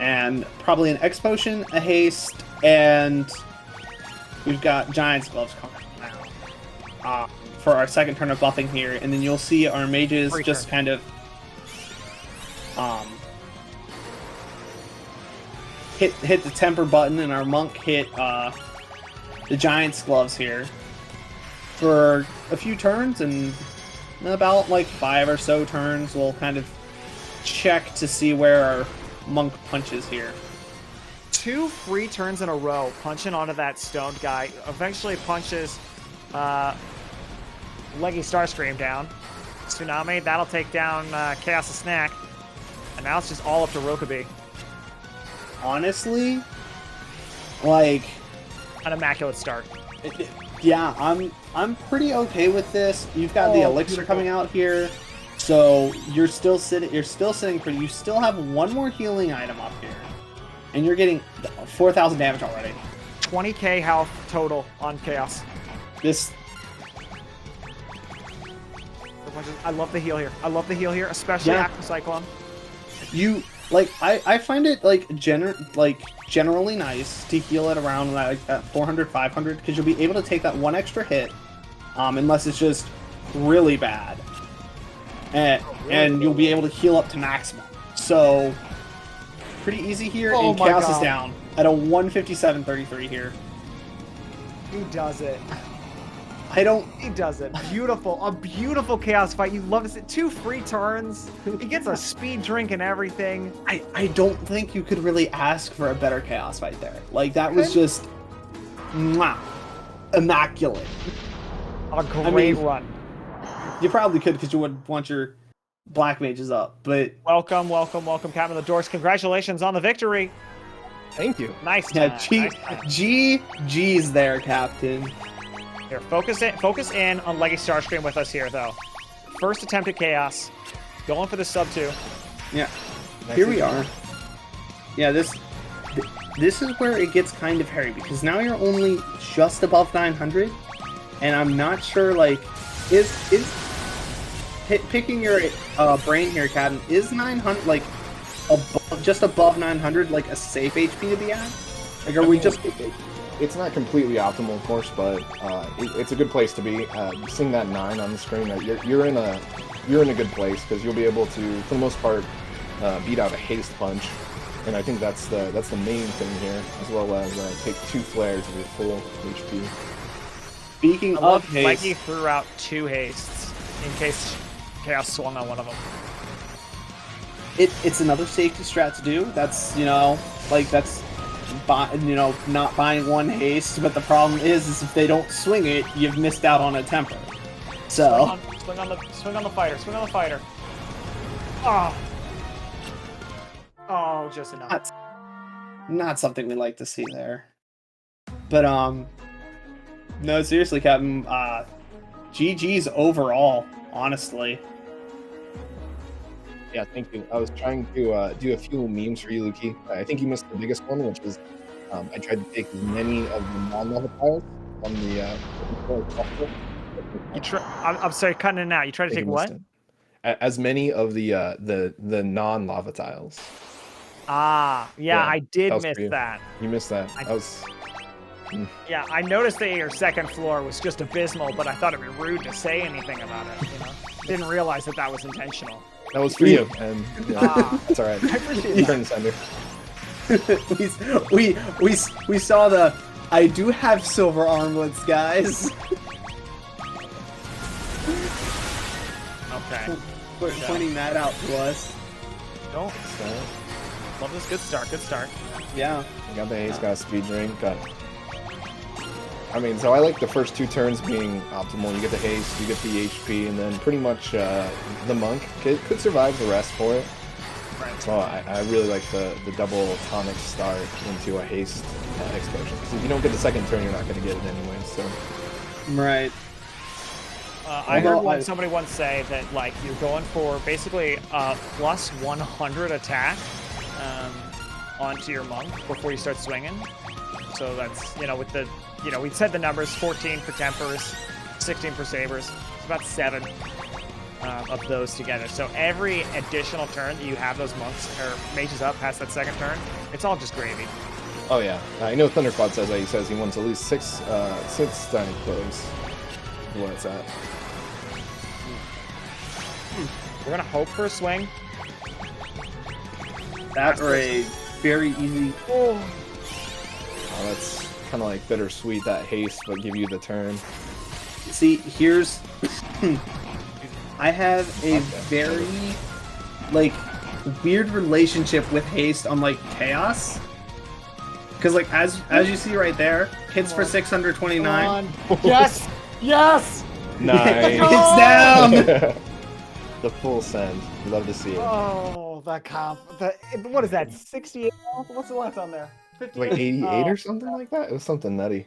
S1: And probably an X Potion, a Haste, and we've got Giant's Gloves coming now for our second turn of buffing here. And then you'll see our mages just kind of hit the temper button, and our monk hit the Giant's Gloves here for a few turns, and about like 5 or so turns we'll kind of check to see where our monk punches here.
S2: 2 free turns in a row punching onto that stoned guy. Eventually punches Leggy Starscream down. Tsunami, that'll take down Chaos the Snack. And now it's just all up to Rokkaby.
S1: Honestly, like,
S2: An immaculate start.
S1: Yeah, I'm pretty okay with this. You've got the elixir coming out here, so you're still sitting pretty. You still have one more healing item up here, and you're getting 4,000 damage already.
S2: 20k health total on Chaos.
S1: This.
S2: I love the heal here. I love the heal here, especially after Cyclone.
S1: You like I find it like generally nice to heal it around like at 400, 500, because you'll be able to take that one extra hit, unless it's just really bad, and you'll be able to heal up to maximum. So pretty easy here, and Chaos is down at a 157.33 here.
S2: He does it.
S1: He
S2: does it. Beautiful. A beautiful Chaos fight. You love to see 2 free turns. He gets a speed drink and everything.
S1: I don't think you could really ask for a better Chaos fight there. Like, that was just immaculate.
S2: A great run.
S1: You probably could, because you would want your black mages up, but...
S2: Welcome, Captain of the Dorks. Congratulations on the victory.
S3: Thank you.
S2: Nice time.
S1: Yeah, GG's there, Captain.
S2: Here, focus in on Leggy Starscream with us here, though. First attempt at Chaos. Going for the sub 2.
S1: Yeah. Here we are. Yeah, this is where it gets kind of hairy, because now you're only just above 900, and I'm not sure, like, picking your brain here, Captain, is 900, like, just above 900, like, a safe HP to be at? Like, are we just...
S3: It's not completely optimal, of course, but it's a good place to be. Seeing that 9 on the screen, you're in a good place, because you'll be able to, for the most part, beat out a haste punch, and I think that's the main thing here, as well as take 2 flares of your full HP.
S1: Speaking of haste,
S2: Leggy threw out 2 hastes in case Chaos swung on one of them.
S1: It's another safety strat to do. That's that's. Not buying 1 haste, but the problem is if they don't swing it, you've missed out on a temper. So
S2: swing on the fighter. Oh, just enough.
S1: Not something we like to see there. But no, seriously, Captain. GG's overall, honestly.
S3: Yeah, thank you. I was trying to do a few memes for you, Luki. I think you missed the biggest one, which is I tried to take as many of the non-lava tiles on the
S2: I'm sorry, cutting it out. You tried to take what?
S3: As many of the non-lava tiles.
S2: Yeah, I did miss that.
S3: You missed that.
S2: Yeah, I noticed that your second floor was just abysmal, but I thought it'd be rude to say anything about it. Didn't realize that was intentional.
S3: That was for you, and it's all right.
S2: I appreciate it.
S3: Turn this under.
S1: we saw the I do have silver armlets, guys.
S2: Okay.
S1: Pointing that out to us.
S2: Love this. Good start.
S1: Yeah.
S3: You got the haste, got a speed drink, so I like the first 2 turns being optimal. You get the haste, you get the HP, and then pretty much the monk could survive the rest for it.
S2: Right.
S3: So I really like the double tonic start into a haste explosion. Because if you don't get the second turn, you're not going to get it anyway. So.
S1: Right.
S2: I heard somebody once say that like you're going for basically plus 100 attack onto your monk before you start swinging. So that's with the we said the numbers 14 for tempers, 16 for sabers. It's about 7. of those together. So every additional turn that you have those monks or mages up past that second turn, it's all just gravy.
S3: Oh yeah, I know Thundercloud says that. He says he wants at least six stunning clothes. What it's at.
S2: We're gonna hope for a swing.
S1: That or a very easy.
S2: Oh,
S3: That's kind of like bittersweet, that haste, but give you the turn.
S1: See, here's. I have a very, like, weird relationship with haste on, like, chaos. Because, like, as you see right there, hits for 629.
S2: yes! Yes!
S3: Nice.
S1: It's down!
S3: The full send. Love to see it.
S2: Oh, that comp. What is that? 68? What's the left on there? 58?
S3: Like 88
S2: Oh.
S3: or something like that? It was something nutty.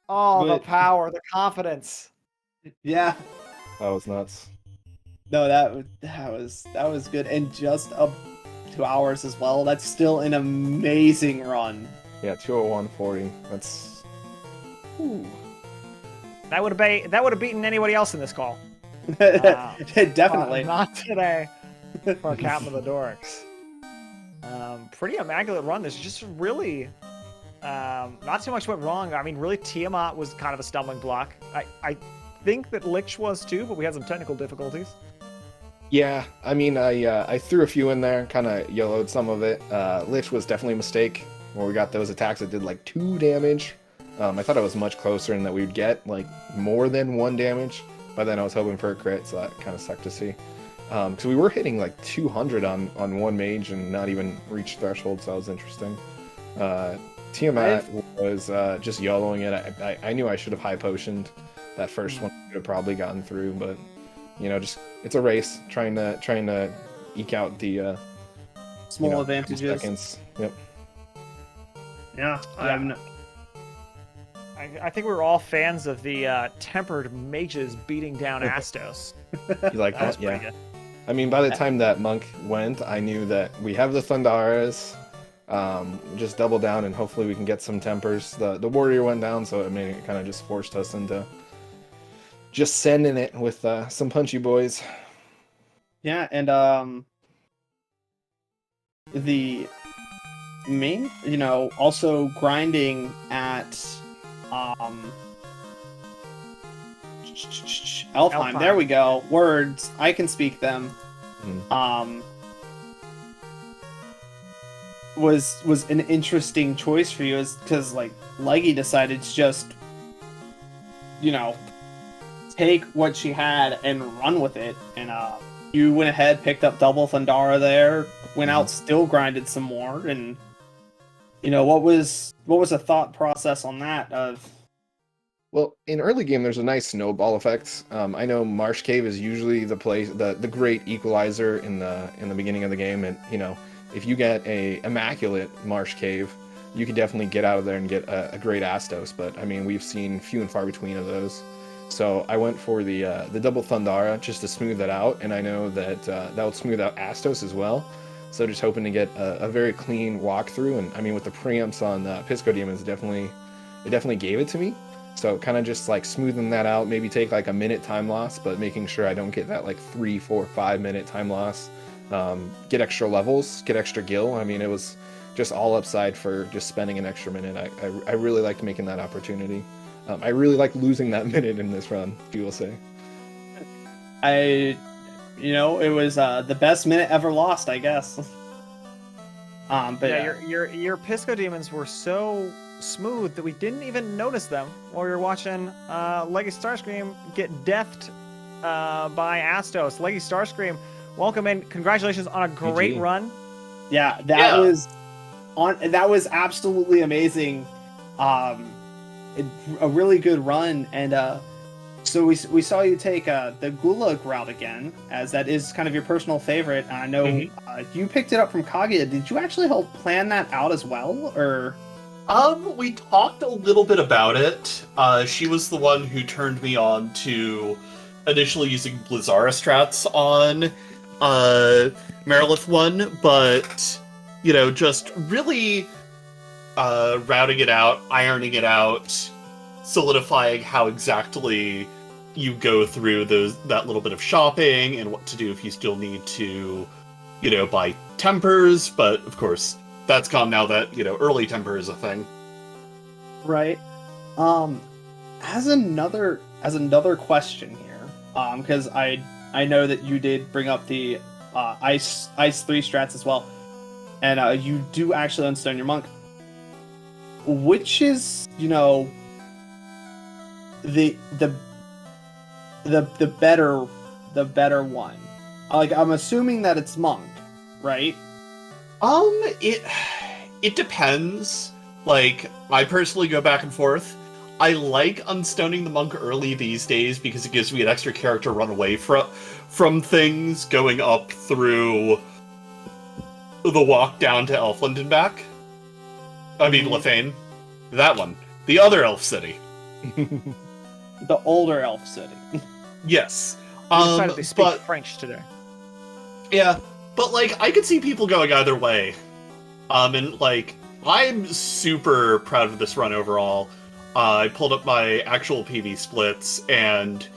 S2: Oh, the
S1: But-
S2: power, the confidence.
S1: Yeah.
S3: That was nuts.
S1: No, that was good. And just up 2 hours as well. That's still an amazing run.
S3: Yeah, 201.40. That's...
S1: Ooh.
S2: That would have beaten anybody else in this call.
S1: Definitely.
S2: Not today for Captain of the Dorks. Pretty immaculate run. There's just really not too much went wrong. I mean, really, Tiamat was kind of a stumbling block. I think that Lich was too, but we had some technical difficulties.
S3: Yeah, I mean, I threw a few in there, kind of YOLO'd some of it. Lich was definitely a mistake, where we got those attacks that did like 2 damage. I thought I was much closer and that we would get like more than 1 damage, but then I was hoping for a crit, so that kind of sucked to see. Because we were hitting like 200 on one mage and not even reach threshold, so that was interesting. Tiamat was just YOLOing it. I knew I should have high potioned that first one. Could have probably gotten through, but you know, just it's a race, trying to eke out the
S1: Small advantages.
S3: Seconds. Yep.
S1: Yeah.
S2: I think we were all fans of the tempered mages beating down Astos.
S3: You like
S2: That was
S3: that?
S2: pretty
S3: Yeah.
S2: good.
S3: I mean, by the time that monk went, I knew that we have the Thundaras. Just double down and hopefully we can get some tempers. The warrior went down, so I mean, it kind of just forced us into just sending it with some punchy boys.
S1: Yeah, and the main, also grinding at Elfheim. There we go. Words, I can speak them. Was an interesting choice for you, is because like Leggy decided to just take what she had and run with it, and you went ahead, picked up double Thundara there, went out, still grinded some more, and what was the thought process on that?
S3: Well, in early game, there's a nice snowball effect. I know Marsh Cave is usually the place, the great equalizer in the beginning of the game, and if you get a immaculate Marsh Cave, you could definitely get out of there and get a great Astos. But I mean, we've seen few and far between of those. So I went for the double Thundara just to smooth that out, and I know that that would smooth out Astos as well. So just hoping to get a very clean walkthrough, and I mean with the preamps on Pisco Demons, it definitely gave it to me. So kind of just like smoothing that out, maybe take like a minute time loss, but making sure I don't get that like 3, 4, 5 minute time loss. Get extra levels, get extra gil. I mean, it was just all upside for just spending an extra minute. I really liked making that opportunity. I really like losing that minute in this run, you will say.
S1: It was the best minute ever lost, I guess. But
S2: yeah, your Pisco Demons were so smooth that we didn't even notice them while we were watching Leggy Starscream get deathed by Astos. Leggy Starscream, welcome in. Congratulations on a great
S3: GG.
S2: run.
S1: Yeah, that was absolutely amazing. A really good run, and so we saw you take the Gulag route again, as that is kind of your personal favorite. I know you picked it up from Kaguya. Did you actually help plan that out as well, or?
S4: We talked a little bit about it. She was the one who turned me on to initially using Blizzara strats on Marilith 1, but just really routing it out, ironing it out, solidifying how exactly you go through that little bit of shopping and what to do if you still need to, buy tempers. But of course, that's gone now that early temper is a thing.
S1: Right. As another question here, because I know that you did bring up the ice 3 strats as well, and you do actually unstone your monk. Which is, the better one? Like, I'm assuming that it's monk, right?
S4: It depends. Like, I personally go back and forth. I like unstoning the monk early these days because it gives me an extra character run away from things going up through the walk down to Elfland and back. I mean, Lefane. That one. The other elf city.
S1: The older elf city.
S4: Yes.
S2: We decided they speak French today.
S4: Yeah, but, like, I could see people going either way. And, like, I'm super proud of this run overall. I pulled up my actual PV splits, and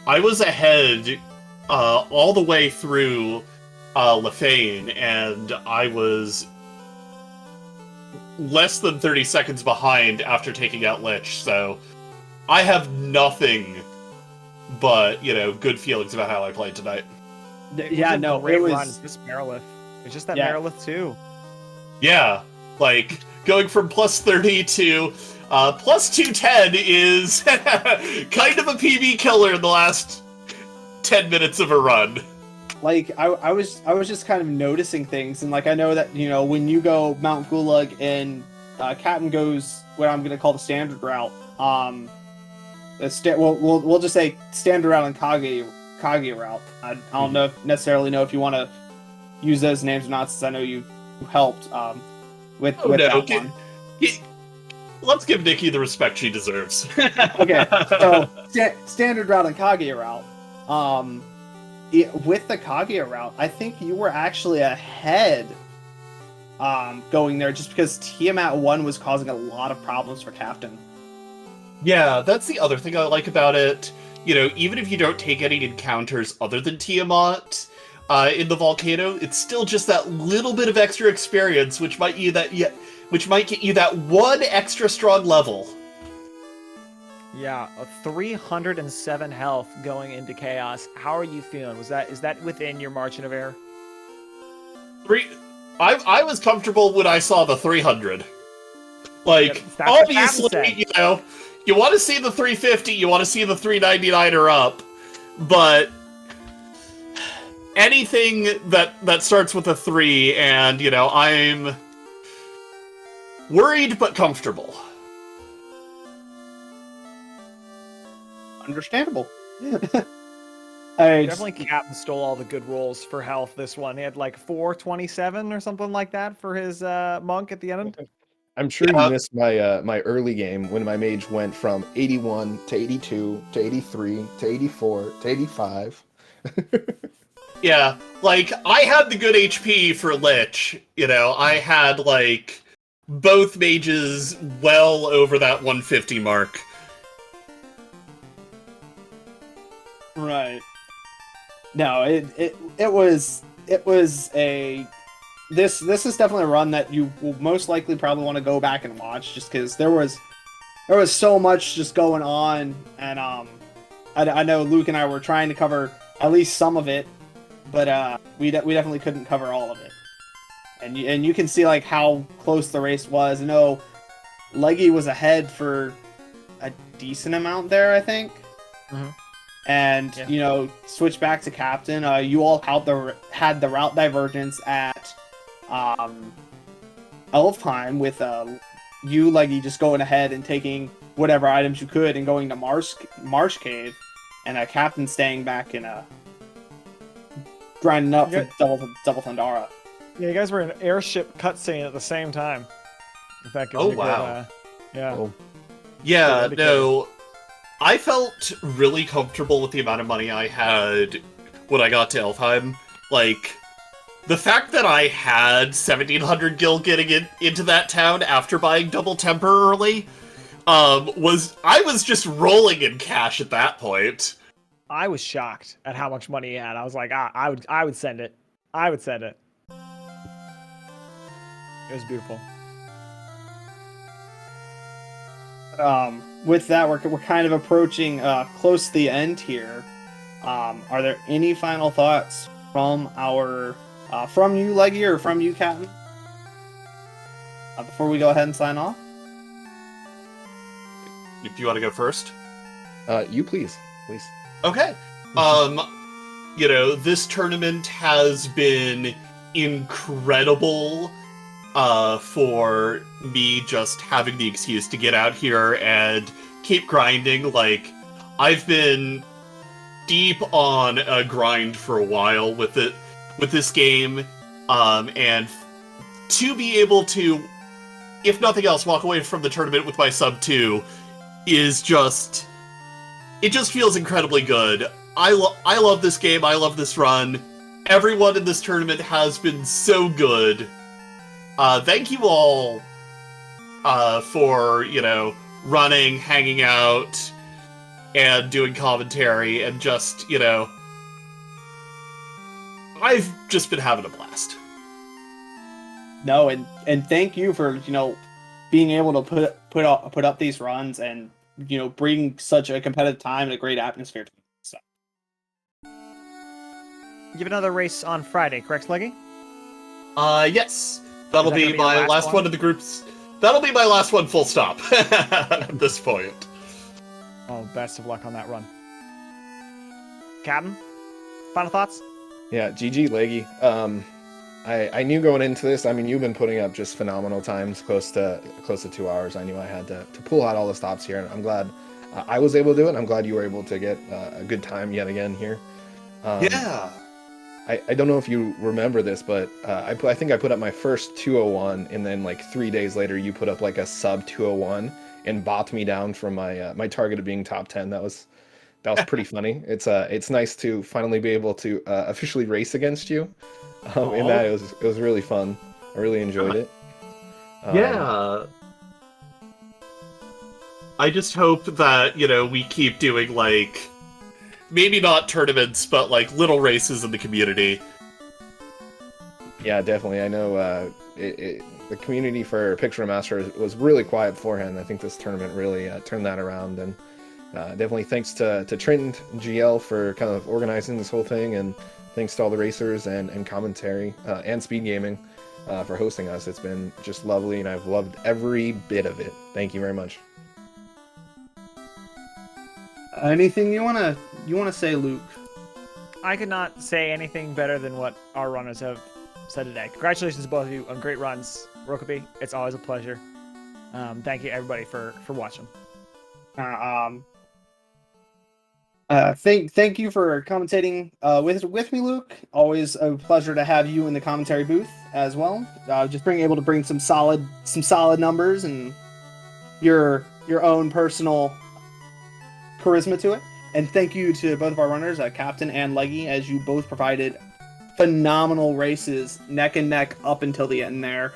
S4: I was ahead all the way through Lefane, and I was less than 30 seconds behind after taking out Lich, so I have nothing but, good feelings about how I played tonight.
S1: Yeah, no,
S2: it was
S1: run.
S2: Just Marilith. It's just that Marilith too.
S4: Yeah, like, going from plus 30 to plus 210 is kind of a PB killer in the last 10 minutes of a run.
S1: Like, I was just kind of noticing things, and, like, I know that, when you go Mount Gulag and Captain goes what I'm going to call the standard route, we'll just say standard route and Kage route. I don't necessarily know if you want to use those names or not, since I know you helped with that one.
S4: Let's give Nikki the respect she deserves.
S1: Okay, so standard route and Kage route. With the Kage route, I think you were actually ahead going there just because Tiamat 1 was causing a lot of problems for Captain.
S4: Yeah, that's the other thing I like about it. Even if you don't take any encounters other than Tiamat in the volcano, it's still just that little bit of extra experience, which might get you that one extra strong level.
S2: Yeah, a 307 health going into Chaos. How are you feeling? Is that within your margin of error?
S4: I was comfortable when I saw the 300. Like, obviously, you want to see the 350, you want to see the 399 or up, but anything that starts with a 3, and, I'm worried but comfortable.
S1: Understandable.
S2: Definitely Captain stole all the good rolls for health this one. He had like 427 or something like that for his monk at the end.
S3: I'm sure you missed my my early game when my mage went from 81 to 82 to 83 to 84 to 85.
S4: Yeah, like, I had the good HP for Lich. I had, like, both mages well over that 150 mark.
S1: Right. No, it was a this is definitely a run that you will most likely probably want to go back and watch, just because there was so much just going on, and I know Luke and I were trying to cover at least some of it, but we definitely couldn't cover all of it, and you can see, like, how close the race was. I know Leggy was ahead for a decent amount there, I think.
S2: Mm-hmm.
S1: And, switch back to Captain. You all had the route divergence at Elfheim with you, Leggy, just going ahead and taking whatever items you could and going to Marsh Cave, and Captain staying back and grinding up for double Thundara.
S2: Yeah, you guys were in an airship cutscene at the same time. If that gives you a
S4: wow.
S2: good, yeah.
S3: Oh.
S4: Yeah, no. I felt really comfortable with the amount of money I had when I got to Elfheim. Like, the fact that I had 1,700 gil getting into that town after buying double temper early I was just rolling in cash at that point.
S2: I was shocked at how much money he had. I was like, I would send it. I would send it. It was beautiful.
S1: With that, we're kind of approaching close to the end here. Are there any final thoughts from from you, Leggy, or from you, Captain? Before we go ahead and sign off?
S4: If you want to go first.
S3: You please.
S4: Okay. This tournament has been incredible for me just having the excuse to get out here and keep grinding. Like, I've been deep on a grind for a while with this game, and to be able to, if nothing else, walk away from the tournament with my sub 2 is just... It just feels incredibly good. I love this game, I love this run. Everyone in this tournament has been so good. Thank you all for, running, hanging out, and doing commentary, and just, I've just been having a blast.
S1: No, and thank you for, being able to put up these runs and, bring such a competitive time and a great atmosphere to it. So.
S2: You have another race on Friday, correct, Leggy?
S4: Yes. That'll be my last one of the groups. That'll be my last one, full stop, at this point.
S2: Oh, best of luck on that run. Captain, final thoughts?
S3: Yeah, GG, Leggy. I knew going into this, I mean, you've been putting up just phenomenal times, close to 2 hours. I knew I had to pull out all the stops here, and I'm glad I was able to do it. I'm glad you were able to get a good time yet again here.
S4: Yeah.
S3: I don't know if you remember this, but I think I put up my first 201, and then like 3 days later, you put up like a sub 201 and bopped me down from my target of being top 10. That was pretty funny. It's nice to finally be able to officially race against you. And that it was really fun. I really enjoyed it.
S4: Yeah. I just hope that, we keep doing, like, maybe not tournaments, but, like, little races in the community.
S3: Yeah, definitely. I know the community for Pixel Remaster was really quiet beforehand. I think this tournament really turned that around. And definitely thanks to Trent and GL for kind of organizing this whole thing, and thanks to all the racers and commentary and SpeedGaming for hosting us. It's been just lovely, and I've loved every bit of it. Thank you very much.
S1: Anything you wanna say, Luke?
S2: I could not say anything better than what our runners have said today. Congratulations to both of you on great runs. Rokaby, it's always a pleasure. Thank you everybody for watching.
S1: Thank you for commentating with me, Luke. Always a pleasure to have you in the commentary booth as well. Just being able to bring some solid numbers and your own personal charisma to it. And thank you to both of our runners, Captain and Leggy, as you both provided phenomenal races, neck and neck up until the end there.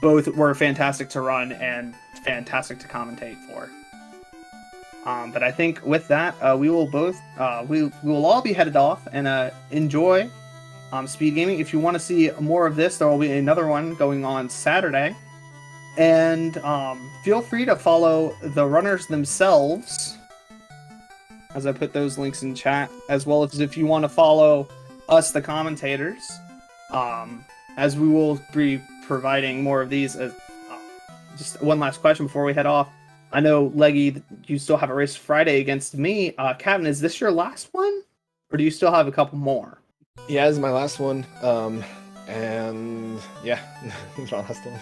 S1: Both were fantastic to run and fantastic to commentate for. But I think with that, we will all be headed off and enjoy SpeedGaming. If you want to see more of this, there will be another one going on Saturday. And feel free to follow the runners themselves, as I put those links in chat, as well as if you want to follow us, the commentators, as we will be providing more of these. Just one last question before we head off. I know, Leggy, you still have a race Friday against me. Captain, is this your last one? Or do you still have a couple more?
S3: Yeah, this is my last one. And yeah, it's my last one.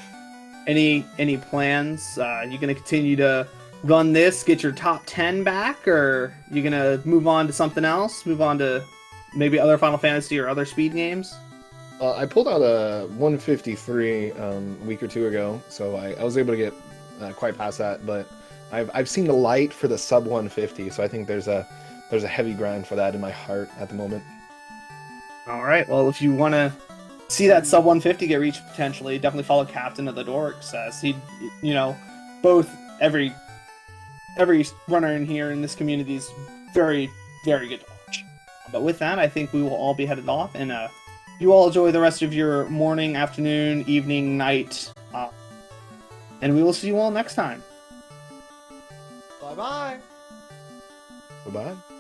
S1: Any plans? You gonna continue to run this, get your top 10 back, or you gonna move on to something else? Move on to maybe other Final Fantasy or other speed games?
S3: I pulled out a 153 a week or two ago, so I was able to get quite past that, but I've seen the light for the sub 150, so I think there's a heavy grind for that in my heart at the moment.
S1: All right, well, if you want to see that sub 150 get reached potentially, definitely follow CaptoftheDorks, as he, both every runner in here in this community is very, very good to watch. But with that, I think we will all be headed off, and you all enjoy the rest of your morning, afternoon, evening, night, and we will see you all next time.
S2: Bye-bye.
S3: Bye-bye.